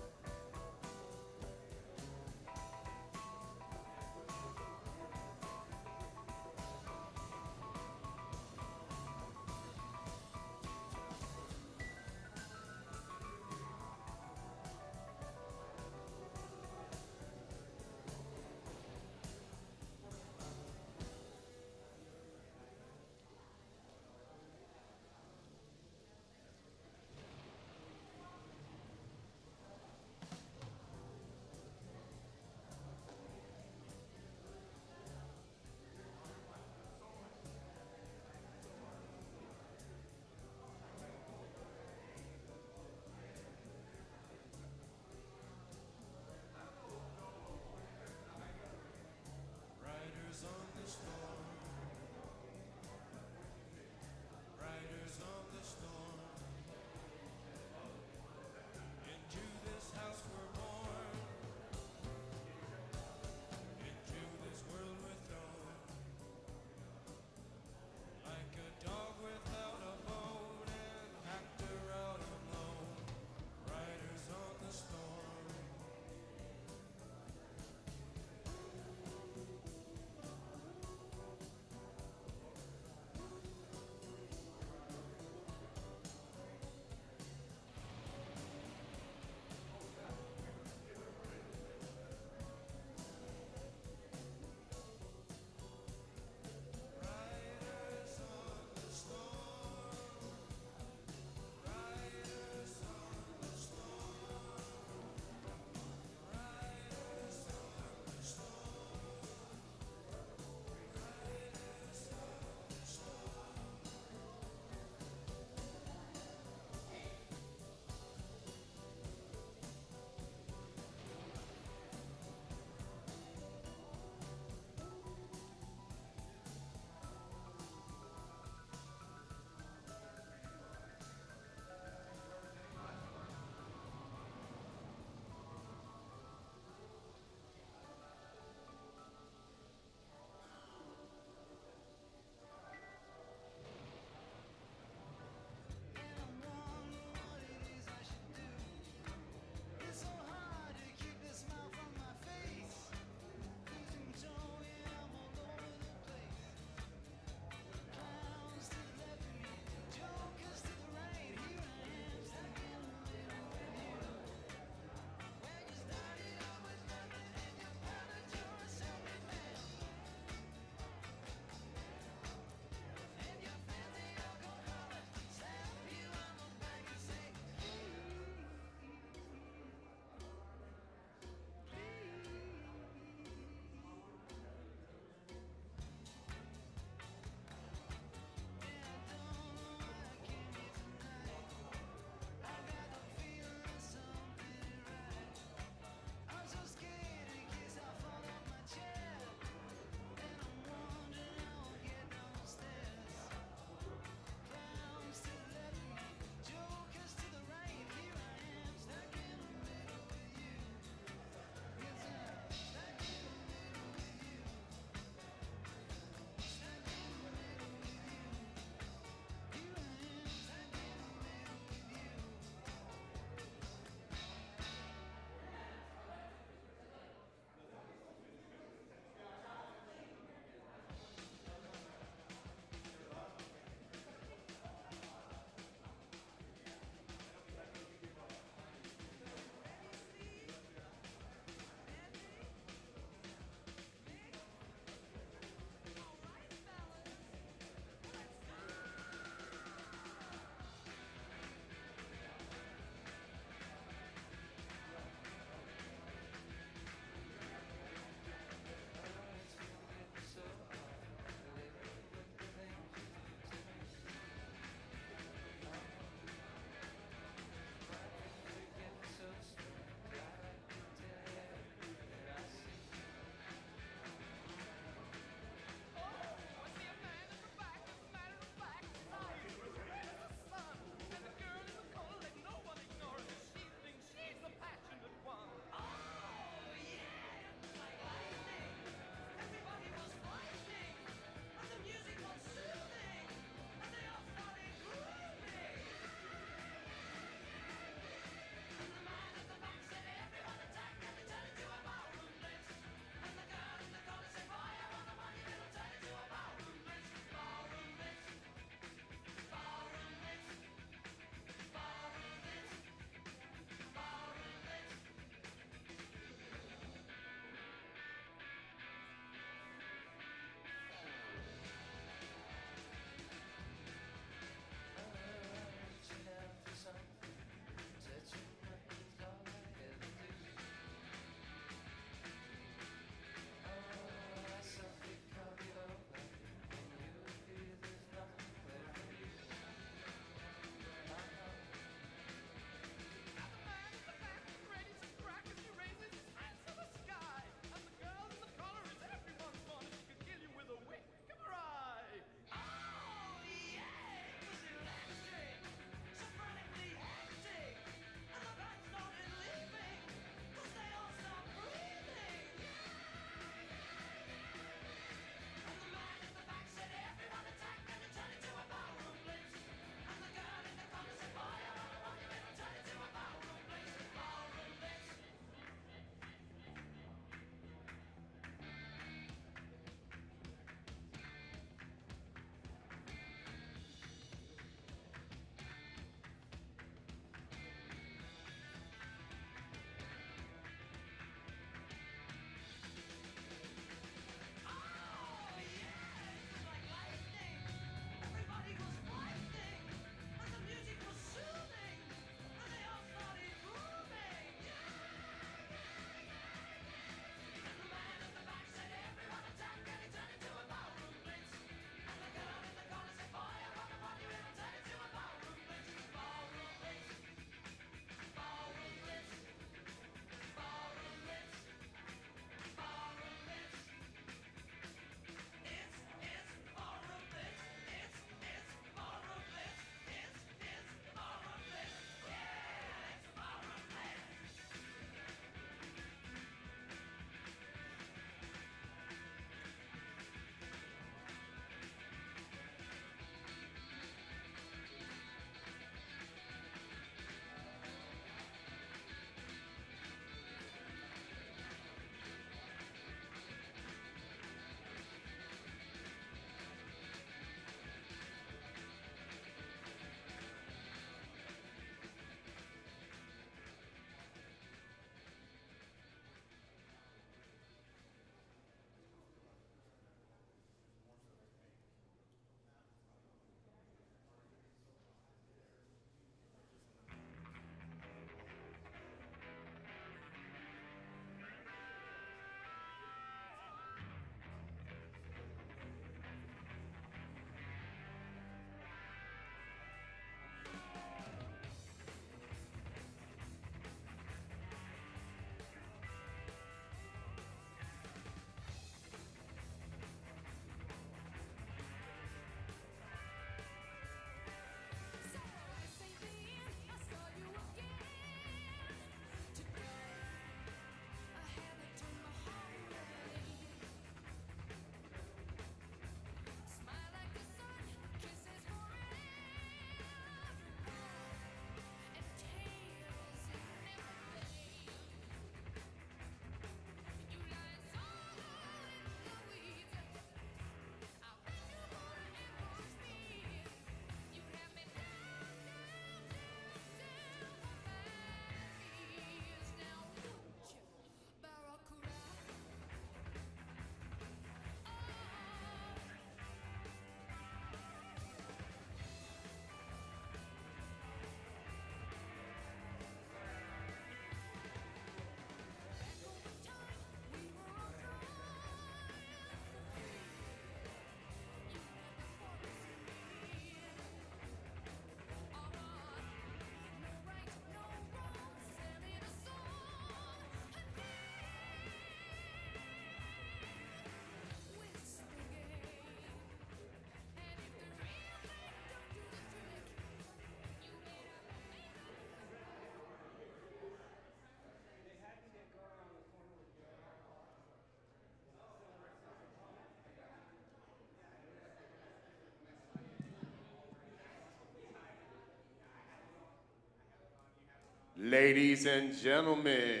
Ladies and gentlemen,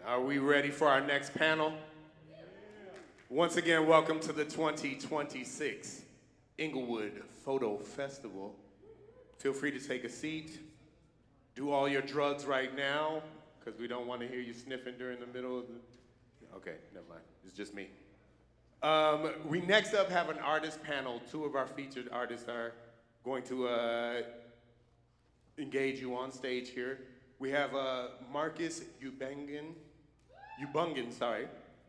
are we ready for our next panel? Once again, welcome to the 2026 Inglewood Photo Festival. Feel free to take a seat. Do all your drugs right now, because we don't want to hear you sniffing during the middle of the... Okay, never mind. It's just me. We next up have an artist panel. Two of our featured artists are going to engage you on stage here. We have Marcus Ubungan,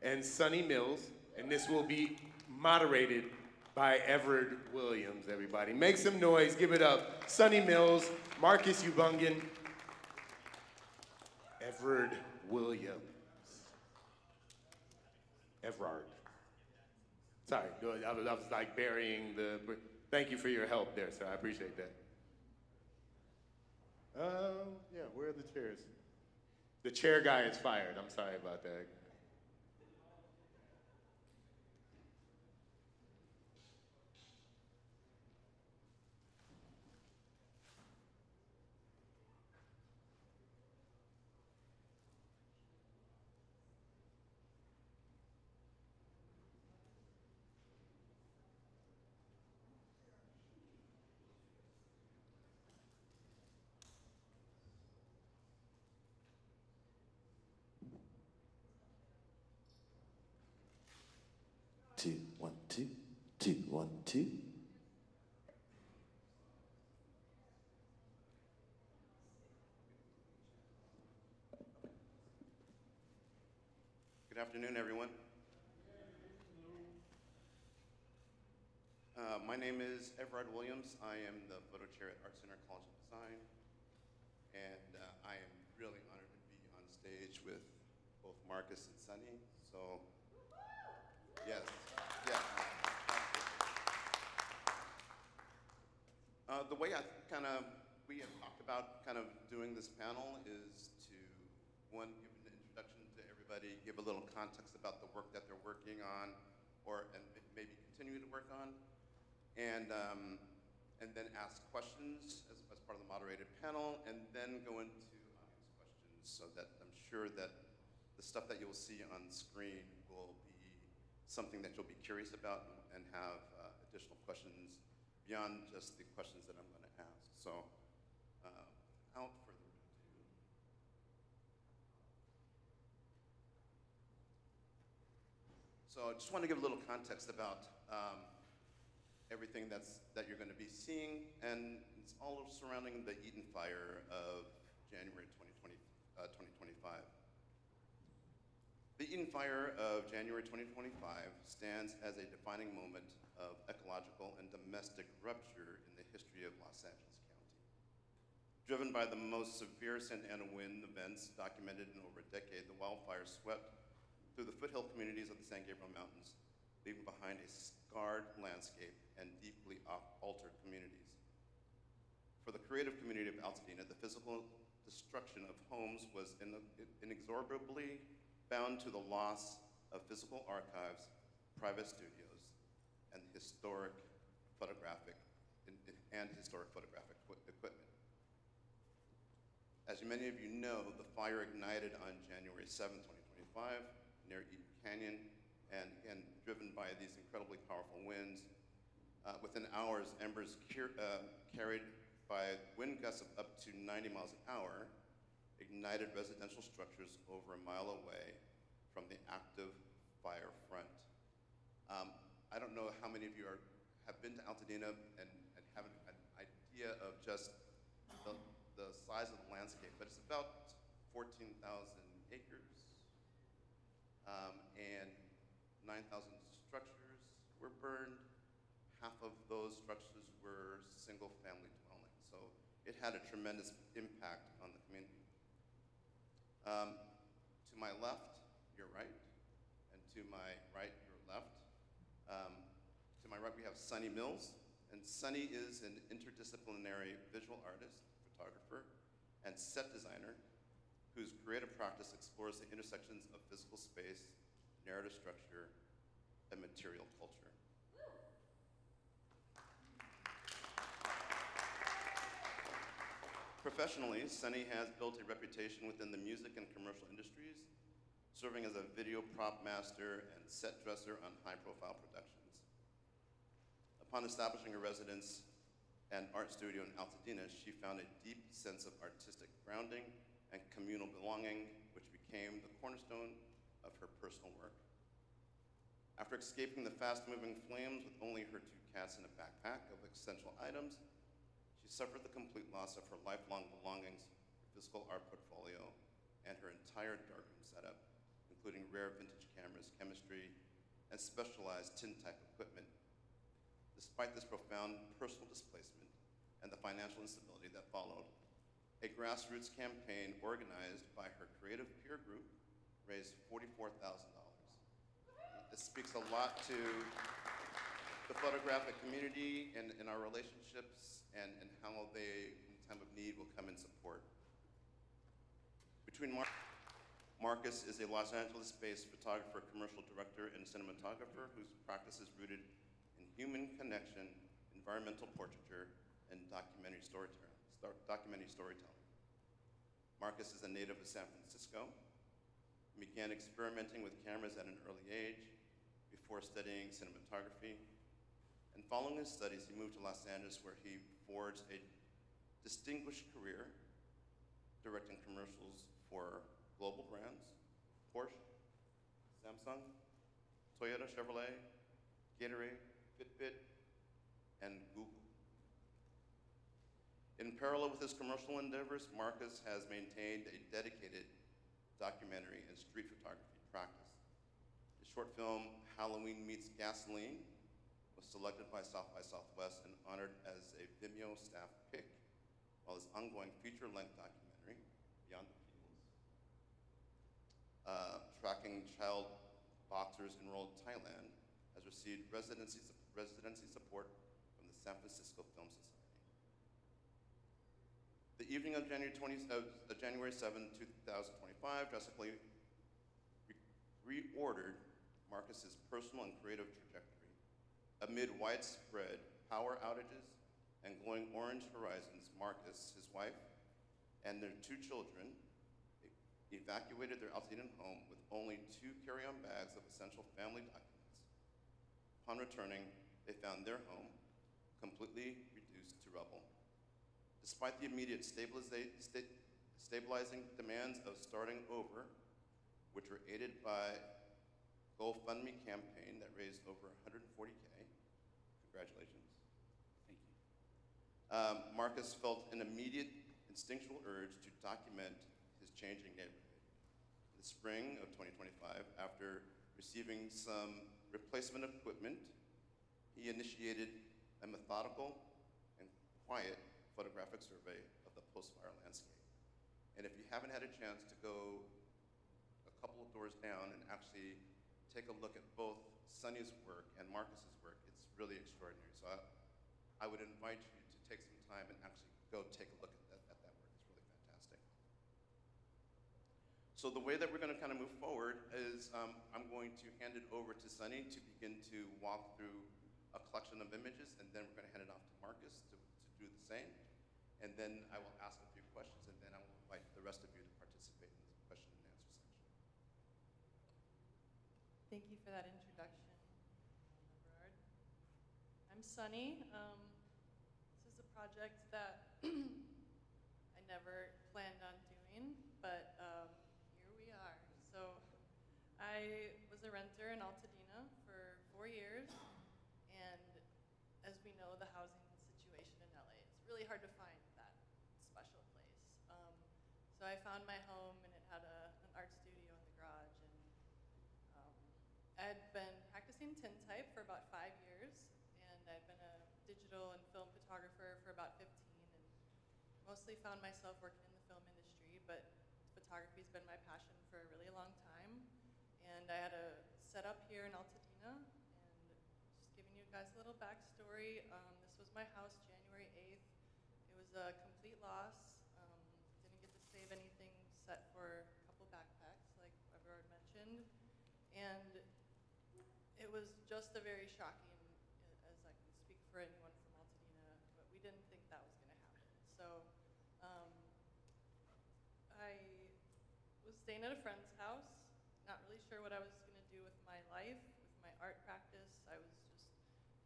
and Sonny Mills, and this will be moderated by Everett Williams, everybody. Make some noise, give it up. Sonny Mills, Marcus Ubungan, Everett Williams. Everard. Sorry, I was like burying the, thank you for your help there, sir, I appreciate that. Yeah, where are the chairs? The chair guy is fired, I'm sorry about that. Two, one, two, two, one, two. Good afternoon, everyone. My name is Everard Williams. I am the photo chair at Art Center College of Design, and I am really honored to be on stage with both Marcus and Sonny. So, yes, yeah. The way we have talked about kind of doing this panel is to, one, give an introduction to everybody, give a little context about the work that they're working on, and maybe continue to work on, and then ask questions as part of the moderated panel, and then go into audience questions, so that I'm sure that the stuff that you'll see on screen will be something that you'll be curious about and have additional questions beyond just the questions that I'm going to ask. So, without further ado. So I just want to give a little context about everything that you're going to be seeing, and it's all surrounding the Eaton Fire of January 2025. The Eaton Fire of January 2025 stands as a defining moment of ecological and domestic rupture in the history of Los Angeles County. Driven by the most severe Santa Ana wind events documented in over a decade, the wildfires swept through the foothill communities of the San Gabriel Mountains, leaving behind a scarred landscape and deeply altered communities. For the creative community of Altadena, the physical destruction of homes was inexorably bound to the loss of physical archives, private studios, and historic photographic equipment. As many of you know, the fire ignited on January 7, 2025, near Eaton Canyon, and again, driven by these incredibly powerful winds. Within hours, embers carried by wind gusts of up to 90 miles an hour ignited residential structures over a mile away from the active fire front. I don't know how many of you have been to Altadena and have an idea of just the size of the landscape, but it's about 14,000 acres, and 9,000 structures were burned. Half of those structures were single-family dwellings, so it had a tremendous impact on the community. To my left, your right, and to my right, your left. To my right, we have Sonny Mills, and Sonny is an interdisciplinary visual artist, photographer, and set designer whose creative practice explores the intersections of physical space, narrative structure, and material culture. Professionally, Sunny has built a reputation within the music and commercial industries, serving as a video prop master and set dresser on high-profile productions. Upon establishing a residence and art studio in Altadena, she found a deep sense of artistic grounding and communal belonging, which became the cornerstone of her personal work. After escaping the fast-moving flames with only her 2 cats and a backpack of essential items, she suffered the complete loss of her lifelong belongings, her physical art portfolio, and her entire darkroom setup, including rare vintage cameras, chemistry, and specialized tin-type equipment. Despite this profound personal displacement and the financial instability that followed, a grassroots campaign organized by her creative peer group raised $44,000. This speaks a lot to the photographic community and our relationships and how they, in time of need, will come and support. Between Marcus is a Los Angeles-based photographer, commercial director, and cinematographer whose practice is rooted in human connection, environmental portraiture, and documentary storytelling. Marcus is a native of San Francisco. He began experimenting with cameras at an early age before studying cinematography. And following his studies, he moved to Los Angeles, where he forged a distinguished career directing commercials for global brands, Porsche, Samsung, Toyota, Chevrolet, Gatorade, Fitbit, and Google. In parallel with his commercial endeavors, Marcus has maintained a dedicated documentary and street photography practice. His short film, Halloween Meets Gasoline, was selected by South by Southwest and honored as a Vimeo staff pick, while his ongoing feature-length documentary, Beyond the Fields, tracking child boxers enrolled in Thailand, has received residency support from the San Francisco Film Society. The evening of January 7, 2025, drastically reordered Marcus's personal and creative trajectory. Amid widespread power outages and glowing orange horizons, Marcus, his wife, and their 2 children evacuated their Altadena home with only 2 carry-on bags of essential family documents. Upon returning, they found their home completely reduced to rubble. Despite the immediate stabilizing demands of starting over, which were aided by GoFundMe campaign that raised over $140K, congratulations. Thank you. Marcus felt an immediate instinctual urge to document his changing neighborhood. In the spring of 2025, after receiving some replacement equipment, he initiated a methodical and quiet photographic survey of the post-fire landscape. And if you haven't had a chance to go a couple of doors down and actually take a look at both Sunny's work and Marcus's work, it's really extraordinary. So I would invite you to take some time and actually go take a look at that work. It's really fantastic. So the way that we're going to kind of move forward is I'm going to hand it over to Sunny to begin to walk through a collection of images, and then we're going to hand it off to Marcus to do the same. And then I will ask a few questions, and then I will invite the rest of you to participate in the question and answer section. Thank you for that introduction, Everard. I'm Sunny. This is a project that I never planned on doing, but here we are. So I was a renter in Altadena for 4 years, and as we know, the housing situation in LA, it's really hard to find that special place. So I found my home, and it had an art studio in the garage, and I had been practicing tintype for about 5 years, and I'd been a digital and film photographer for about 15, and mostly found myself working in the film industry, but photography's been my passion for a really long time. And I had a setup here in Altadena, and just giving you guys a little backstory. This was my house January 8th. It was a complete loss. Didn't get to save anything except for a couple backpacks, like Everard mentioned. And it was just a very shocking, as I can speak for anyone from Altadena, but we didn't think that was going to happen. So staying at a friend's house, not really sure what I was going to do with my life, with my art practice. I was just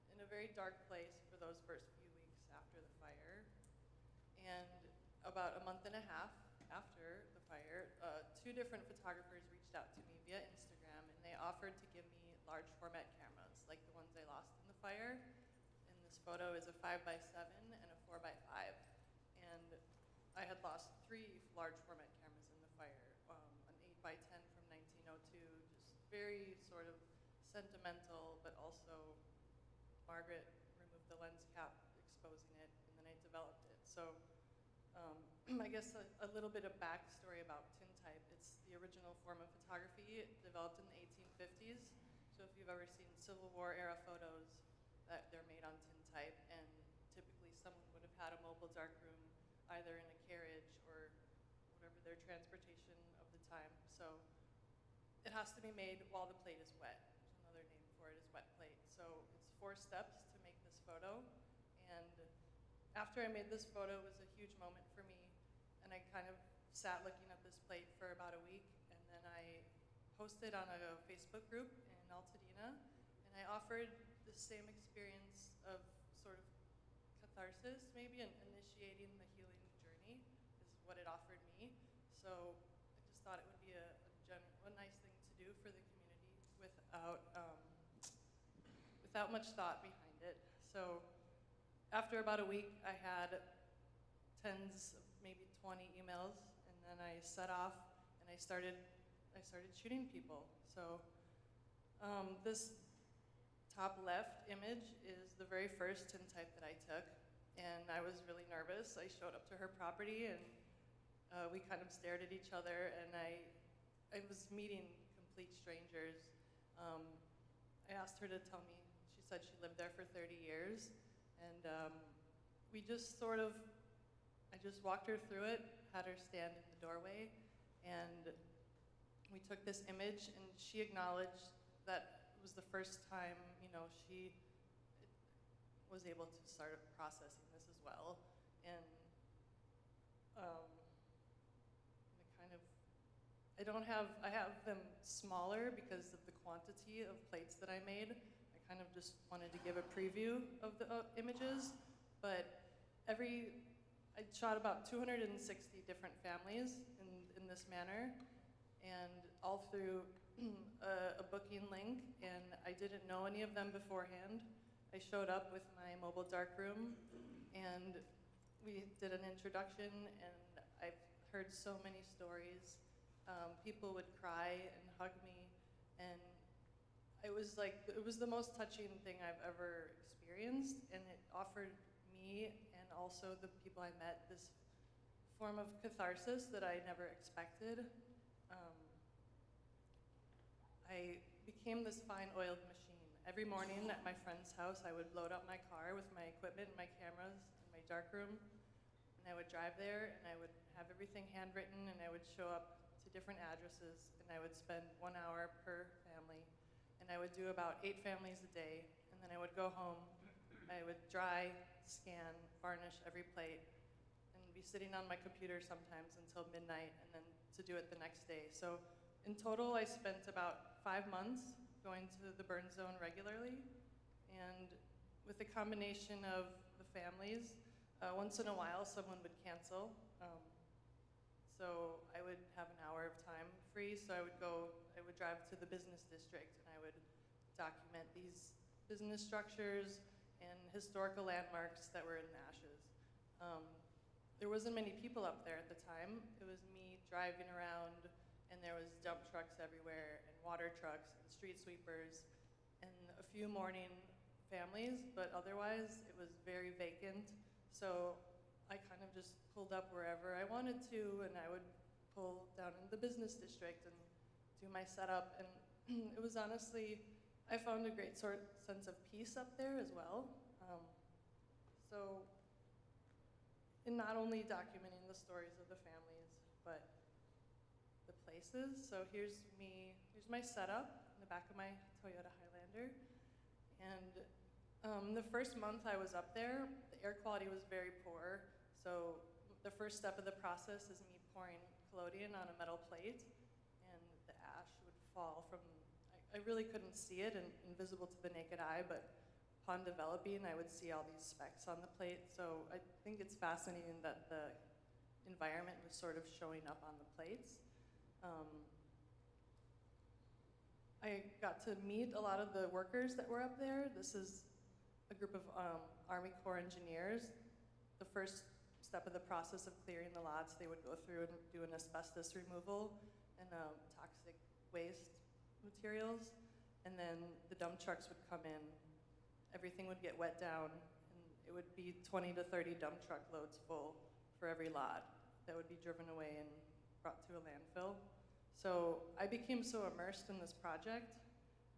in a very dark place for those first few weeks after the fire. And about a month and a half after the fire, two different photographers reached out to me via Instagram, and they offered to give me large format cameras, like the ones I lost in the fire. And this photo is a 5x7 and a 4x5. And I had lost 3 large format cameras in the fire, an 8x10 from 1902, just very sort of sentimental, but also Margaret removed the lens cap, exposing it, and then I developed it. So I guess a little bit of backstory about tintype. It's the original form of photography developed in the 1850s. So if you've ever seen Civil War era photos, that they're made on tintype, and typically someone would have had a mobile darkroom either in a carriage or whatever their transportation of the time. So it has to be made while the plate is wet. There's another name for it is wet plate. So it's 4 steps to make this photo. And after I made this photo, it was a huge moment for me. And I kind of sat looking at this plate for about a week. And then I posted on a Facebook group in Altadena. And I offered the same experience of sort of catharsis, maybe, and initiating the healing journey is what it offered me. So I just thought it would be a nice thing to do for the community without much thought behind it. So after about a week, I had tens of maybe 20 emails, and then I set off and I started shooting people. So this top left image is the very first tintype that I took, and I was really nervous. I showed up to her property, and we kind of stared at each other, and I was meeting complete strangers. I asked her to tell me, she said she lived there for 30 years, and we just sort of, I just walked her through it, had her stand in the doorway, and we took this image, and she acknowledged that it was the first time, she was able to start processing this as well. And I have them smaller because of the quantity of plates that I made. I kind of just wanted to give a preview of the images, but I shot about 260 different families in this manner, and all through a booking link, and I didn't know any of them beforehand. I showed up with my mobile darkroom, and we did an introduction, and I've heard so many stories. People would cry and hug me, and it was the most touching thing I've ever experienced, and it offered me and also the people I met this form of catharsis that I never expected. I became this fine-oiled machine. Every morning at my friend's house, I would load up my car with my equipment, my cameras, and my darkroom, and I would drive there, and I would have everything handwritten, and I would show up to different addresses, and I would spend 1 hour per family, and I would do about 8 families a day, and then I would go home, I would dry, scan, varnish every plate, and be sitting on my computer sometimes until midnight, and then to do it the next day. So in total, I spent about 5 months going to the burn zone regularly, and with a combination of the families, once in a while someone would cancel. So I would have an hour of time free, so I would drive to the business district, and I would document these business structures and historical landmarks that were in the ashes. There wasn't many people up there at the time. It was me driving around, and there was dump trucks everywhere, and water trucks, and street sweepers, and a few mourning families, but otherwise it was very vacant. So I kind of just pulled up wherever I wanted to, and I would pull down in the business district and do my setup, and it was honestly, I found a great sense of peace up there as well. So in not only documenting the stories of the families, but the places. So here's my setup in the back of my Toyota Highlander. And the first month I was up there, the air quality was very poor. So the first step of the process is me pouring collodion on a metal plate. I really couldn't see it and invisible to the naked eye, but upon developing, I would see all these specks on the plate. So I think it's fascinating that the environment was sort of showing up on the plates. I got to meet a lot of the workers that were up there. This is a group of Army Corps engineers. The first step of the process of clearing the lots, they would go through and do an asbestos removal and toxic waste materials. And then the dump trucks would come in. Everything would get wet down, and it would be 20 to 30 dump truck loads full for every lot that would be driven away and brought to a landfill. So I became so immersed in this project,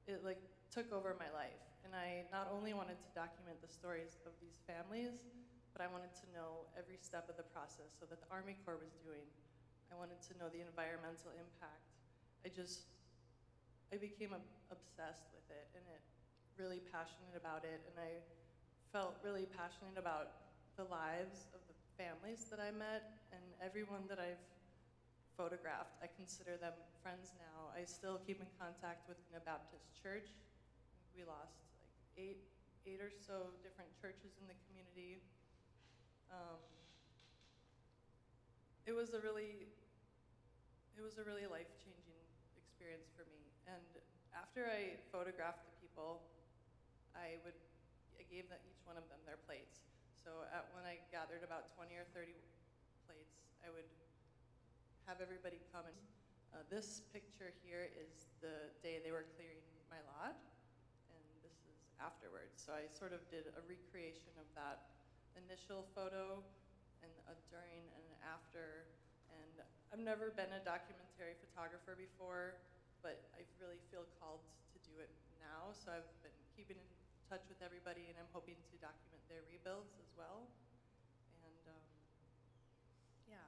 it like took over my life. And I not only wanted to document the stories of these families, but I wanted to know every step of the process so that the Army Corps was doing. I wanted to know the environmental impact. I became obsessed with it, and really passionate about it, and I felt really passionate about the lives of the families that I met and everyone that I've photographed. I consider them friends now. I still keep in contact with a Baptist church. We lost like eight or so different churches in the community. It was a really life-changing experience for me. And after I photographed the people, I gave each one of them their plates. So when I gathered about 20 or 30 plates, I would have everybody come. And this picture here is the day they were clearing my lot, and this is afterwards. So I sort of did a recreation of that initial photo and a during and an after. And I've never been a documentary photographer before, but I really feel called to do it now. So I've been keeping in touch with everybody, and I'm hoping to document their rebuilds as well. And yeah,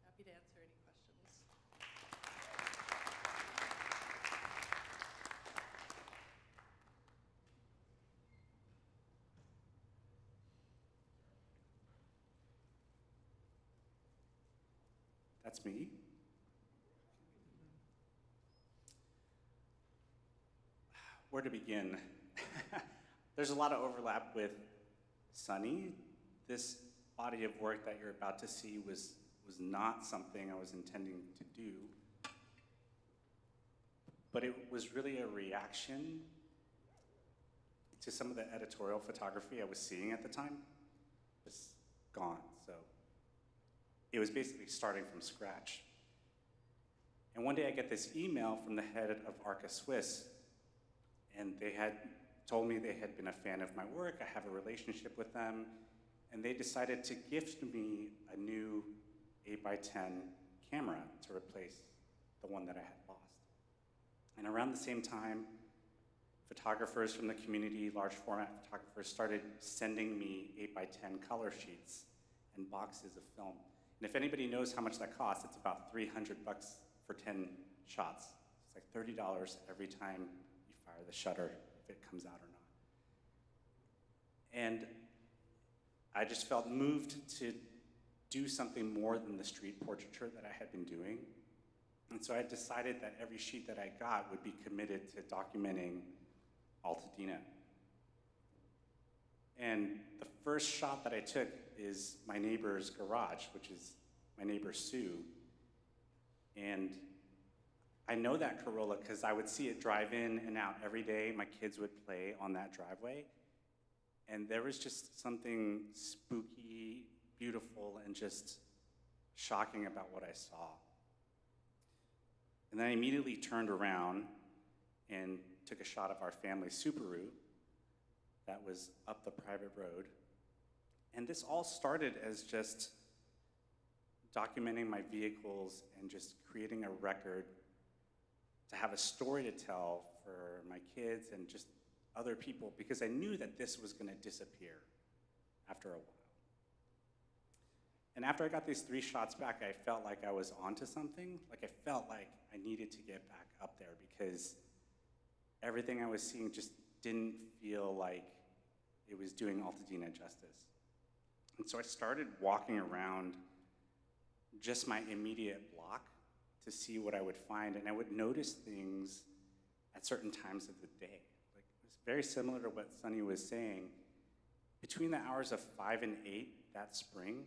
happy to answer any questions. That's me. Where to begin? There's a lot of overlap with Sunny. This body of work that you're about to see was not something I was intending to do, but it was really a reaction to some of the editorial photography I was seeing at the time. It was gone, so it was basically starting from scratch. And one day I get this email from the head of Arca Swiss, and they had told me they had been a fan of my work. I have a relationship with them, and they decided to gift me a new 8x10 camera to replace the one that I had lost. And around the same time, photographers from the community, large format photographers, started sending me 8x10 color sheets and boxes of film. And if anybody knows how much that costs, it's about $300 for 10 shots. It's like $30 every time you fire the shutter, if it comes out or not. And I just felt moved to do something more than the street portraiture that I had been doing. And so I decided that every sheet that I got would be committed to documenting Altadena. And the first shot that I took is my neighbor's garage, which is my neighbor Sue. And I know that Corolla because I would see it drive in and out every day. My kids would play on that driveway. And there was just something spooky, beautiful, and just shocking about what I saw. And then I immediately turned around and took a shot of our family Subaru that was up the private road. And this all started as just documenting my vehicles and just creating a record to have a story to tell for my kids and just other people, because I knew that this was going to disappear after a while. And after I got these 3 shots back, I felt like I was onto something. Like I felt like I needed to get back up there because everything I was seeing just didn't feel like it was doing Altadena justice. And so I started walking around just my immediate block to see what I would find, and I would notice things at certain times of the day. Like, it was very similar to what Sunny was saying. Between the hours of 5 and 8 that spring,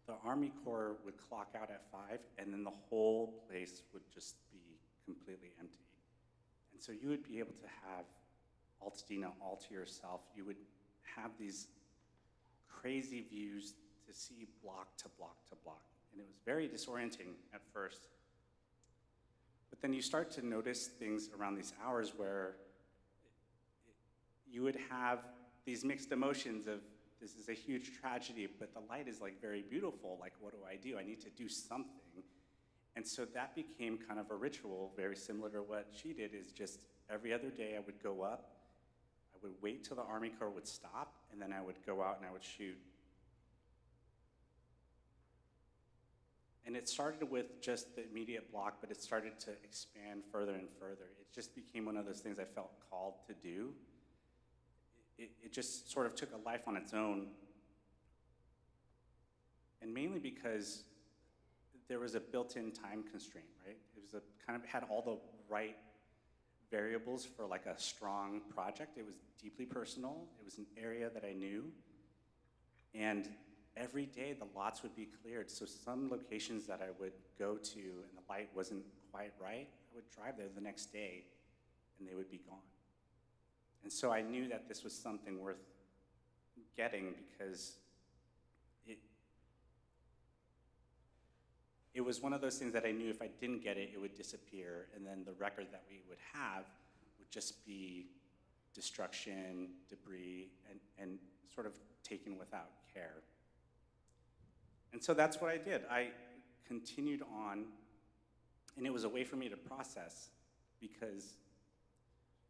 the Army Corps would clock out at 5, and then the whole place would just be completely empty. And so you would be able to have Altadena all to yourself. You would have these crazy views to see block to block to block. And it was very disorienting at first. But then you start to notice things around these hours where you would have these mixed emotions of, this is a huge tragedy, but the light is like very beautiful. Like, what do? I need to do something. And so that became kind of a ritual, very similar to what she did, is just every other day I would go up, I would wait till the Army Corps would stop, and then I would go out and I would shoot. And it started with just the immediate block, but it started to expand further and further. It just became one of those things I felt called to do. It just sort of took a life on its own. And mainly because there was a built-in time constraint, right? It was had all the right variables for like a strong project. It was deeply personal. It was an area that I knew. And every day the lots would be cleared. So some locations that I would go to and the light wasn't quite right, I would drive there the next day and they would be gone. And so I knew that this was something worth getting because it was one of those things that I knew if I didn't get it, it would disappear, and then the record that we would have would just be destruction, debris, and sort of taken without care. And so that's what I did. I continued on, and it was a way for me to process, because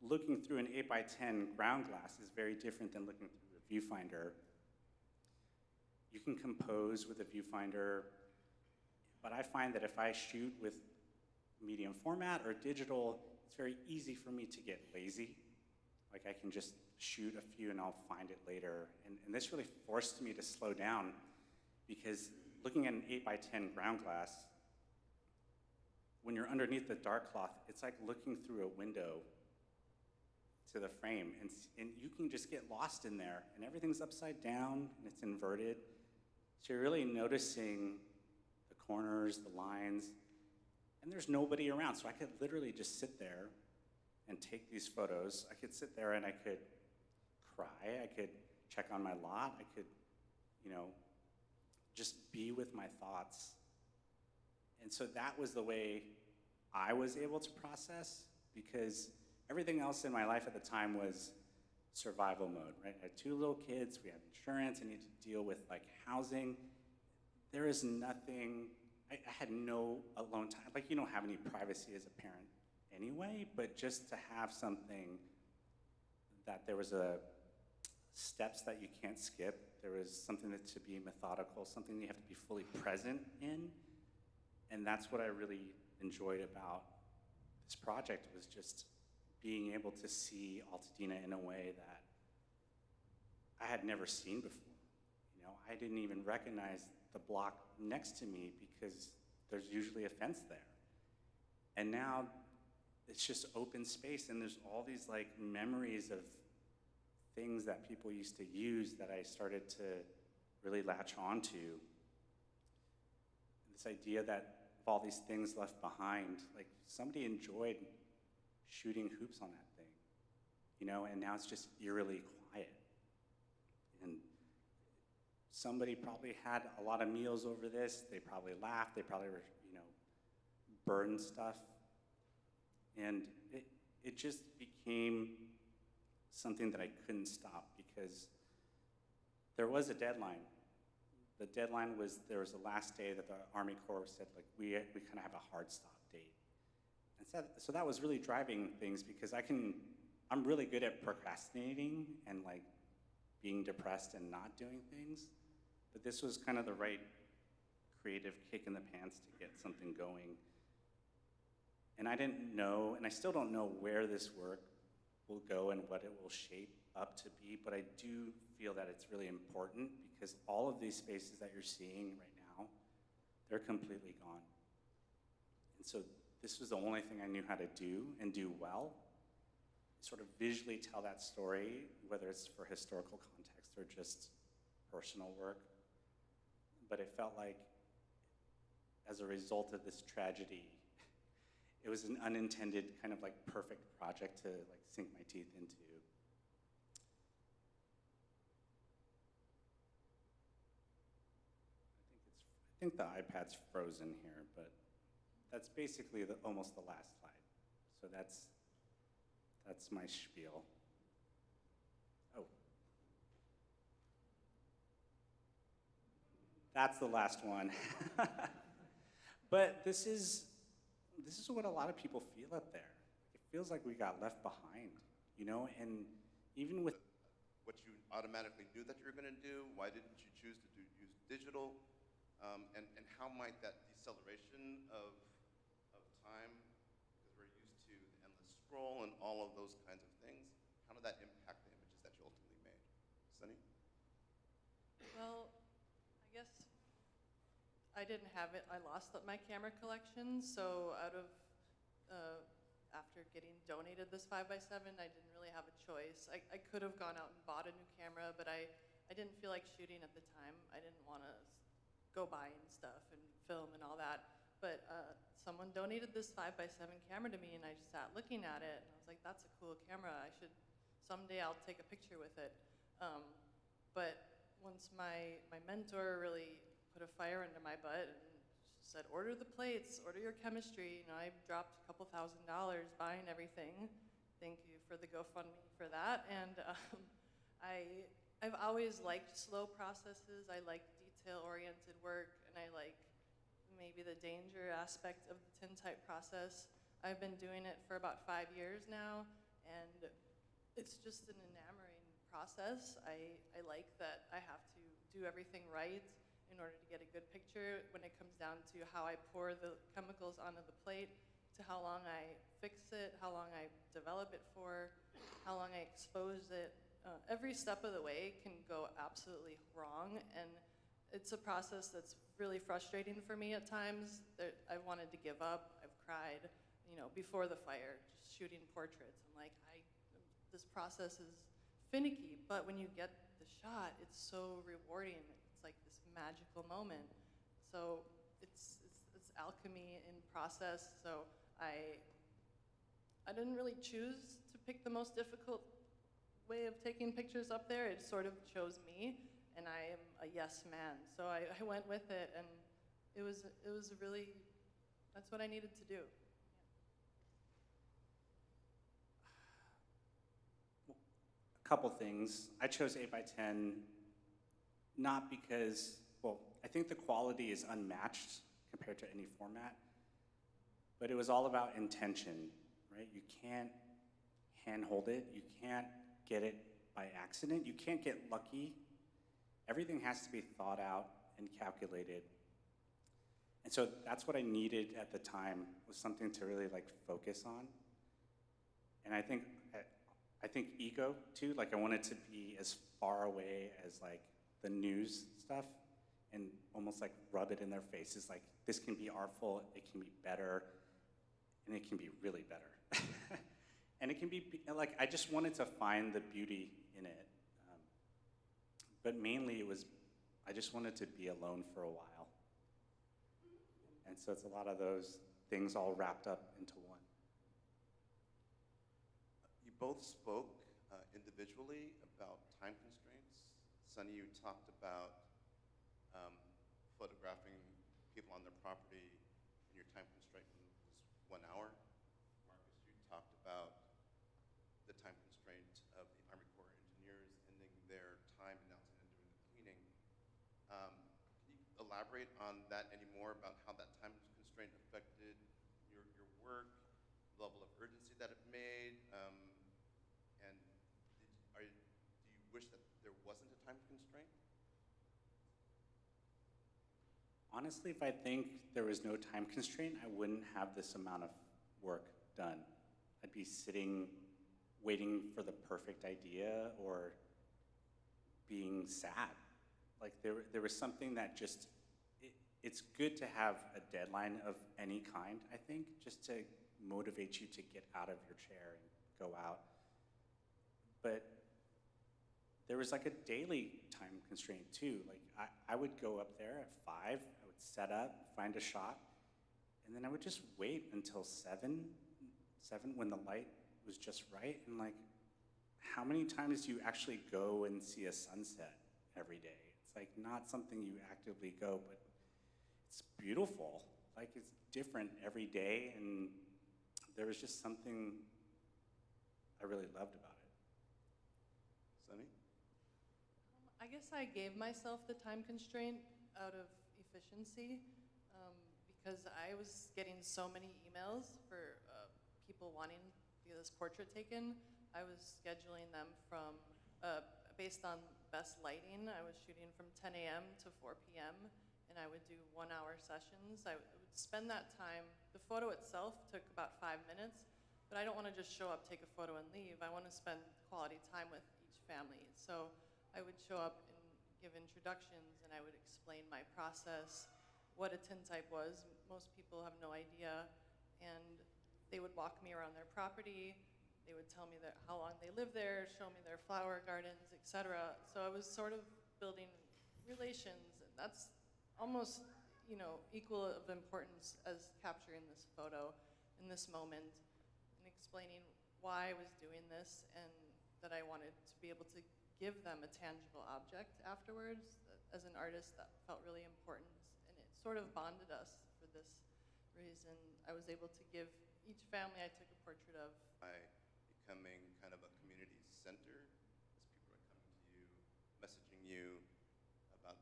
looking through an 8x10 ground glass is very different than looking through a viewfinder. You can compose with a viewfinder, but I find that if I shoot with medium format or digital, it's very easy for me to get lazy. Like, I can just shoot a few and I'll find it later. And this really forced me to slow down, because looking at an 8x10 ground glass, when you're underneath the dark cloth, it's like looking through a window to the frame, and you can just get lost in there, and everything's upside down and it's inverted. So you're really noticing the corners, the lines, and there's nobody around. So I could literally just sit there and take these photos. I could sit there and I could cry, I could check on my lot, I could, just be with my thoughts. And so that was the way I was able to process, because everything else in my life at the time was survival mode, right? I had 2 little kids, we had insurance, I needed to deal with like housing. There is nothing, I had no alone time. Like, you don't have any privacy as a parent anyway, but just to have something that there was steps that you can't skip, there was something that to be methodical, something you have to be fully present in. And that's what I really enjoyed about this project, was just being able to see Altadena in a way that I had never seen before. I didn't even recognize the block next to me because there's usually a fence there. And now it's just open space, and there's all these like memories of things that people used to use that I started to really latch onto. This idea that of all these things left behind, like somebody enjoyed shooting hoops on that thing, and now it's just eerily quiet. And somebody probably had a lot of meals over this, they probably laughed, they probably were, burned stuff. And it just became something that I couldn't stop, because there was a deadline. The deadline was, there was the last day that the Army Corps said, like, we kind of have a hard stop date. And so that was really driving things, because I'm really good at procrastinating and like being depressed and not doing things, but this was kind of the right creative kick in the pants to get something going. And I didn't know, and I still don't know where this work will go and what it will shape up to be, but I do feel that it's really important, because all of these spaces that you're seeing right now, they're completely gone. And so this was the only thing I knew how to do and do well. Sort of visually tell that story, whether it's for historical context or just personal work. But it felt like, as a result of this tragedy, it was an unintended kind of like perfect project to like sink my teeth into. I think the iPad's frozen here, but that's basically almost the last slide. So that's my spiel. Oh. That's the last one. But this is what a lot of people feel up there. It feels like we got left behind, you know, and even with what you automatically knew that you were going to do, why didn't you choose to use digital, and how might that deceleration of time, because we're used to the endless scroll and all of those kinds of things, how did that impact the images that you ultimately made? Sunny? Well, I guess I didn't have it. I lost my camera collection, so after getting donated this 5x7, I didn't really have a choice. I could have gone out and bought a new camera, but I didn't feel like shooting at the time. I didn't want to go buying stuff and film and all that. But someone donated this 5x7 camera to me, and I just sat looking at it, and I was like, that's a cool camera. Someday I'll take a picture with it. But once my mentor really put a fire under my butt and said, order the plates, order your chemistry. You know, I dropped a couple $1,000 buying everything. Thank you for the GoFundMe for that. And I've always liked slow processes. I like detail-oriented work, and I like maybe the danger aspect of the tintype process. I've been doing it for about 5 years now, and it's just an enamoring process. I like that I have to do everything right in order to get a good picture when it comes down to how I pour the chemicals onto the plate, to how long I fix it, how long I develop it for, how long I expose it. Every step of the way can go absolutely wrong, and it's a process that's really frustrating for me at times. I've wanted to give up. I've cried, you know, before the fire, just shooting portraits. I'm like, this process is finicky, but when you get the shot, it's so rewarding. It's like this magical moment. So it's alchemy in process. So I didn't really choose to pick the most difficult way of taking pictures up there. It sort of chose me, and I am a yes man. So I went with it, and it was really, that's what I needed to do. a couple things. I chose 8x10 not because, well, I think the quality is unmatched compared to any format, but it was all about intention, right? You can't handhold it. You can't get it by accident. You can't get lucky. Everything has to be thought out and calculated. And so that's what I needed at the time, was something to really like focus on. And I think ego too, like I wanted to be as far away as like the news stuff and almost like rub it in their faces. Like, this can be artful, it can be better, and it can be really better. And it can be, like, I just wanted to find the beauty in it. But mainly it was, I just wanted to be alone for a while. And so it's a lot of those things all wrapped up into one. You both spoke individually about time constraints. Sunny, you talked about photographing people on their property, and your time constraint was 1 hour. Marcus, you talked about the time constraint of the Army Corps engineers ending their time announcing and doing the cleaning. Can you elaborate on that any more, about how that time constraint affected your work, level of urgency that it made, and do you wish that there wasn't a time constraint? Honestly, if I think there was no time constraint, I wouldn't have this amount of work done. I'd be sitting, waiting for the perfect idea, or being sad. Like, there was something that just, it's good to have a deadline of any kind, I think, just to motivate you to get out of your chair and go out. But there was like a daily time constraint too. Like I would go up there at 5, I would set up, find a shot, and then I would just wait until 7 when the light was just right. And like, how many times do you actually go and see a sunset every day? It's like not something you actively go, but it's beautiful. Like it's different every day, and there was just something I really loved about it. Sunny? I guess I gave myself the time constraint out of efficiency because I was getting so many emails for people wanting to get this portrait taken. I was scheduling them from, based on best lighting. I was shooting from 10 a.m. to 4 p.m. and I would do 1-hour sessions. I would spend that time. The photo itself took about 5 minutes, but I don't want to just show up, take a photo, and leave. I want to spend quality time with each family. So I would show up and give introductions, and I would explain my process, what a tintype was. Most people have no idea, and they would walk me around their property. They would tell me how long they lived there, show me their flower gardens, etc. So I was sort of building relations, and that's almost, equal of importance as capturing this photo in this moment and explaining why I was doing this and that I wanted to be able to give them a tangible object afterwards. As an artist, that felt really important, and it sort of bonded us for this reason. I was able to give each family I took a portrait of. By becoming kind of a community center, as people are coming to you, messaging you about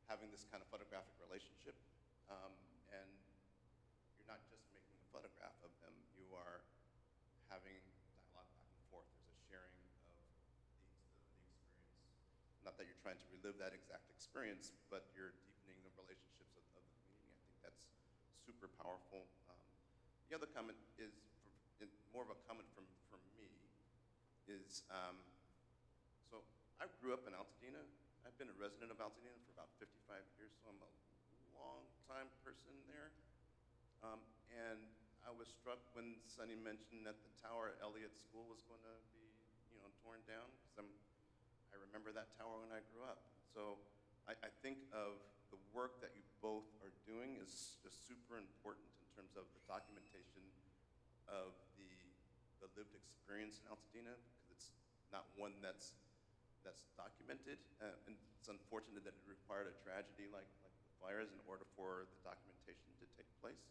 having this kind of photographic relationship, and you're not just making a photograph of them, you are having dialogue back and forth. There's a sharing of the experience. Not that you're trying to relive that exact experience, but you're deepening the relationships of the community. I think that's super powerful. The other comment is, more of a comment from me, is, so I grew up in Altadena. I've been a resident of Altadena for about 55 years, so I'm a long-time person there. And I was struck when Sunny mentioned that the tower at Elliott School was going to be, torn down, because I remember that tower when I grew up. So I think of the work that you both are doing is just super important in terms of the documentation of the lived experience in Altadena, because it's not one that's documented, and it's unfortunate that it required a tragedy like the fires in order for the documentation to take place.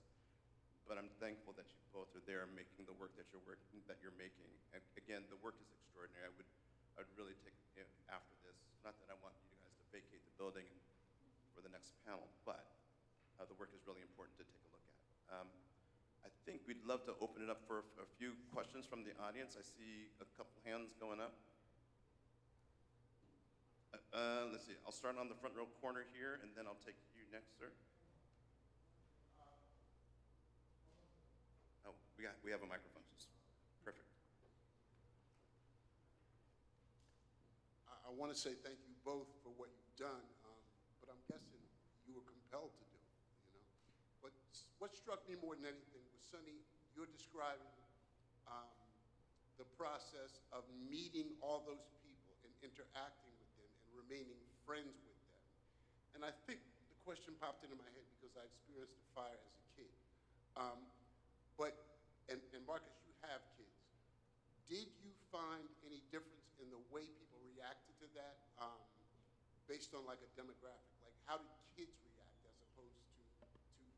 But I'm thankful that you both are there making the work that you're making. And again, the work is extraordinary. I'd really take, after this, not that I want you guys to vacate the building for the next panel, but the work is really important to take a look at. I think we'd love to open it up for a few questions from the audience. I see a couple hands going up. Let's see, I'll start on the front row corner here, and then I'll take you next, sir. Oh, we have a microphone. Perfect. I want to say thank you both for what you've done, but I'm guessing you were compelled to do it, But what struck me more than anything was, Sunny, you're describing the process of meeting all those people and interacting with them and remaining friends with them. And I think the question popped into my head because I experienced a fire as a kid. And Marcus, you have kids. Did you find any difference in the way people reacted to that based on like a demographic? Like how did kids react as opposed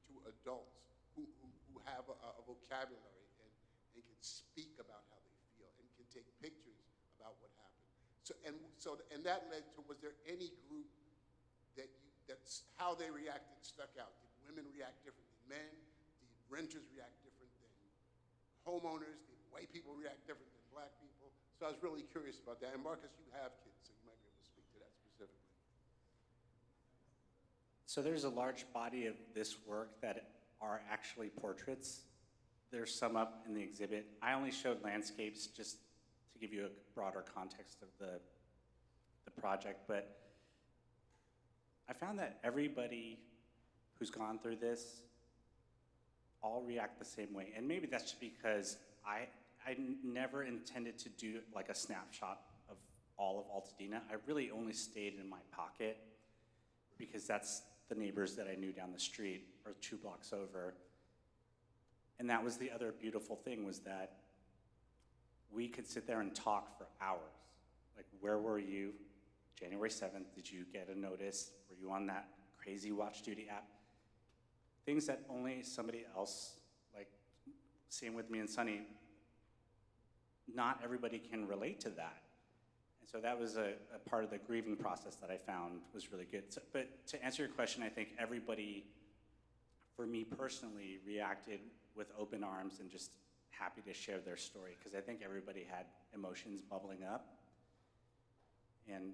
to adults who have a vocabulary and can speak about how they feel and can take pictures about what happened? And that led to, was there any group that's how they reacted stuck out? Did women react different than men? Did renters react different than homeowners? Did white people react different than black people? So I was really curious about that. And Marcus, you have kids, so you might be able to speak to that specifically. So there's a large body of this work that are actually portraits. There's some up in the exhibit. I only showed landscapes just to give you a broader context of the project, but I found that everybody who's gone through this all react the same way. And maybe that's just because I never intended to do like a snapshot of all of Altadena. I really only stayed in my pocket because that's the neighbors that I knew down the street or 2 blocks over. And that was the other beautiful thing, was that we could sit there and talk for hours. Like, where were you? January 7th, did you get a notice? Were you on that crazy Watch Duty app? Things that only somebody else, like, same with me and Sunny, not everybody can relate to that. And so that was a part of the grieving process that I found was really good. So, but to answer your question, I think everybody, for me personally, reacted with open arms and just happy to share their story, because I think everybody had emotions bubbling up. And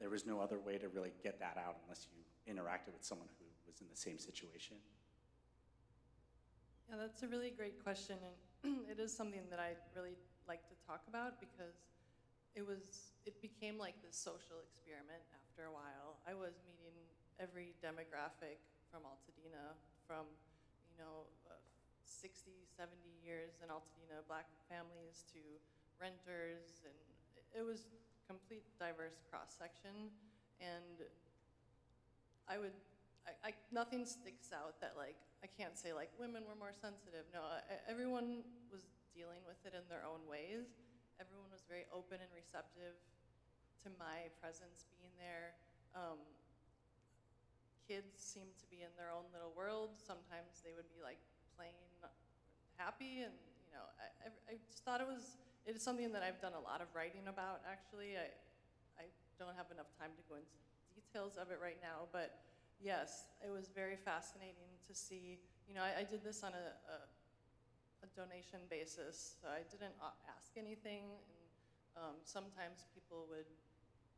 there was no other way to really get that out unless you interacted with someone who was in the same situation. Yeah, that's a really great question, and it is something that I really like to talk about because it became like this social experiment after a while. I was meeting every demographic from Altadena, from 60, 70 years in Altadena, Black families to renters, and it was complete diverse cross-section. And nothing sticks out that, like, I can't say like women were more sensitive. No, everyone was dealing with it in their own ways. Everyone was very open and receptive to my presence being there. Kids seemed to be in their own little world. Sometimes they would be like playing happy, and I just thought it is something that I've done a lot of writing about, actually. I don't have enough time to go into details of it right now, but yes, it was very fascinating to see. I did this on a donation basis, so I didn't ask anything, and sometimes people would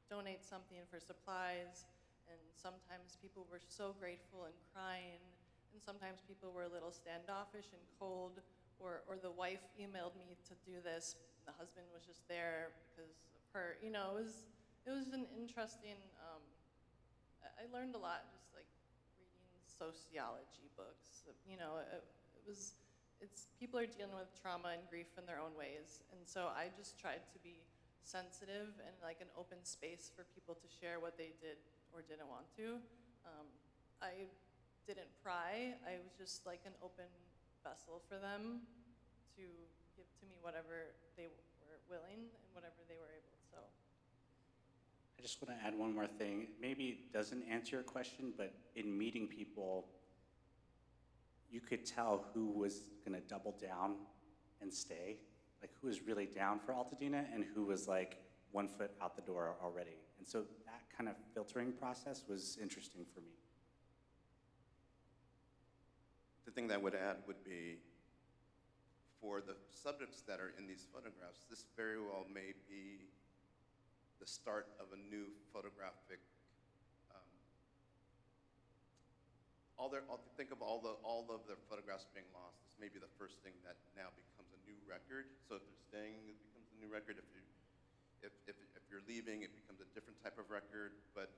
donate something for supplies, and sometimes people were so grateful and crying, and sometimes people were a little standoffish and cold, or the wife emailed me to do this. The husband was just there because of her. It was an interesting. I learned a lot just like reading sociology books. People are dealing with trauma and grief in their own ways, and so I just tried to be sensitive and like an open space for people to share what they did or didn't want to. I didn't pry. I was just like an open vessel for them to give to me whatever they were willing and whatever they were able. So I just want to add one more thing. Maybe it doesn't answer your question, but in meeting people, you could tell who was going to double down and stay, like who was really down for Altadena and who was like 1 foot out the door already. And so that kind of filtering process was interesting for me. The thing that I would add would be, for the subjects that are in these photographs, this very well may be the start of a new photographic. Think of all of their photographs being lost. This may be the first thing that now becomes a new record. So if they're staying, it becomes a new record. If you're leaving, it becomes a different type of record. But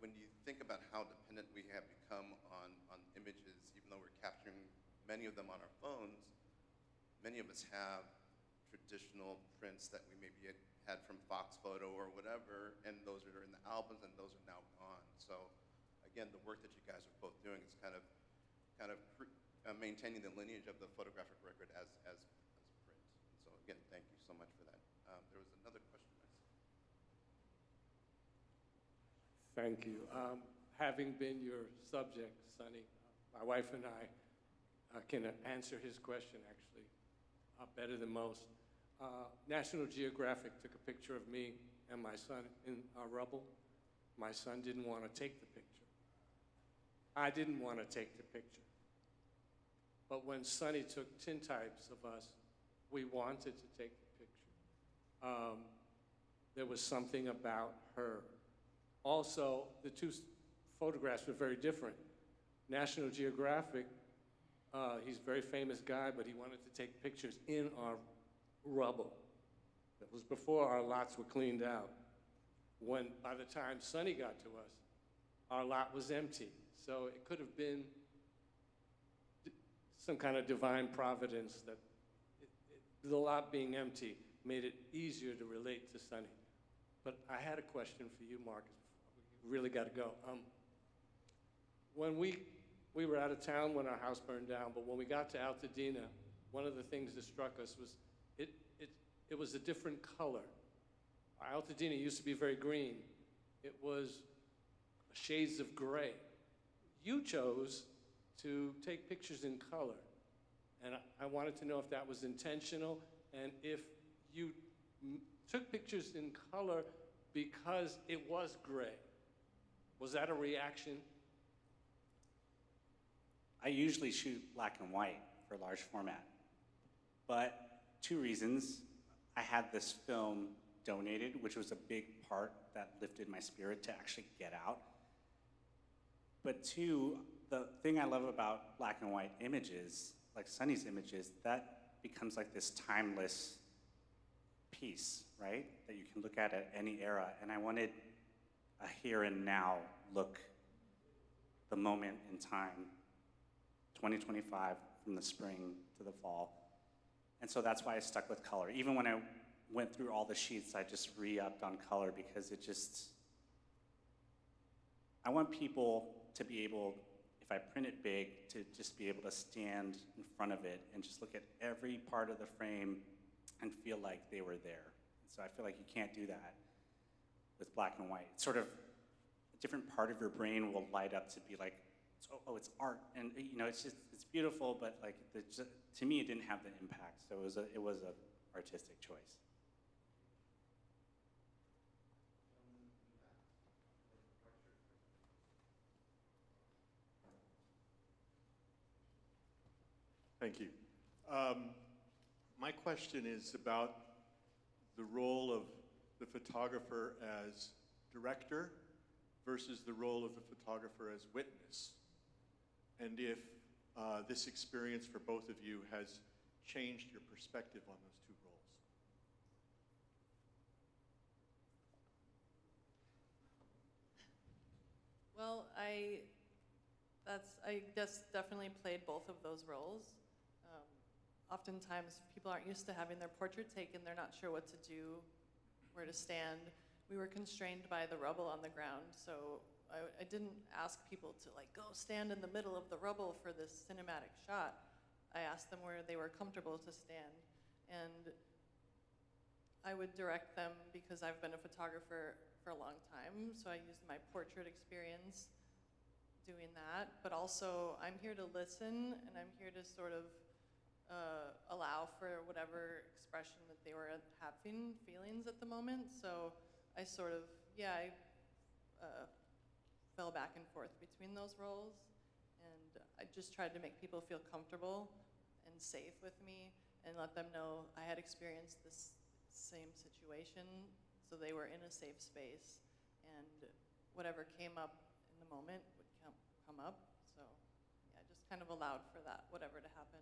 when you think about how dependent we have become on images, even though we're capturing many of them on our phones, many of us have traditional prints that we maybe had from Fox Photo or whatever, and those are in the albums, and those are now gone. So again, the work that you guys are both doing is kind of maintaining the lineage of the photographic record as print. So again, thank you so much for that. There was another question. Thank you. Having been your subject, Sonny, my wife and I can answer his question actually better than most. National Geographic took a picture of me and my son in rubble. My son didn't want to take the picture. I didn't want to take the picture. But when Sonny took tintypes of us, we wanted to take the picture. There was something about her. Also, the two photographs were very different. National Geographic, he's a very famous guy, but he wanted to take pictures in our rubble. That was before our lots were cleaned out. By the time Sonny got to us, our lot was empty. So it could have been some kind of divine providence that the lot being empty made it easier to relate to Sonny. But I had a question for you, Marcus. We really got to go. When we were out of town when our house burned down, but when we got to Altadena, one of the things that struck us was it was a different color. Altadena used to be very green. It was shades of gray. You chose to take pictures in color. And I wanted to know if that was intentional and if you took pictures in color because it was gray. Was that a reaction? I usually shoot black and white for large format, but 2 reasons. I had this film donated, which was a big part that lifted my spirit to actually get out. But 2, the thing I love about black and white images, like Sonny's images, that becomes like this timeless piece, right? That you can look at any era. And I wanted a here and now look, the moment in time, 2025, from the spring to the fall. And so that's why I stuck with color. Even when I went through all the sheets, I just re-upped on color because I want people to be able, if I print it big, to just be able to stand in front of it and just look at every part of the frame and feel like they were there. So I feel like you can't do that with black and white. It's sort of a different part of your brain will light up to be like, oh, it's art, and it's beautiful, but like to me, it didn't have the impact. So it was a artistic choice. Thank you. My question is about the role of the photographer as director versus the role of the photographer as witness. And if this experience for both of you has changed your perspective on those 2 roles. Well, I guess definitely played both of those roles. Oftentimes, people aren't used to having their portrait taken. They're not sure what to do, where to stand. We were constrained by the rubble on the ground, so I didn't ask people to go stand in the middle of the rubble for this cinematic shot. I asked them where they were comfortable to stand. And I would direct them because I've been a photographer for a long time, so I used my portrait experience doing that. But also, I'm here to listen, and I'm here to sort of allow for whatever expression that they were having, feelings at the moment. So I sort of, fell back and forth between those roles. And I just tried to make people feel comfortable and safe with me and let them know I had experienced this same situation, so they were in a safe space. And whatever came up in the moment would come up. So yeah, just kind of allowed for that, whatever to happen.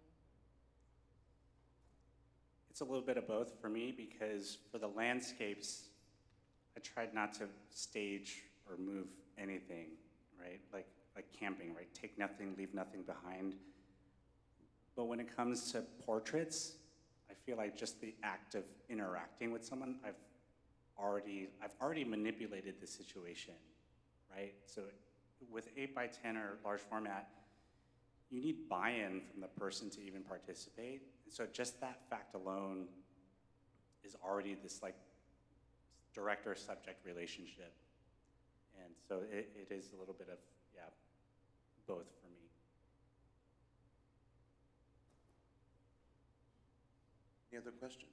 It's a little bit of both for me because for the landscapes, I tried not to stage or move anything, right? Like camping, right? Take nothing, leave nothing behind. But when it comes to portraits, I feel like just the act of interacting with someone, I've already manipulated the situation, right? So with 8x10 or large format, you need buy-in from the person to even participate. And so just that fact alone is already this director-subject relationship. And so it is a little bit of, both for me. Any other questions?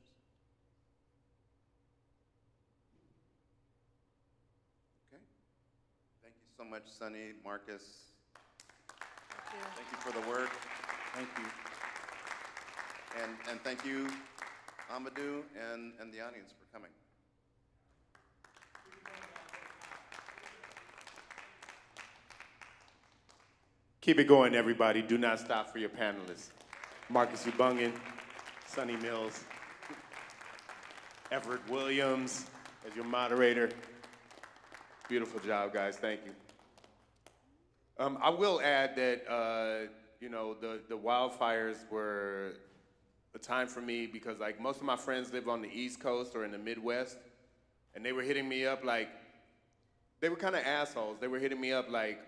Okay. Thank you so much, Sonny, Marcus. Thank you for the work. Thank you. And thank you, Amadou, and the audience for coming. Keep it going, everybody. Do not stop for your panelists. Marcus Ubungan, Sonny Mills, Everett Williams as your moderator. Beautiful job, guys. Thank you. I will add that, you know, the wildfires were a time for me because, like, most of my friends live on the East Coast or in the Midwest, and they were hitting me up like, they were kind of assholes. They were hitting me up like,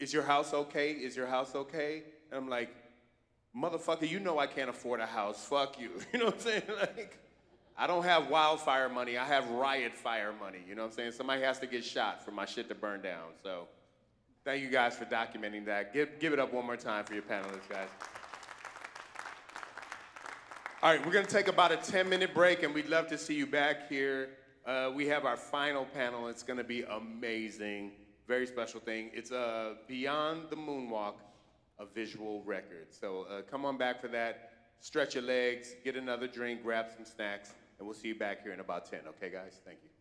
is your house okay? Is your house okay? And I'm like, motherfucker, you know I can't afford a house. Fuck you. You know what I'm saying? Like, I don't have wildfire money. I have riot fire money. You know what I'm saying? Somebody has to get shot for my shit to burn down. So thank you guys for documenting that. Give it up one more time for your panelists, guys. All right, we're going to take about a 10-minute break, and we'd love to see you back here. We have our final panel. It's going to be amazing. Very special thing. It's Beyond the Moonwalk, a visual record. So come on back for that. Stretch your legs, get another drink, grab some snacks, and we'll see you back here in about 10. Okay, guys? Thank you.